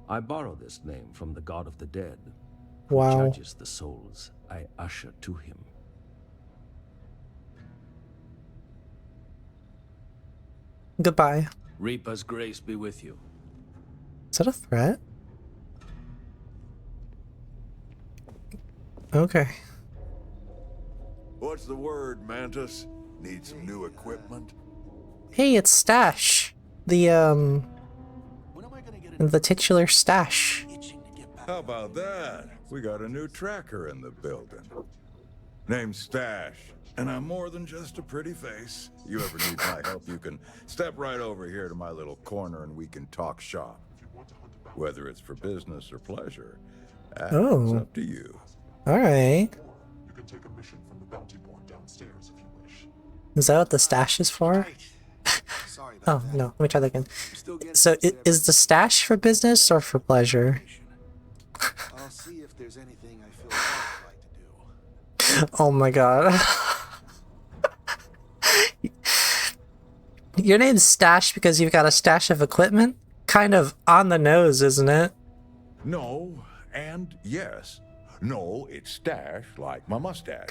I borrow this name from the god of the dead. Wow. Who judges the souls I usher to him. Goodbye. Reaper's grace be with you. Is that a threat? Okay. What's the word, Mantis? Need some new equipment? Hey, it's Stash. The titular Stash. How about that? We got a new tracker in the building. Name's Stash, and I'm more than just a pretty face. You ever need my help, you can step right over here to my little corner and we can talk shop. Whether it's for business or pleasure, that's up to you. Alright. You can take a mission from the bounty board downstairs if you wish. Is that what the stash is for? Oh, no. Let me try that again. So, is the stash for business or for pleasure? I'll see if there's anything I feel qualified to do. Oh my god. Your name's Stash because you've got a stash of equipment? Kind of on the nose, isn't it? No, and yes. No, it's Stash, like my mustache.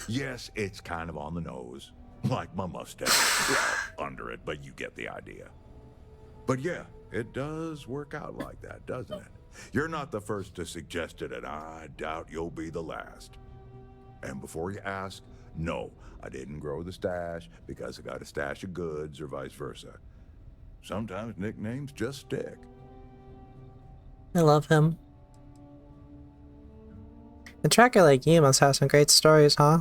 Yes, it's kind of on the nose, like my mustache. Well, under it, but you get the idea. But yeah, it does work out like that, doesn't it? You're not the first to suggest it, and I doubt you'll be the last. And before you ask, no, I didn't grow the stash because I got a stash of goods or vice versa. Sometimes nicknames just stick. I love him. A tracker like you must have some great stories, huh?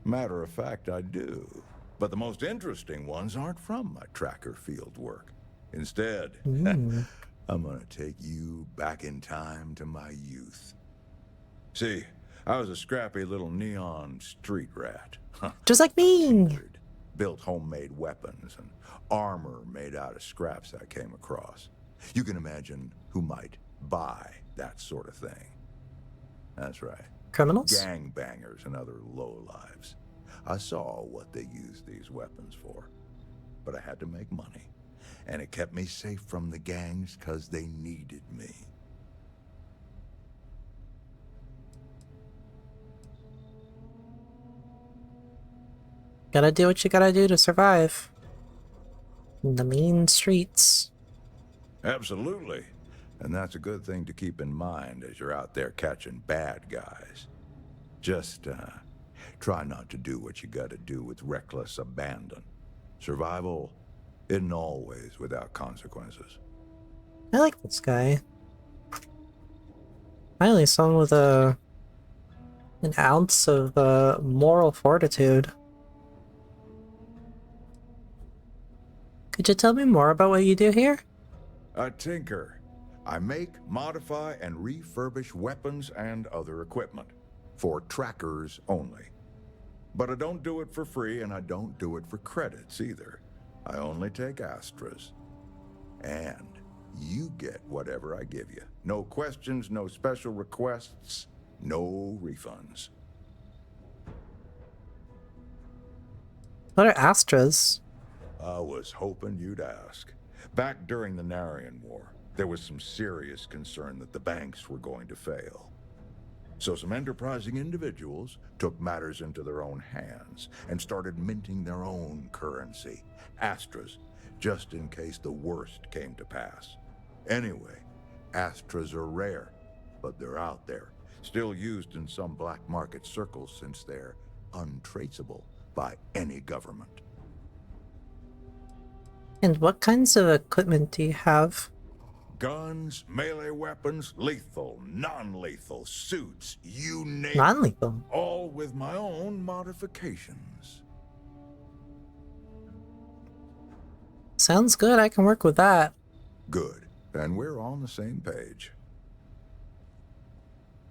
Matter of fact, I do. But the most interesting ones aren't from my tracker field work. Instead, I'm gonna take you back in time to my youth. See, I was a scrappy little neon street rat. Just like me. Built homemade weapons and armor made out of scraps I came across. You can imagine who might buy that sort of thing. That's right. Criminals? Gangbangers and other lowlives. I saw what they used these weapons for. But I had to make money. And it kept me safe from the gangs because they needed me. Gotta do what you gotta do to survive. In the mean streets. Absolutely. And that's a good thing to keep in mind as you're out there catching bad guys. Just, try not to do what you gotta do with reckless abandon. Survival isn't always without consequences. I like this guy. Finally, someone with an ounce of moral fortitude. Could you tell me more about what you do here? A tinker. I make, modify, and refurbish weapons and other equipment. For trackers only. But I don't do it for free, and I don't do it for credits either. I only take Astras. And you get whatever I give you. No questions, no special requests, no refunds. What are Astras? I was hoping you'd ask. Back during the Narian War, there was some serious concern that the banks were going to fail. So some enterprising individuals took matters into their own hands and started minting their own currency, Astras, just in case the worst came to pass. Anyway, Astras are rare, but they're out there, still used in some black market circles since they're untraceable by any government. And what kinds of equipment do you have? Guns, melee weapons, lethal, non-lethal, suits, you name it. Non-lethal? All with my own modifications. Sounds good, I can work with that. Good. Then we're on the same page.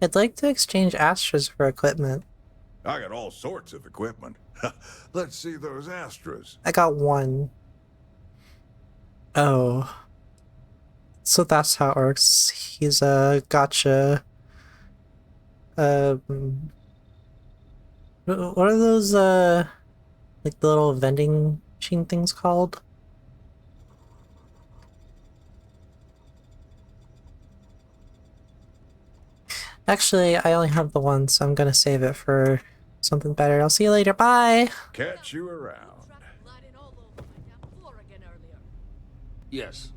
I'd like to exchange Astras for equipment. I got all sorts of equipment. Let's see those Astras. I got one. Oh. So that's how it works. He's a gotcha. What are those, like the little vending machine things called? Actually, I only have the one, so I'm gonna save it for something better. I'll see you later. Bye! Catch you around. Yes,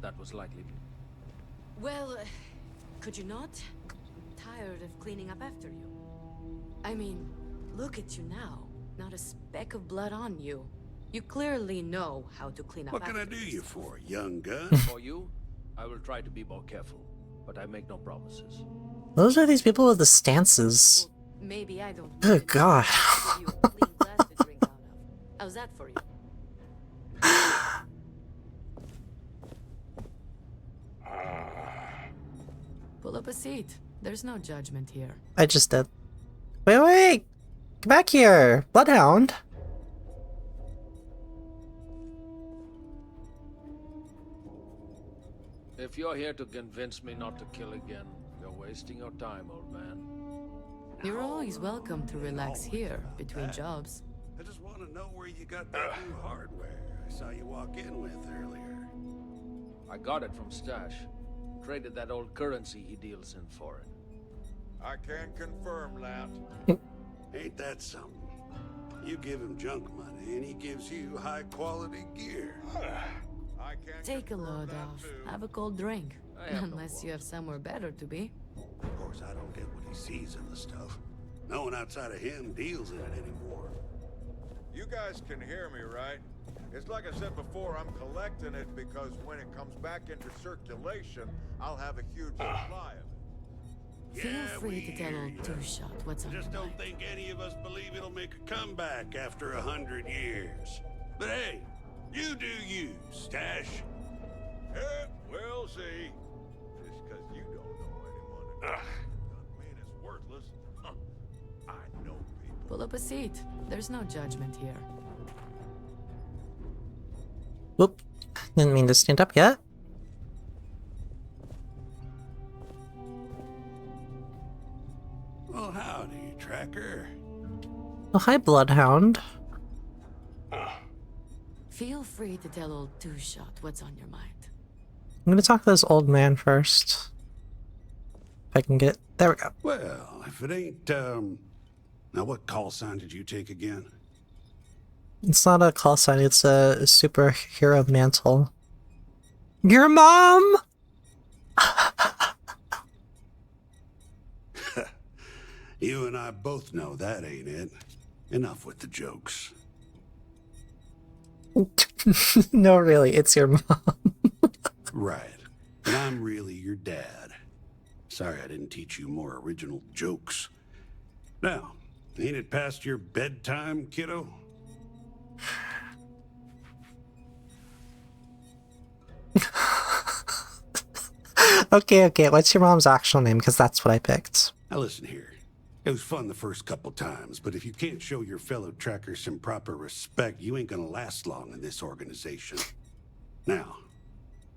that was likely. Well, could you not? Tired of cleaning up after you. I mean, look at you now. Not a speck of blood on you. You clearly know how to clean up What can I after do you yourself. for, young gun? For you, I will try to be more careful, but I make no promises. Those are these people with the stances. Maybe I don't. Good God. Give you a clean glass to drink out of. How's that for you? Pull up a seat. There's no judgment here. I just did. Wait! Come back here! Bloodhound! If you're here to convince me not to kill again, you're wasting your time, old man. You're always welcome to relax here, between jobs. I just want to know where you got that new hardware I saw you walk in with earlier. I got it from Stash. Traded that old currency he deals in for it. I can confirm that. Ain't that something? You give him junk money and he gives you high quality gear. I can't Take a load off. Have a cold drink. Unless you have somewhere better to be. Of course, I don't get what he sees in the stuff. No one outside of him deals in it anymore. You guys can hear me, right? It's like I said before, I'm collecting it because when it comes back into circulation, I'll have a huge supply of it. Feel free to tell old Two-Shot what's on Just your don't mind. think any of us believe it'll make a comeback after 100 years. But hey, you do you, Stash. Yeah, we'll see. Just because you don't know anyone that doesn't mean it's worthless. Huh. I know people. Pull up a seat. There's no judgment here. Whoop. Didn't mean to stand up yet. Well, howdy, Tracker. Oh, hi, Bloodhound. Feel free to tell old Two-Shot what's on your mind. I'm gonna talk to this old man first. If I can get... There we go. Well, if it ain't, Now, what call sign did you take again? It's not a call sign, it's a superhero mantle. Your mom?! You and I both know that ain't it. Enough with the jokes. No, really, it's your mom. Right. And I'm really your dad. Sorry I didn't teach you more original jokes. Now, ain't it past your bedtime, kiddo? Okay, what's your mom's actual name? Because that's what I picked. Now listen here. It was fun the first couple times, but if you can't show your fellow trackers some proper respect, you ain't gonna last long in this organization. Now,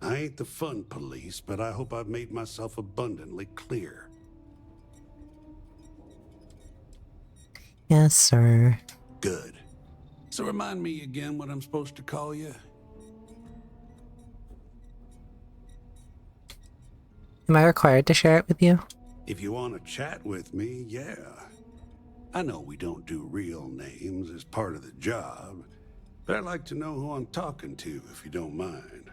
I ain't the fun police, but I hope I've made myself abundantly clear. Yes, sir. Good. So remind me again what I'm supposed to call you? Am I required to share it with you? If you want to chat with me, yeah. I know we don't do real names as part of the job, but I'd like to know who I'm talking to, if you don't mind.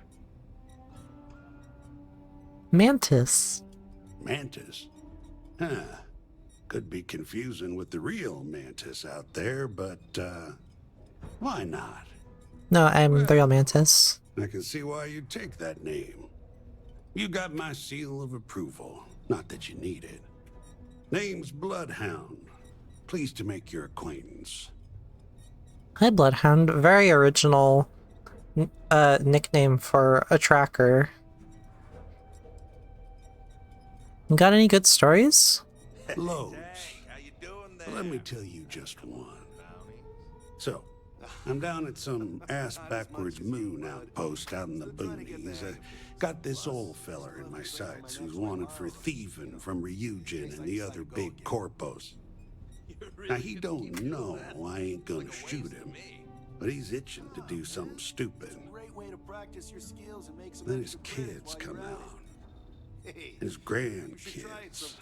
Mantis. Mantis? Huh. Could be confusing with the real Mantis out there, but, why not? No, I'm the real Mantis. I can see why you'd take that name. You got my seal of approval. Not that you need it. Name's Bloodhound. Pleased to make your acquaintance. Hi, Bloodhound. Very original nickname for a tracker. You got any good stories? Loads. But let me tell you just one. So, I'm down at some ass-backwards moon outpost out in the boonies. I got this old feller in my sights who's wanted for thieving from Ryujin and the other big corpos. Now, he don't know I ain't gonna shoot him, but he's itching to do something stupid. Then his kids come out, and his grandkids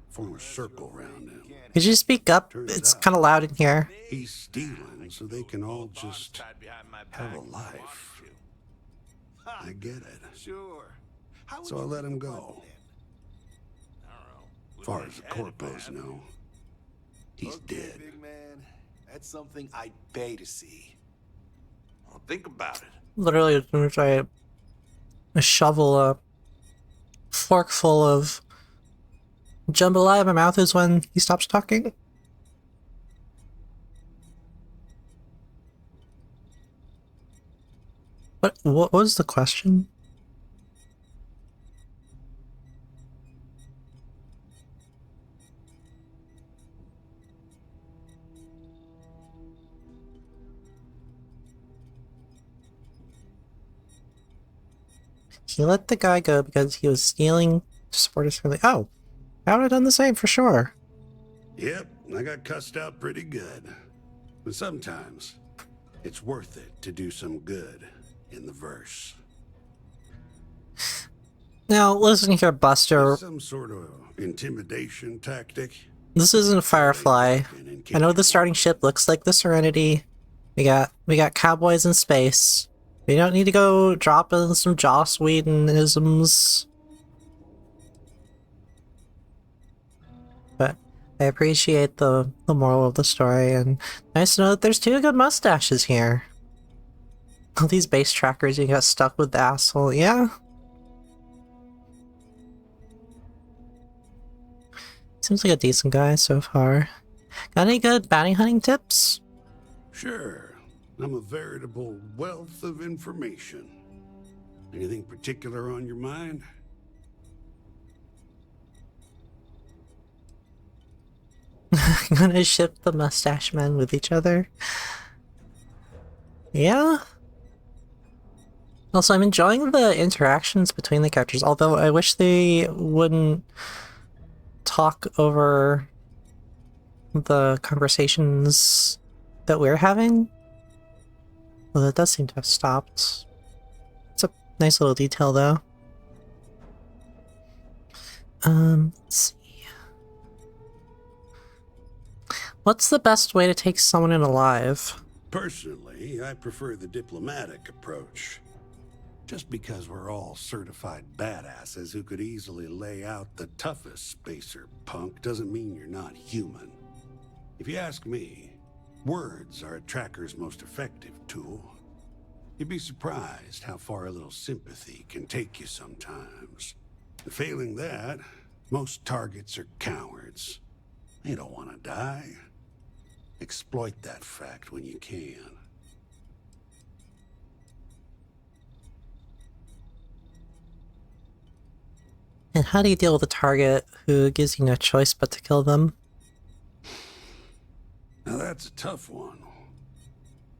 form a circle around him. Could you speak up? It's kind of loud in here. He's stealing so they can all just have a life. I get it. Sure. So I let him go. As far as the corpos know, he's dead. Big man. That's something I'd pay to see. Well, think about it. Literally, as soon as I shovel a fork full of jambalaya in my mouth is when he stops talking. What was the question? He let the guy go because he was stealing to support his family. Oh, I would have done the same for sure. Yep, I got cussed out pretty good. But sometimes, it's worth it to do some good in the verse. Now, listen here, Buster. Some sort of intimidation tactic. This isn't Firefly. I know the starting ship looks like the Serenity. We got cowboys in space. We don't need to go dropping some Joss Whedon-isms. But I appreciate the moral of the story, and nice to know that there's two good mustaches here. All these base trackers, you got stuck with the asshole, yeah? Seems like a decent guy so far. Got any good bounty hunting tips? Sure. I'm a veritable wealth of information. Anything particular on your mind? Gonna ship the mustache men with each other. Yeah. Also, I'm enjoying the interactions between the characters, although I wish they wouldn't talk over the conversations that we're having. Well, that does seem to have stopped. It's a nice little detail, though. Let's see. What's the best way to take someone in alive? Personally, I prefer the diplomatic approach. Just because we're all certified badasses who could easily lay out the toughest spacer punk doesn't mean you're not human. If you ask me, words are a tracker's most effective tool. You'd be surprised how far a little sympathy can take you sometimes. Failing that, most targets are cowards. They don't want to die. Exploit that fact when you can. And how do you deal with a target who gives you no choice but to kill them? Now that's a tough one.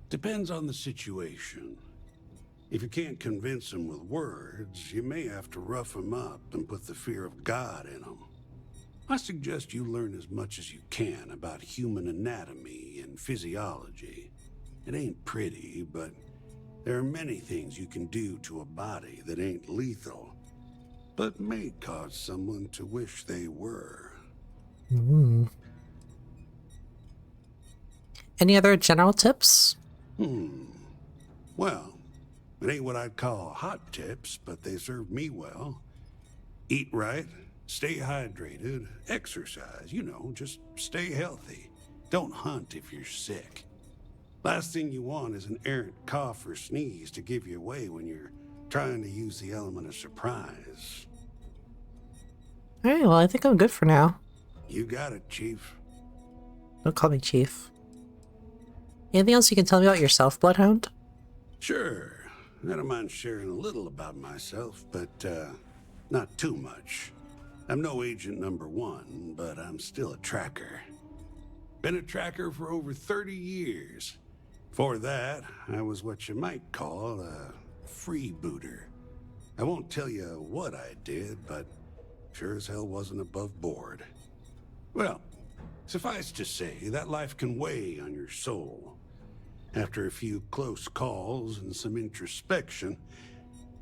Depends on the situation. If you can't convince them with words, you may have to rough them up and put the fear of God in them. I suggest you learn as much as you can about human anatomy and physiology. It ain't pretty, but there are many things you can do to a body that ain't lethal, but may cause someone to wish they were. Any other general tips? Well, it ain't what I'd call hot tips, but they serve me well. Eat right, stay hydrated, exercise, just stay healthy. Don't hunt if you're sick. Last thing you want is an errant cough or sneeze to give you away when you're trying to use the element of surprise. Alright, well, I think I'm good for now. You got it, Chief. Don't call me Chief. Anything else you can tell me about yourself, Bloodhound? Sure. I don't mind sharing a little about myself, but not too much. I'm no agent number 1, but I'm still a tracker. Been a tracker for over 30 years. Before that, I was what you might call a freebooter. I won't tell you what I did, but sure as hell wasn't above board. Well, suffice to say, that life can weigh on your soul. After a few close calls and some introspection,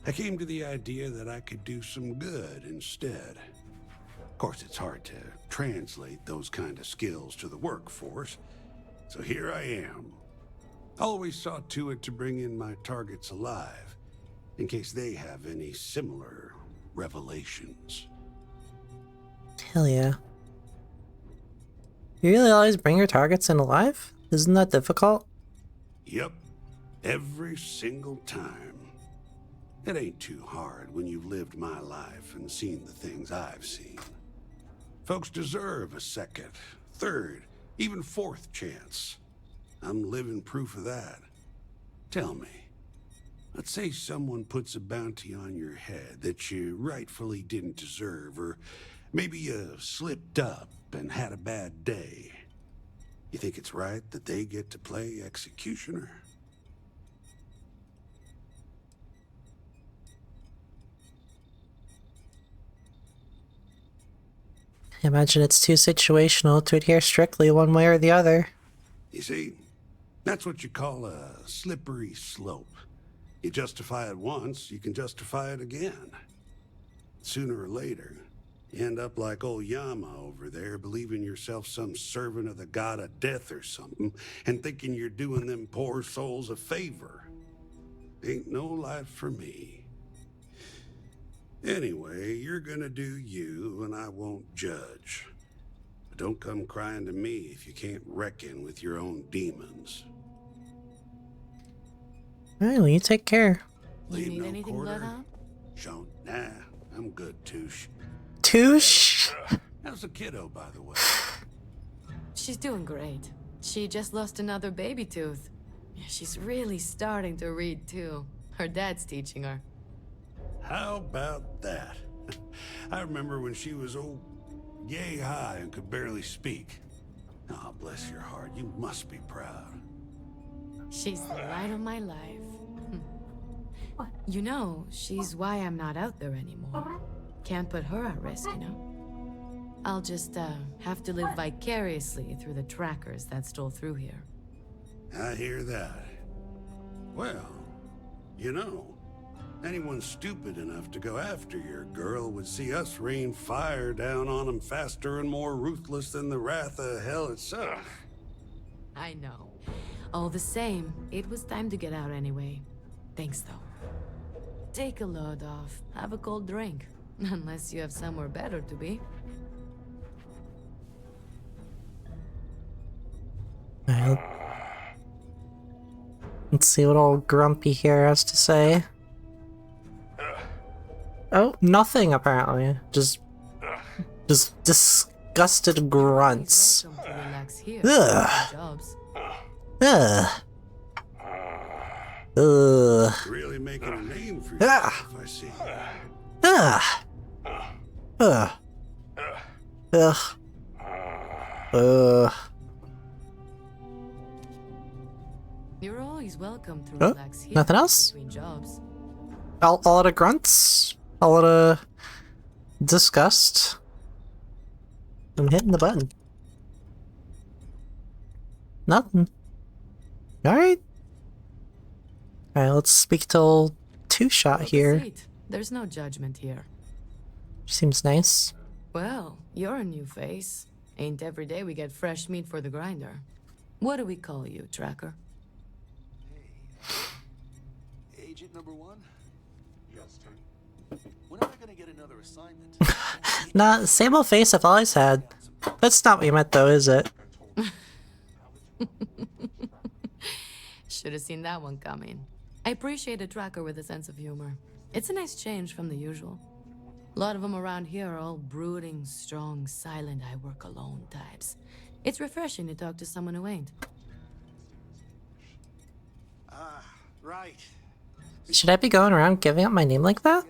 I came to the idea that I could do some good instead. Of course, it's hard to translate those kind of skills to the workforce, so here I am. I always saw to it to bring in my targets alive, in case they have any similar revelations. Hell yeah. You really always bring your targets in alive? Isn't that difficult? Yep, every single time. It ain't too hard when you've lived my life and seen the things I've seen. Folks deserve a second, third, even fourth chance. I'm living proof of that. Tell me, let's say someone puts a bounty on your head that you rightfully didn't deserve, or maybe you slipped up and had a bad day. You think it's right that they get to play executioner? I imagine it's too situational to adhere strictly one way or the other. You see, that's what you call a slippery slope. You justify it once, you can justify it again. Sooner or later, you end up like old Yama over there, believing yourself some servant of the god of death or something, and thinking you're doing them poor souls a favor. Ain't no life for me. Anyway, you're gonna do you, and I won't judge. But don't come crying to me if you can't reckon with your own demons. Alright, well, you take care. Leave no anything, Bloodhound? Nah, I'm good, Touche. Touche? How's the kiddo, by the way? She's doing great. She just lost another baby tooth. Yeah, she's really starting to read, too. Her dad's teaching her. How about that? I remember when she was yay high and could barely speak. Oh, bless your heart. You must be proud. She's the light of my life. You know, she's why I'm not out there anymore. Can't put her at risk, you know? I'll just, have to live vicariously through the trackers that stole through here. I hear that. Well, you know, anyone stupid enough to go after your girl would see us rain fire down on them faster and more ruthless than the wrath of hell itself. I know. All the same, it was time to get out anyway. Thanks, though. Take a load off. Have a cold drink. Unless you have somewhere better to be. Alright. Let's see what old Grumpy here has to say. Oh, nothing apparently. Just disgusted grunts. Ugh. Ugh. Really making a name for yourself, I see. You're always welcome to relax here. Nothing else? Between jobs. A lot of grunts. A lot of disgust. I'm hitting the button. Nothing. Alright. Alright, let's speak to old Two-Shot here. There's no judgment here. Seems nice. Well, you're a new face. Ain't every day we get fresh meat for the grinder. What do we call you, Tracker? Agent number 1? Yes, Tony. When am I gonna get another assignment? Nah, same old face I've always had. That's not what you meant though, is it? Should have seen that one coming. I appreciate a tracker with a sense of humor. It's a nice change from the usual. A lot of them around here are all brooding, strong, silent, I work alone types. It's refreshing to talk to someone who ain't. Right. Should I be going around giving up my name like that?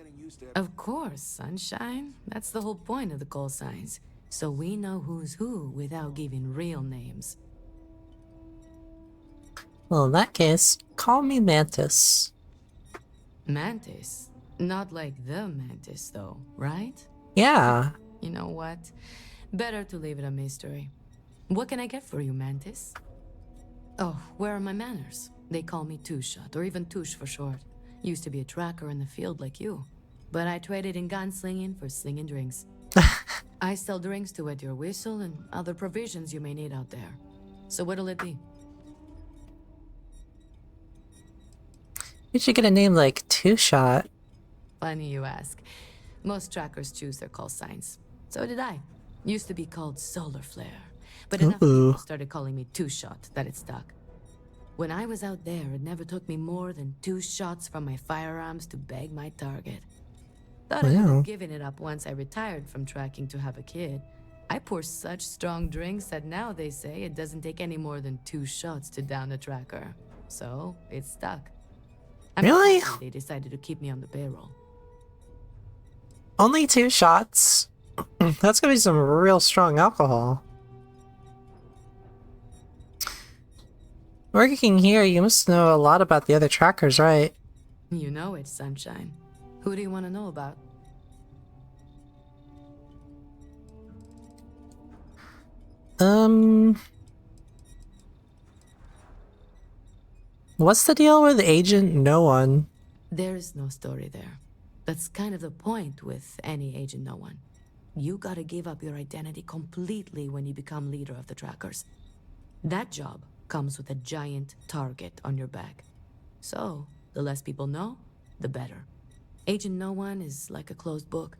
Of course, sunshine. That's the whole point of the call signs. So we know who's who without giving real names. Well, in that case, call me Mantis. Mantis? Not like the Mantis, though, right? Yeah. You know what? Better to leave it a mystery. What can I get for you, Mantis? Oh, where are my manners? They call me Two-Shot, or even Touche for short. Used to be a tracker in the field like you. But I traded in gunslinging for slinging drinks. I sell drinks to wet your whistle and other provisions you may need out there. So what'll it be? You should get a name like Two-Shot. Funny you ask. Most trackers choose their call signs. So did I. Used to be called Solar Flare. But enough people started calling me Two-Shot that it stuck. When I was out there, it never took me more than 2 shots from my firearms to bag my target. Thought I would have given it up once I retired from tracking to have a kid. I pour such strong drinks that now they say it doesn't take any more than 2 shots to down a tracker. So, it stuck. Really? They decided to keep me on the payroll. Only 2 shots? That's gonna be some real strong alcohol. Working here, you must know a lot about the other trackers, right? You know it, Sunshine. Who do you want to know about? What's the deal with Agent No One? There is no story there. That's kind of the point with any Agent No One. You gotta give up your identity completely when you become leader of the trackers. That job comes with a giant target on your back. So, the less people know, the better. Agent No One is like a closed book.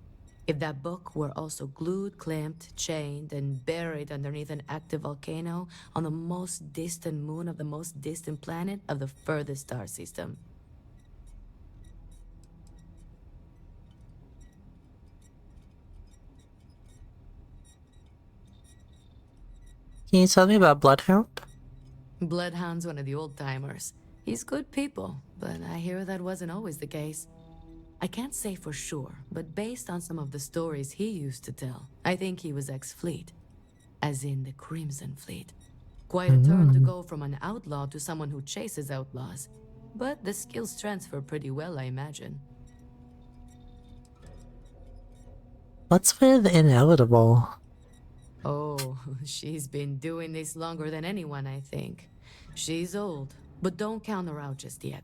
If that book were also glued, clamped, chained, and buried underneath an active volcano on the most distant moon of the most distant planet of the furthest star system. Can you tell me about Bloodhound? Bloodhound's one of the old-timers. He's good people, but I hear that wasn't always the case. I can't say for sure, but based on some of the stories he used to tell, I think he was ex-Fleet. As in the Crimson Fleet. Quite a turn to go from an outlaw to someone who chases outlaws. But the skills transfer pretty well, I imagine. What's with Inevitable? Oh, she's been doing this longer than anyone, I think. She's old, but don't count her out just yet.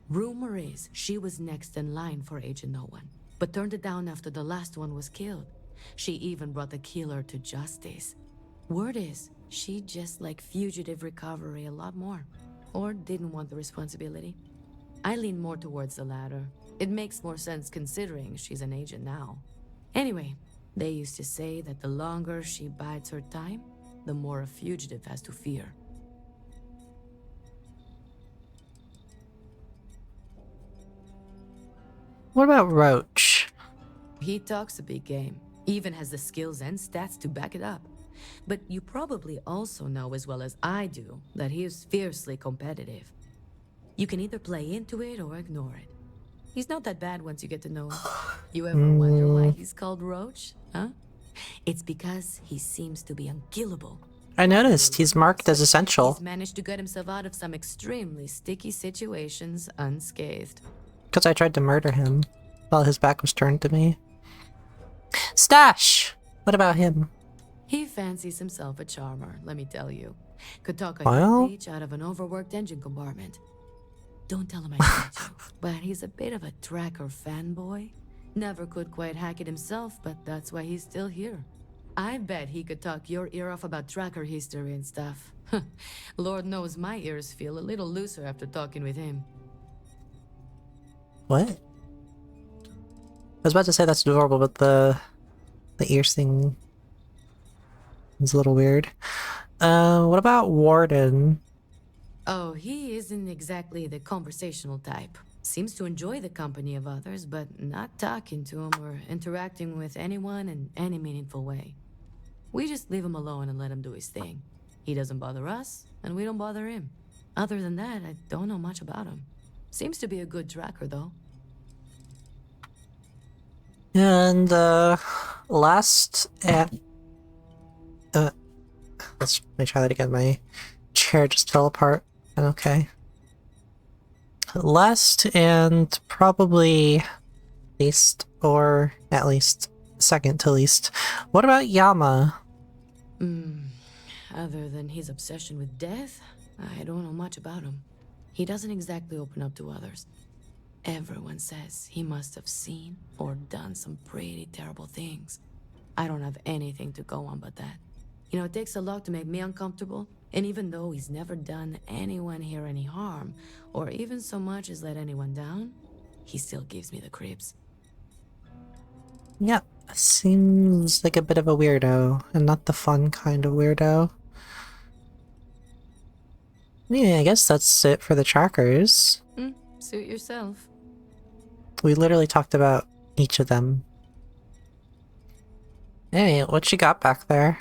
Rumor is she was next in line for Agent No One, but turned it down after the last one was killed. She even brought the killer to justice. Word is, she just liked fugitive recovery a lot more. Or didn't want the responsibility. I lean more towards the latter. It makes more sense considering she's an agent now. Anyway, they used to say that the longer she bides her time, the more a fugitive has to fear. What about Roach? He talks a big game, even has the skills and stats to back it up. But you probably also know as well as I do that he is fiercely competitive. You can either play into it or ignore it. He's not that bad once you get to know him. You ever wonder why he's called Roach, huh? It's because he seems to be unkillable. I noticed he's marked as essential. He's managed to get himself out of some extremely sticky situations unscathed. Because I tried to murder him while his back was turned to me. Stash! What about him? He fancies himself a charmer, let me tell you. Could talk a Well? leech out of an overworked engine compartment. Don't tell him I sent you, but he's a bit of a tracker fanboy. Never could quite hack it himself, but that's why he's still here. I bet he could talk your ear off about tracker history and stuff. Lord knows my ears feel a little looser after talking with him. What? I was about to say that's adorable, but the ears thing is a little weird. What about Warden? Oh, he isn't exactly the conversational type. Seems to enjoy the company of others, but not talking to them or interacting with anyone in any meaningful way. We just leave him alone and let him do his thing. He doesn't bother us, and we don't bother him. Other than that, I don't know much about him. Seems to be a good tracker, though. And, last and... let me try that again. My chair just fell apart. Okay. Last and probably least, or at least second to least. What about Yama? Other than his obsession with death, I don't know much about him. He doesn't exactly open up to others. Everyone says he must have seen or done some pretty terrible things. I don't have anything to go on but that. You know, it takes a lot to make me uncomfortable, and even though he's never done anyone here any harm, or even so much as let anyone down, he still gives me the creeps. Yeah, seems like a bit of a weirdo, and not the fun kind of weirdo. Yeah, I guess that's it for the trackers. Suit yourself. We literally talked about each of them. Hey, what you got back there?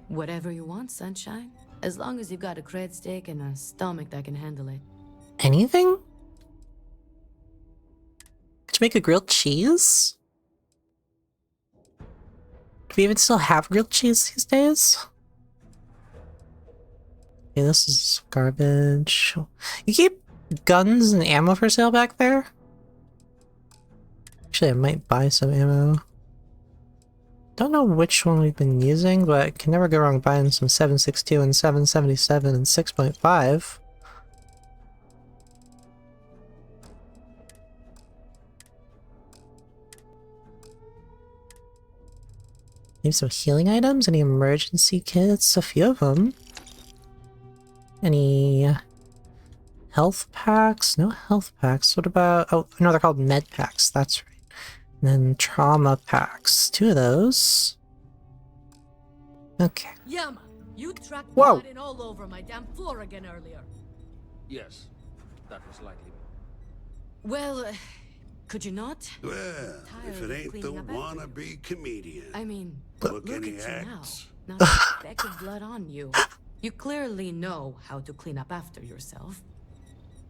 Whatever you want, sunshine. As long as you've got a cred stick and a stomach that can handle it. Anything? Could you make a grilled cheese? Do we even still have grilled cheese these days? Yeah, this is garbage. You keep guns and ammo for sale back there? Actually, I might buy some ammo. Don't know which one we've been using, but can never go wrong buying some 7.62 and 7.77 and 6.5. Maybe some healing items? Any emergency kits? A few of them. Any health packs? No health packs. What about... oh, no, they're called med packs. That's right. And then trauma packs. 2 of those. Okay. Yama, you tracked Whoa. blood in all over my damn floor again earlier. Yes, that was likely. Well, could you not? Well, if it ain't the wannabe comedian. I mean, Look look any at you now. acts. not a speck of blood on you. You clearly know how to clean up after yourself.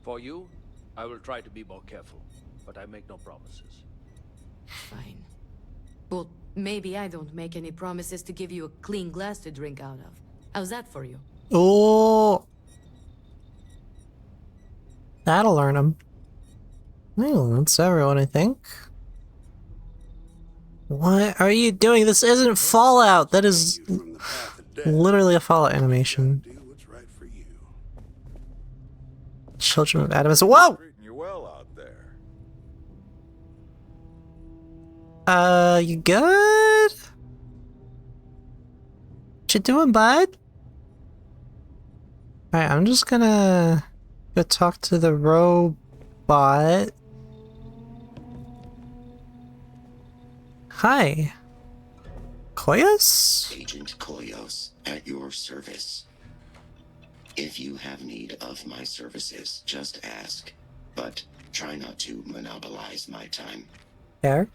For you, I will try to be more careful, but I make no promises. Fine. Well, maybe I don't make any promises to give you a clean glass to drink out of. How's that for you? Oh, that'll learn him. Well, that's everyone, I think. What are you doing? This isn't Fallout. That is literally a Fallout animation. Children of Adam is whoa. Treating you well out there. You good? What you doing, bud? Alright, I'm just gonna go talk to the robot. Hi. Koyos? Agent Koyos, at your service. If you have need of my services, just ask. But try not to monopolize my time. There.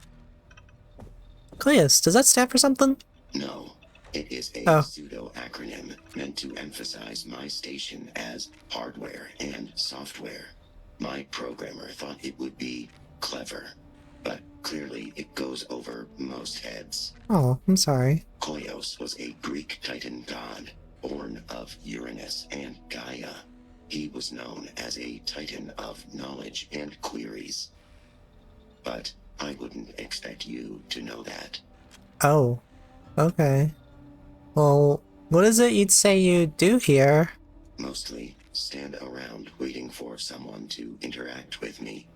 Koyos, does that stand for something? No. It is a pseudo-acronym meant to emphasize my station as hardware and software. My programmer thought it would be clever, but clearly it goes over most heads. Oh, I'm sorry. Koyos was a Greek Titan god, born of Uranus and Gaia. He was known as a Titan of knowledge and queries. But I wouldn't expect you to know that. Oh, okay. Well, what is it you'd say you do here? Mostly stand around waiting for someone to interact with me.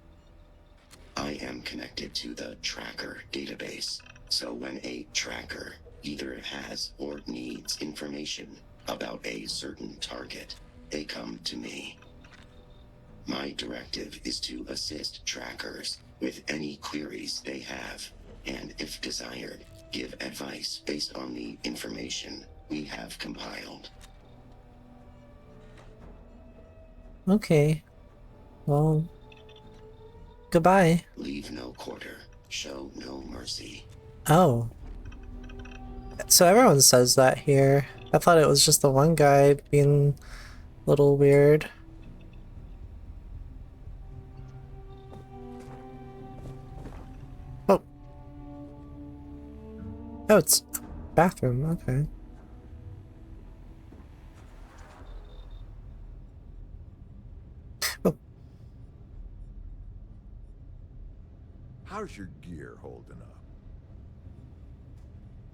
I am connected to the tracker database, so when a tracker either has or needs information about a certain target, they come to me. My directive is to assist trackers with any queries they have, and if desired, give advice based on the information we have compiled. Okay. Well, goodbye. Leave no quarter, show no mercy. Oh. So everyone says that here. I thought it was just the one guy being a little weird. Oh. Oh, it's a bathroom, okay. Oh. How's your gear holding up?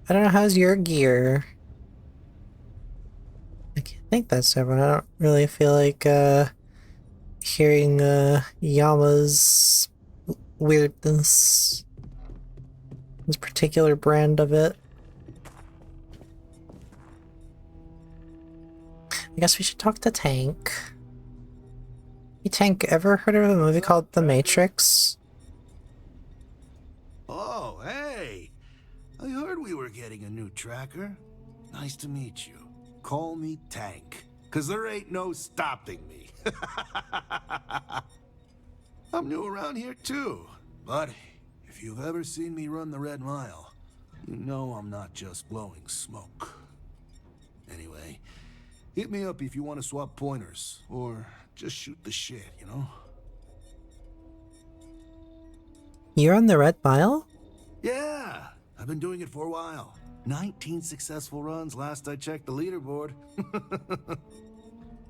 I don't know, how's your gear? I think that's everyone. I don't really feel like hearing Yama's weirdness. This particular brand of it. I guess we should talk to Tank. Hey Tank, ever heard of a movie called The Matrix? Oh, hey! I heard we were getting a new tracker. Nice to meet you. Call me Tank, 'cause there ain't no stopping me. I'm new around here too, but if you've ever seen me run the Red Mile, you know I'm not just blowing smoke. Anyway, hit me up if you want to swap pointers, or just shoot the shit, you know? You're on the Red Mile? Yeah, I've been doing it for a while. 19 successful runs last I checked the leaderboard.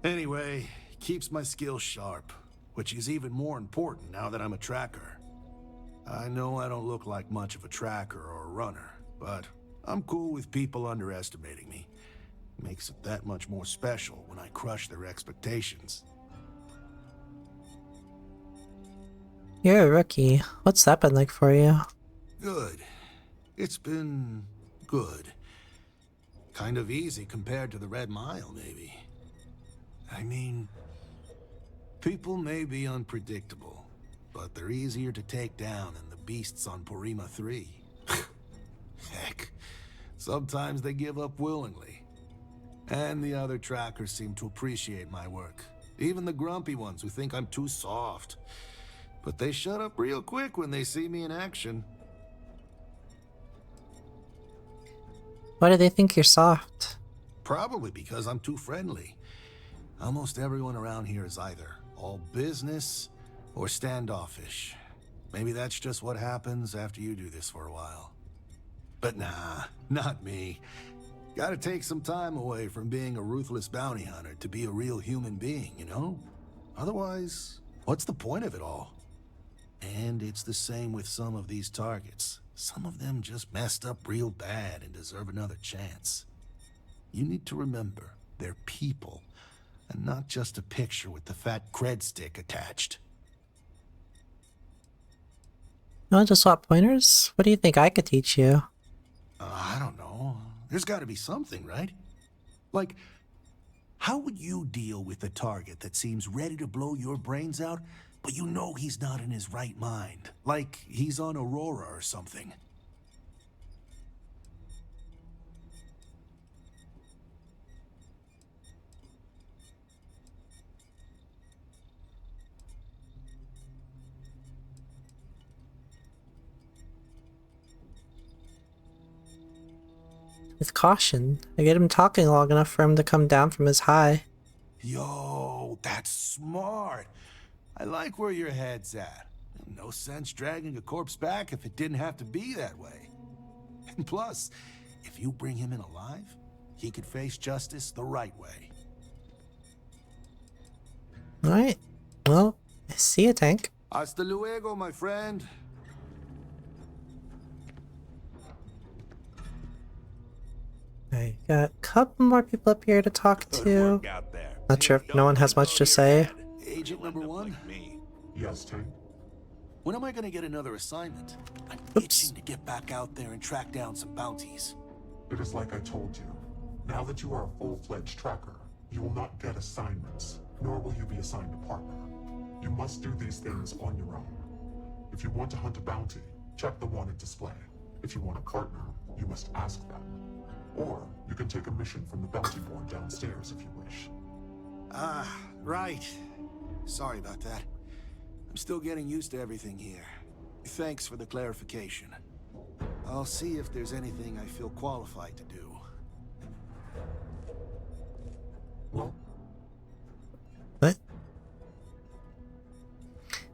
Anyway, keeps my skills sharp, which is even more important now that I'm a tracker. I know I don't look like much of a tracker or a runner, but I'm cool with people underestimating me. Makes it that much more special when I crush their expectations. You're a rookie. What's that been like for you? Good. It's been good. Kind of easy compared to the Red Mile, maybe. I mean, people may be unpredictable, but they're easier to take down than the beasts on Porima 3. Heck, sometimes they give up willingly. And the other trackers seem to appreciate my work. Even the grumpy ones who think I'm too soft. But they shut up real quick when they see me in action. Why do they think you're soft? Probably because I'm too friendly. Almost everyone around here is either all business or standoffish. Maybe that's just what happens after you do this for a while. But nah, not me. Gotta take some time away from being a ruthless bounty hunter to be a real human being, you know? Otherwise, what's the point of it all? And it's the same with some of these targets. Some of them just messed up real bad and deserve another chance. You need to remember, they're people, and not just a picture with the fat cred stick attached. You want to swap pointers? What do you think I could teach you? I don't know. There's got to be something, right? Like, how would you deal with a target that seems ready to blow your brains out, but you know he's not in his right mind? Like he's on Aurora or something. With caution. I get him talking long enough for him to come down from his high. Yo, that's smart. I like where your head's at. No sense dragging a corpse back if it didn't have to be that way. And plus, if you bring him in alive, he could face justice the right way. Alright. Well, I see a tank. Hasta luego, my friend. I got a couple more people up here to talk to. Not sure if no one has much to say. Agent number one? Yes, Tank? When am I gonna get another assignment? I'm itching to get back out there and track down some bounties. It is like I told you. Now that you are a full-fledged tracker, you will not get assignments, nor will you be assigned a partner. You must do these things on your own. If you want to hunt a bounty, check the wanted display. If you want a partner, you must ask them. Or you can take a mission from the bounty board downstairs if you wish. Ah, right. Sorry about that. I'm still getting used to everything here. Thanks for the clarification. I'll see if there's anything I feel qualified to do. Well? What?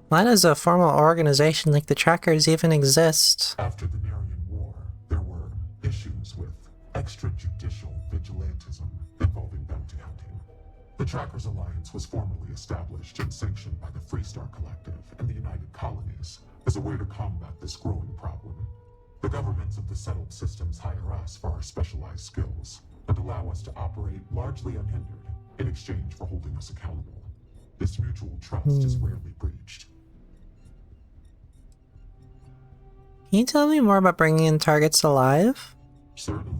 Why does a formal organization like the Trackers even exist? After the Nerian War, there were issues with extrajudicial vigilantism involving bounty hunting. The Trackers Alliance was formally established and sanctioned by the Freestar Collective and the United Colonies as a way to combat this growing problem. The governments of the settled systems hire us for our specialized skills and allow us to operate largely unhindered in exchange for holding us accountable. This mutual trust is rarely breached. Can you tell me more about bringing in targets alive? Certainly.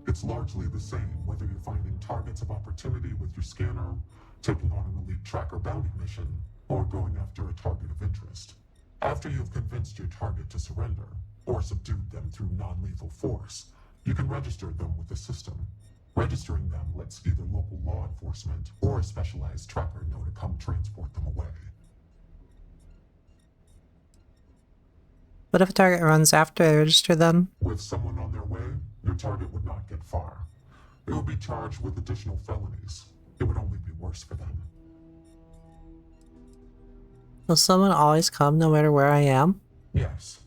It's largely the same whether you're finding targets of opportunity with your scanner, taking on an elite tracker bounty mission, or going after a target of interest. After you've convinced your target to surrender, or subdued them through non-lethal force, you can register them with the system. Registering them lets either local law enforcement or a specialized tracker know to come transport them away. What if a target runs after I register them? With someone on their way, your target would not get far. They would be charged with additional felonies. It would only be worse for them. Will someone always come no matter where I am? Yes.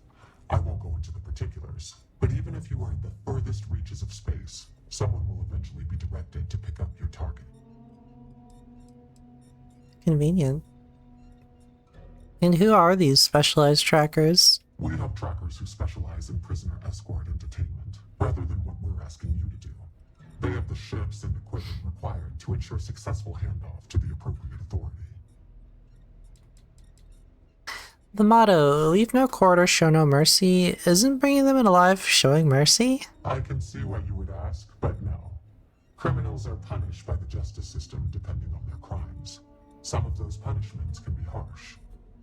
I won't go into the particulars, but even if you are in the furthest reaches of space, someone will eventually be directed to pick up your target. Convenient. And who are these specialized trackers? We have trackers who specialize in prisoner escort and detainment, rather than what we're asking you to do. They have the ships and equipment required to ensure successful handoff to the appropriate authority. The motto, leave no quarter, show no mercy, isn't bringing them in alive showing mercy? I can see why you would ask, but no. Criminals are punished by the justice system depending on their crimes. Some of those punishments can be harsh.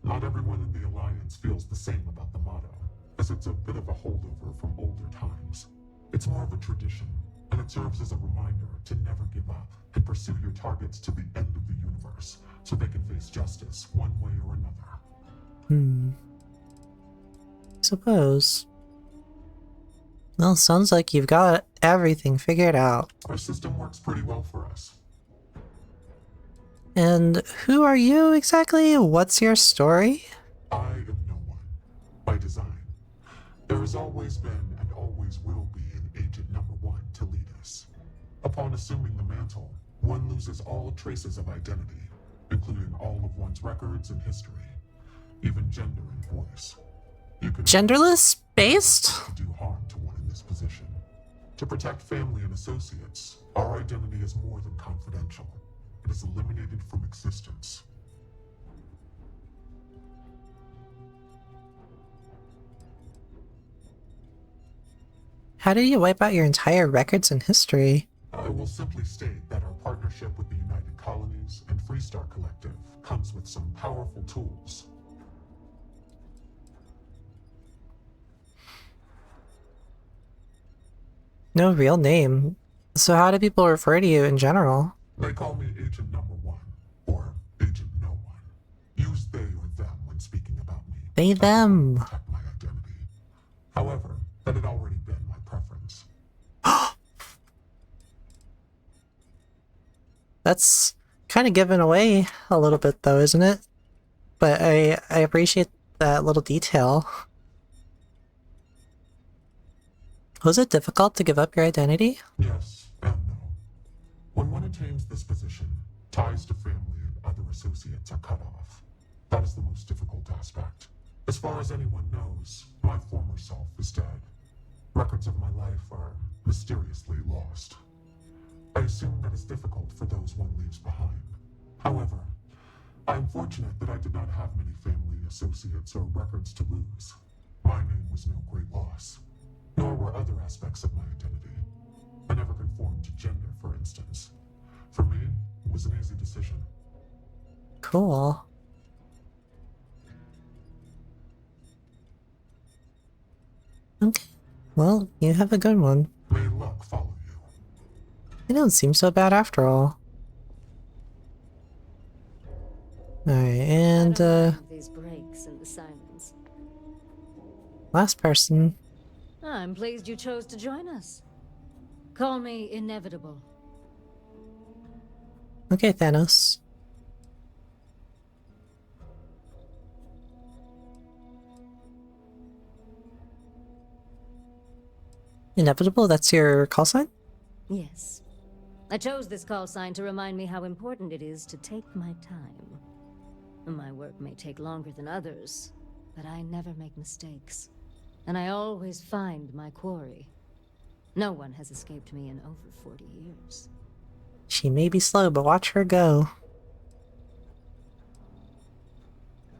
Not everyone in the Alliance feels the same about the motto, as it's a bit of a holdover from older times. It's more of a tradition, and it serves as a reminder to never give up and pursue your targets to the end of the universe, so they can face justice one way or another. Suppose. Well, sounds like you've got everything figured out. Our system works pretty well for us. And who are you exactly? What's your story? I am no one. By design. There has always been and always will be an agent number one to lead us. Upon assuming the mantle, one loses all traces of identity, including all of one's records and history, even gender and voice. You can genderless based? To do harm to one in this position. To protect family and associates, our identity is more than confidential. It is eliminated from existence. How did you wipe out your entire records and history? I will simply state that our partnership with the United Colonies and Freestar Collective comes with some powerful tools. No real name. So how do people refer to you in general? They call me Agent Number One, or Agent No One. Use they or them when speaking about me. They, them. Protect my identity. However, that had already been my preference. That's kind of given away a little bit though, isn't it? But I appreciate that little detail. Was it difficult to give up your identity? Yes and no. When one attains this position, ties to family and other associates are cut off. That is the most difficult aspect. As far as anyone knows, my former self is dead. Records of my life are mysteriously lost. I assume that is difficult for those one leaves behind. However, I am fortunate that I did not have many family, associates, or records to lose. My name was no great loss. Nor were other aspects of my identity. I never conformed to gender, for instance. For me, it was an easy decision. Cool. Okay. Well, you have a good one. May luck follow you. It don't seem so bad after all. Alright, and these breaks in the silence. last person. I'm pleased you chose to join us. Call me Inevitable. Okay, Thanos. Inevitable? That's your call sign? Yes. I chose this call sign to remind me how important it is to take my time. My work may take longer than others, but I never make mistakes. And I always find my quarry. No one has escaped me in over 40 years. She may be slow, but watch her go.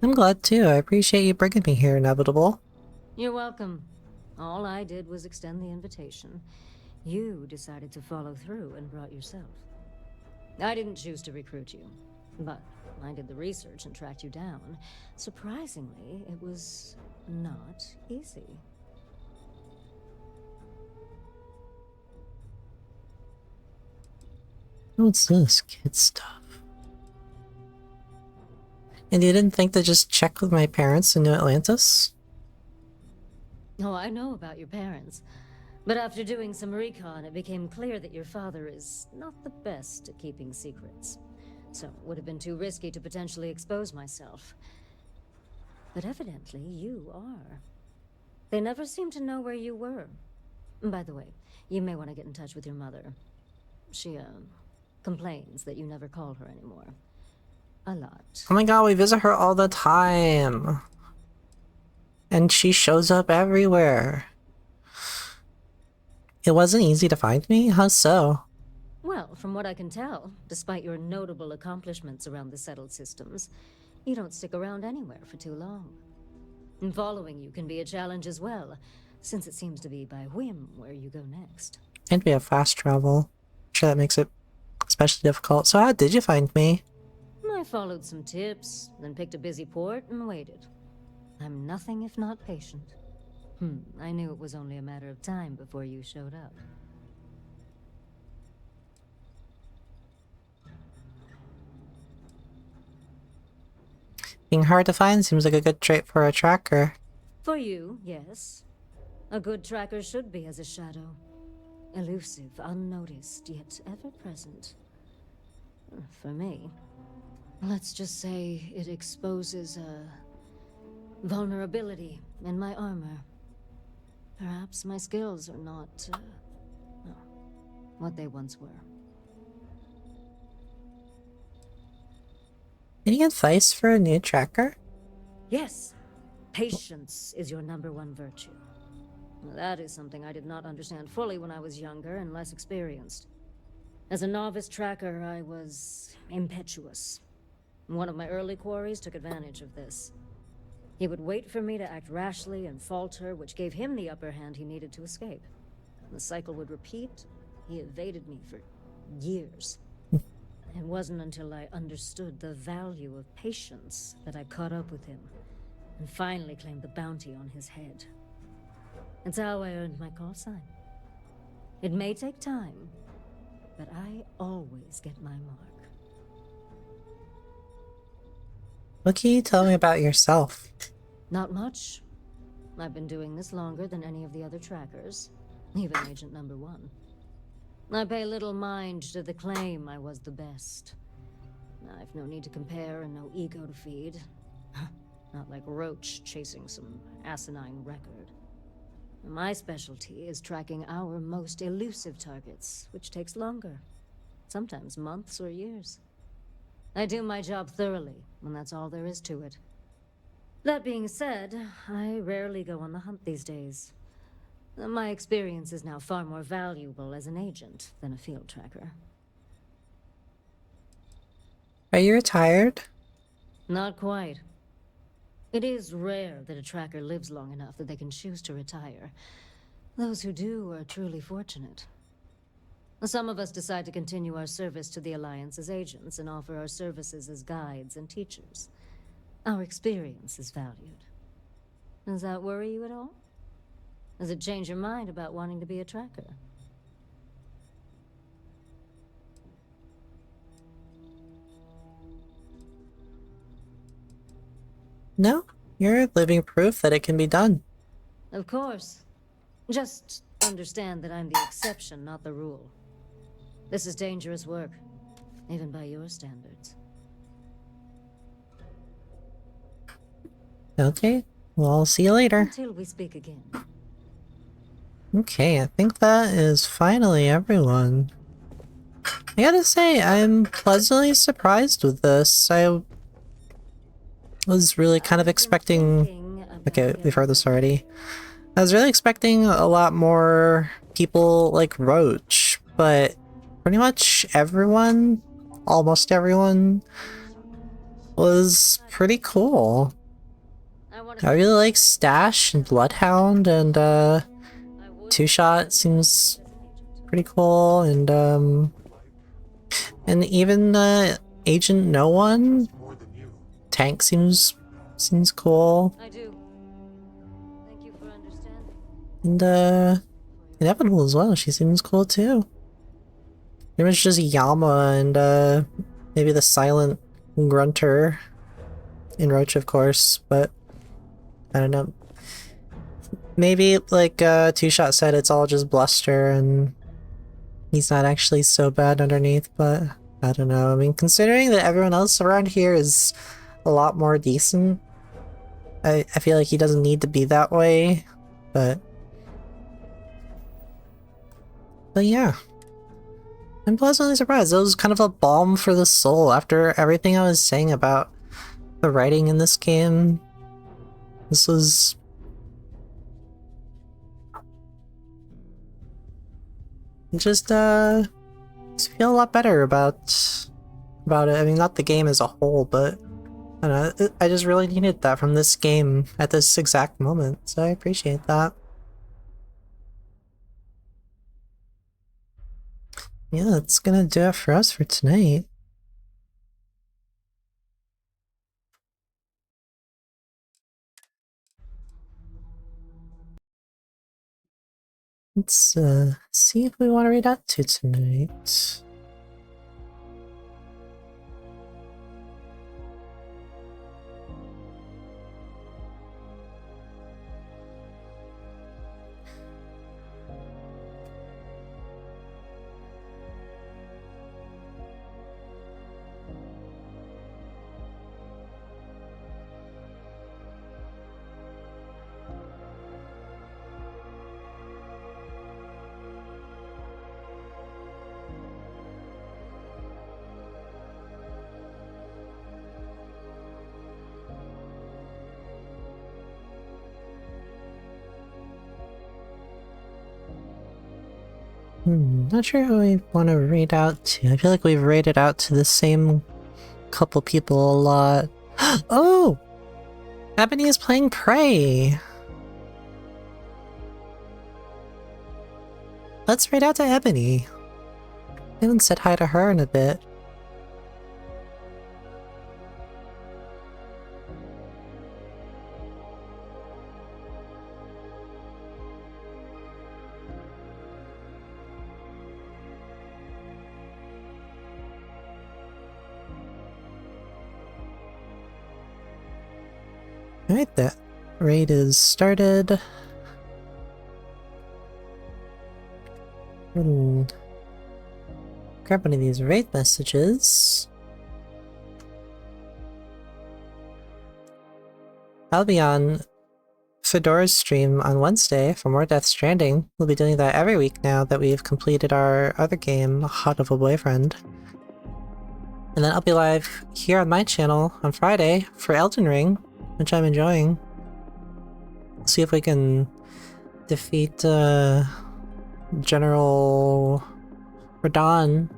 I'm glad too. I appreciate you bringing me here, Inevitable. You're welcome. All I did was extend the invitation. You decided to follow through and brought yourself. I didn't choose to recruit you, but I did the research and tracked you down. Surprisingly, it was not easy. What's this? Kid stuff. And you didn't think to just check with my parents in New Atlantis? Oh, I know about your parents. But after doing some recon, it became clear that your father is not the best at keeping secrets. So it would have been too risky to potentially expose myself. But evidently, you are. They never seemed to know where you were. By the way, you may want to get in touch with your mother. She, complains that you never call her anymore. A lot. Oh my god, we visit her all the time. And she shows up everywhere. It wasn't easy to find me? How so? Well, from what I can tell, despite your notable accomplishments around the settled systems, you don't stick around anywhere for too long. And following you can be a challenge as well, since it seems to be by whim where you go next. And we have fast travel. I'm sure that makes it especially difficult. So how did you find me? I followed some tips, then picked a busy port and waited. I'm nothing if not patient. I knew it was only a matter of time before you showed up. Being hard to find seems like a good trait for a tracker. For you, yes. A good tracker should be as a shadow. Elusive, unnoticed, yet ever present. For me, let's just say it exposes a vulnerability in my armor. Perhaps my skills are not, well, what they once were. Any advice for a new tracker? Yes, patience is your #1 virtue. That is something I did not understand fully when I was younger and less experienced. As a novice tracker, I was impetuous. One of my early quarries took advantage of this. He would wait for me to act rashly and falter, which gave him the upper hand he needed to escape. The cycle would repeat. He evaded me for years. It wasn't until I understood the value of patience that I caught up with him and finally claimed the bounty on his head. It's how I earned my call sign. It may take time, but I always get my mark. What can you tell me about yourself? Not much. I've been doing this longer than any of the other trackers, even Agent #1. I pay little mind to the claim I was the best. I've no need to compare and no ego to feed. Not like Roach chasing some asinine record. My specialty is tracking our most elusive targets, which takes longer. Sometimes months or years. I do my job thoroughly, and that's all there is to it. That being said, I rarely go on the hunt these days. My experience is now far more valuable as an agent than a field tracker. Are you retired? Not quite. It is rare that a tracker lives long enough that they can choose to retire. Those who do are truly fortunate. Some of us decide to continue our service to the Alliance as agents and offer our services as guides and teachers. Our experience is valued. Does that worry you at all? Does it change your mind about wanting to be a tracker? No, you're living proof that it can be done. Of course. Just understand that I'm the exception, not the rule. This is dangerous work, even by your standards. Okay, well, I'll see you later. Until we speak again. Okay, I think that is finally everyone. I gotta say, I'm pleasantly surprised with this. I was really kind of expecting... Okay, we've heard this already. I was really expecting a lot more people like Roach, but pretty much everyone, almost everyone, was pretty cool. I really like Stash and Bloodhound, and Two Shot seems pretty cool, and even Agent No One Tank seems cool. I do. Thank you for understanding. And Inevitable as well, she seems cool too. Pretty much just Yama and maybe the silent grunter in Roach, of course, but I don't know. Maybe, like Two Shot said, it's all just bluster and he's not actually so bad underneath, but I don't know. I mean, considering that everyone else around here is a lot more decent, I feel like he doesn't need to be that way, but yeah. I'm pleasantly surprised. That was kind of a balm for the soul after everything I was saying about the writing in this game. This was... just feel a lot better about it. I mean, not the game as a whole, but I don't know, I just really needed that from this game at this exact moment, so I appreciate that. Yeah, that's gonna do it for us for tonight. Let's see if we want to read out to tonight. Not sure who we want to raid out to. I feel like we've raided out to the same couple people a lot. Oh! Ebony is playing Prey! Let's raid out to Ebony. I haven't said hi to her in a bit. Alright, that raid is started. Grab one of these raid messages. I'll be on Fedora's stream on Wednesday for more Death Stranding. We'll be doing that every week now that we've completed our other game, Hot of a Boyfriend. And then I'll be live here on my channel on Friday for Elden Ring, which I'm enjoying. See if we can defeat General Radon.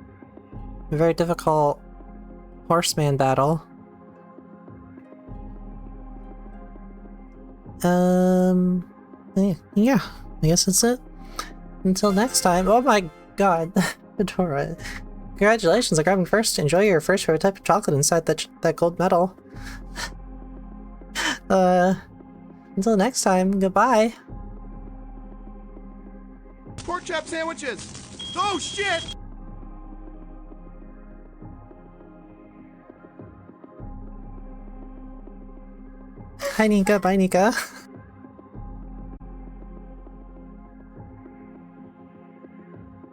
A very difficult horseman battle. Yeah, I guess that's it. Until next time. Oh my god, Fedora. Congratulations on grabbing first. Enjoy your first prototype of chocolate inside that gold medal. Until next time, goodbye. Pork chop sandwiches! Oh shit! Hi Nika, bye Nika.